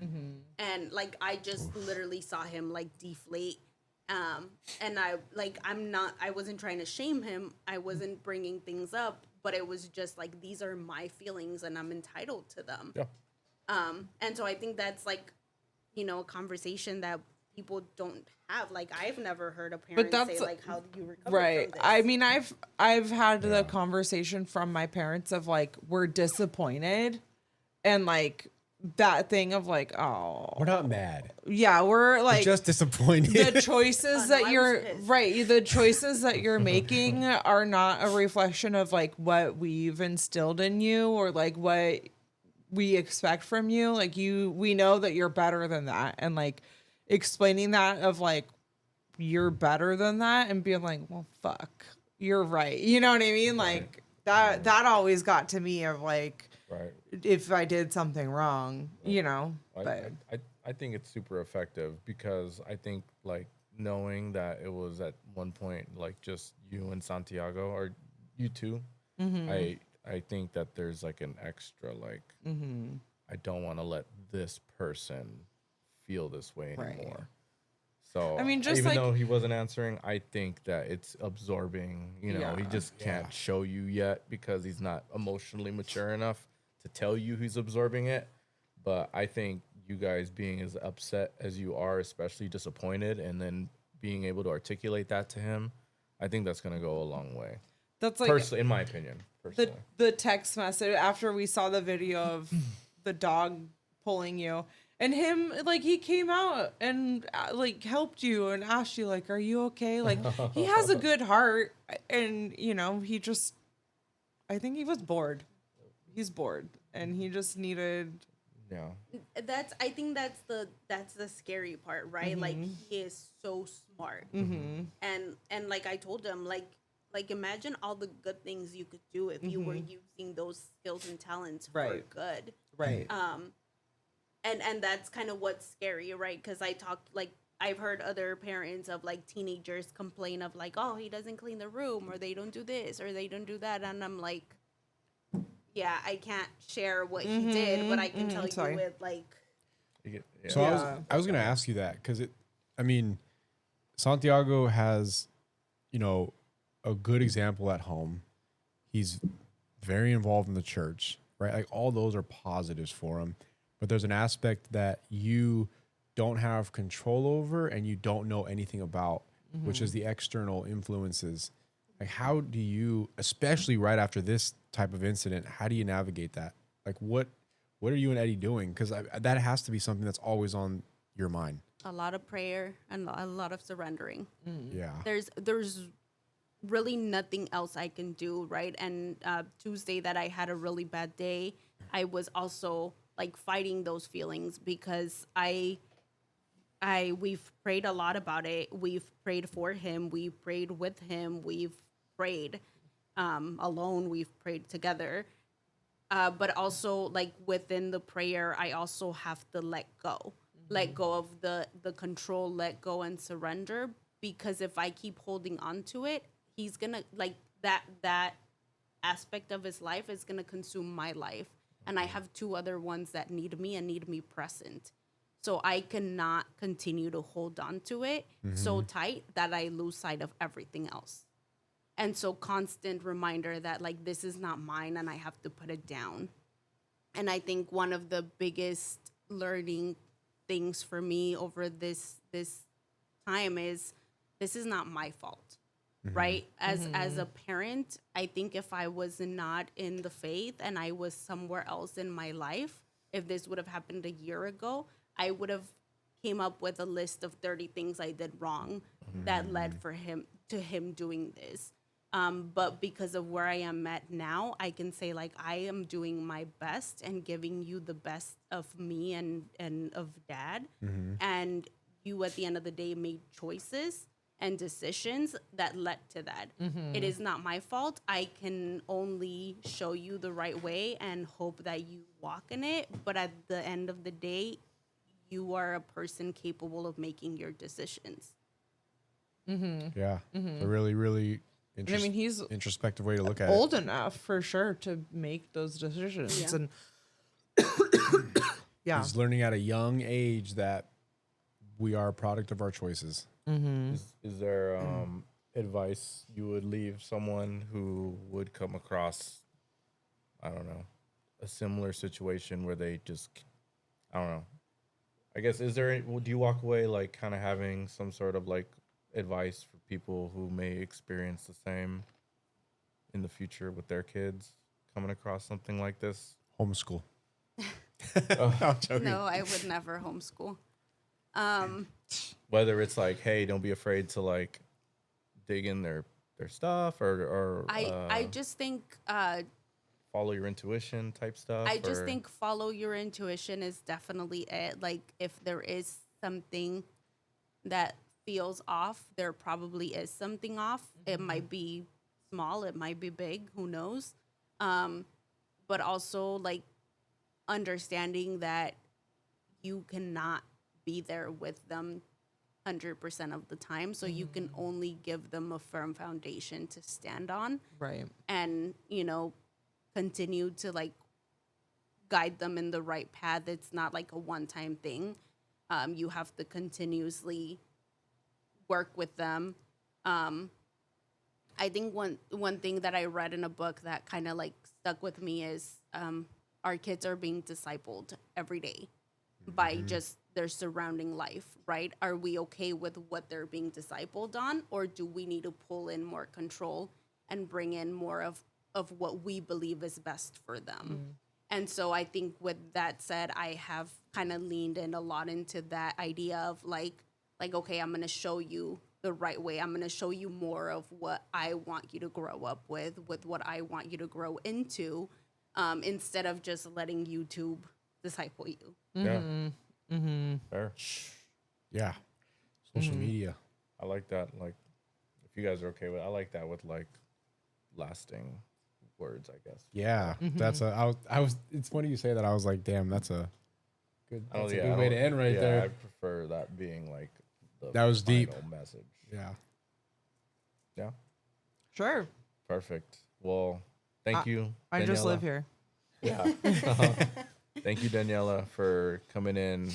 And like, I just literally saw him like deflate. And I wasn't trying to shame him. I wasn't bringing things up, but it was just like, these are my feelings and I'm entitled to them. Yeah. And so I think that's like, a conversation that people don't have. Like I've never heard a parent say like, how do you recover Right. from this? I mean, I've had the conversation from my parents of like, we're disappointed, and like that thing of like, oh, We're not mad. yeah, we're like We're just disappointed. the choices no, that I was you're pissed. right. The choices that you're making are not a reflection of like what we've instilled in you or like what we expect from you. Like we know that you're better than that, and like explaining that of like you're better than that and being like, well, fuck, you're right. You know what I mean? Like that always got to me of like, Right. if I did something wrong, but I think it's super effective because I think like knowing that it was at one point like just you and Santiago or you two, I think that there's like an extra like I don't want to let this person feel this way Right. anymore. So I mean, just even like- though he wasn't answering, I think that it's absorbing. He Yeah. just can't show you yet because he's not emotionally mature enough to tell you he's absorbing it. But I think you guys being as upset as you are, especially disappointed, and then being able to articulate that to him, I think that's going to go a long way. That's like Personally, in my opinion, personally. the text message after we saw the video of the dog pulling you, and him, like, he came out and like helped you and asked you, like, are you okay? Like, he has a good heart, and you know, he just, I think he was bored. He's bored and he just needed. Yeah. I think that's the scary part, right? Like, he is so smart. And like I told him, like imagine all the good things you could do if you were using those skills and talents for good. Right. And that's kind of what's scary, right? Because I've heard other parents of like teenagers complain of like, oh, he doesn't clean the room, or they don't do this, or they don't do that, and I'm like, yeah, I can't share what he did, but I can tell you with like. So I was gonna ask you that because I mean, Santiago has, you know, a good example at home. He's very involved in the church, right? Like all those are positives for him, but there's an aspect that you don't have control over and you don't know anything about, which is the external influences. Like, how do you, especially right after this type of incident, how do you navigate that? Like, what are you and Eddie doing? Because that has to be something that's always on your mind. A lot of prayer and a lot of surrendering. Yeah. There's really nothing else I can do, right? And Tuesday that I had a really bad day, I was also like fighting those feelings because we've prayed a lot about it. We've prayed for him. We prayed with him. We've prayed alone. We've prayed together. But also, like, within the prayer, I also have to let go of the control, let go and surrender. Because if I keep holding on to it, he's gonna, like, that aspect of his life is gonna consume my life. And I have two other ones that need me and need me present. So I cannot continue to hold on to it so tight that I lose sight of everything else. And so constant reminder that, like, this is not mine and I have to put it down. And I think one of the biggest learning things for me over this time is this is not my fault, right? As a parent, I think if I was not in the faith and I was somewhere else in my life, if this would have happened a year ago, I would have came up with a list of 30 things I did wrong that led to him doing this. But because of where I am at now, I can say, like, I am doing my best and giving you the best of me and of Dad. And you, at the end of the day, made choices and decisions that led to that. It is not my fault. I can only show you the right way and hope that you walk in it. But at the end of the day, you are a person capable of making your decisions. Yeah. It's a really, really I mean, he's introspective way to look at old it. enough for sure to make those decisions. Yeah. And yeah. He's learning at a young age that we are a product of our choices. Is there advice you would leave someone who would come across, I don't know, a similar situation where they just, I don't know. I guess, do you walk away like kind of having some sort of like advice for people who may experience the same in the future with their kids coming across something like this? Homeschool. I'm joking. No, I would never homeschool. Whether it's like, hey, don't be afraid to like dig in their stuff or I just think follow your intuition type stuff. I just think follow your intuition is definitely it. Like, if there is something that feels off, there probably is something off. It might be small, it might be big, who knows? But also, like, understanding that you cannot be there with them 100% of the time. So you can only give them a firm foundation to stand on. Right. And, you know, continue to, like, guide them in the right path. It's not like a one-time thing. You have to continuously work with them. I think one thing that I read in a book that kind of like stuck with me is our kids are being discipled every day by just their surrounding life, right? Are we okay with what they're being discipled on, or do we need to pull in more control and bring in more of what we believe is best for them. And so I think with that said, I have kind of leaned in a lot into that idea of like, okay, I'm going to show you the right way. I'm going to show you more of what I want you to grow up with what I want you to grow into, instead of just letting YouTube disciple you. Yeah. Fair. Yeah. Social media. I like that. Like, if you guys are okay with it, I like that with like lasting words, I guess. Yeah. That's I was it's funny you say that. I was like, damn, that's a good, I don't- that's a yeah, good I way to don't- end right yeah, there. I prefer that being like the That was deep. final message. Yeah. Yeah. Sure. Perfect. Well, thank you. I just Daniela. live here. Yeah. Thank you, Daniela, for coming in,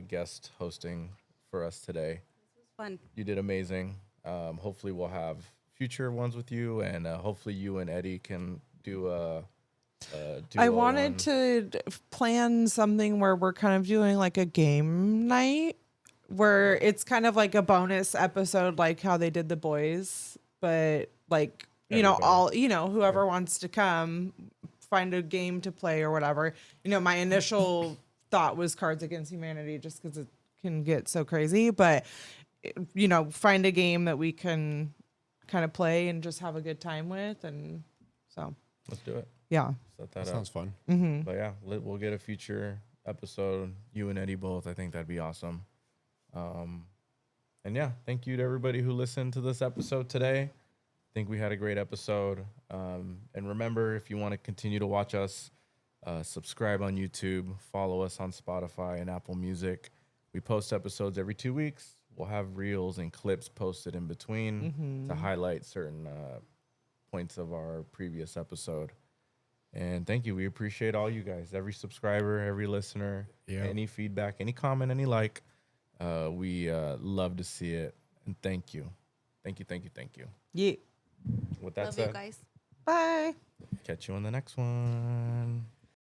guest hosting for us today. Fun. You did amazing. Hopefully, we'll have future ones with you, and hopefully, you and Eddie can do a. I wanted to plan something where we're kind of doing like a game night where it's kind of like a bonus episode, like how they did the boys, but like, you know, Everybody. all, you know, whoever wants to come find a game to play or whatever. You know, my initial thought was Cards Against Humanity just because it can get so crazy, but you know, find a game that we can kind of play and just have a good time with. And so, Let's do it. yeah. Set That that up. sounds fun. But yeah, we'll get a future episode. You and Eddie both. I think that'd be awesome. And yeah, thank you to everybody who listened to this episode today. I think we had a great episode. And remember, if you want to continue to watch us, subscribe on YouTube, follow us on Spotify and Apple Music. We post episodes every 2 weeks. We'll have reels and clips posted in between to highlight certain points of our previous episode. And thank you. We appreciate all you guys, every subscriber, every listener, any feedback, any comment, any like. We love to see it. And thank you. Thank you, thank you, thank you. Yeah. With that Love said, you guys. Bye. catch you on the next one.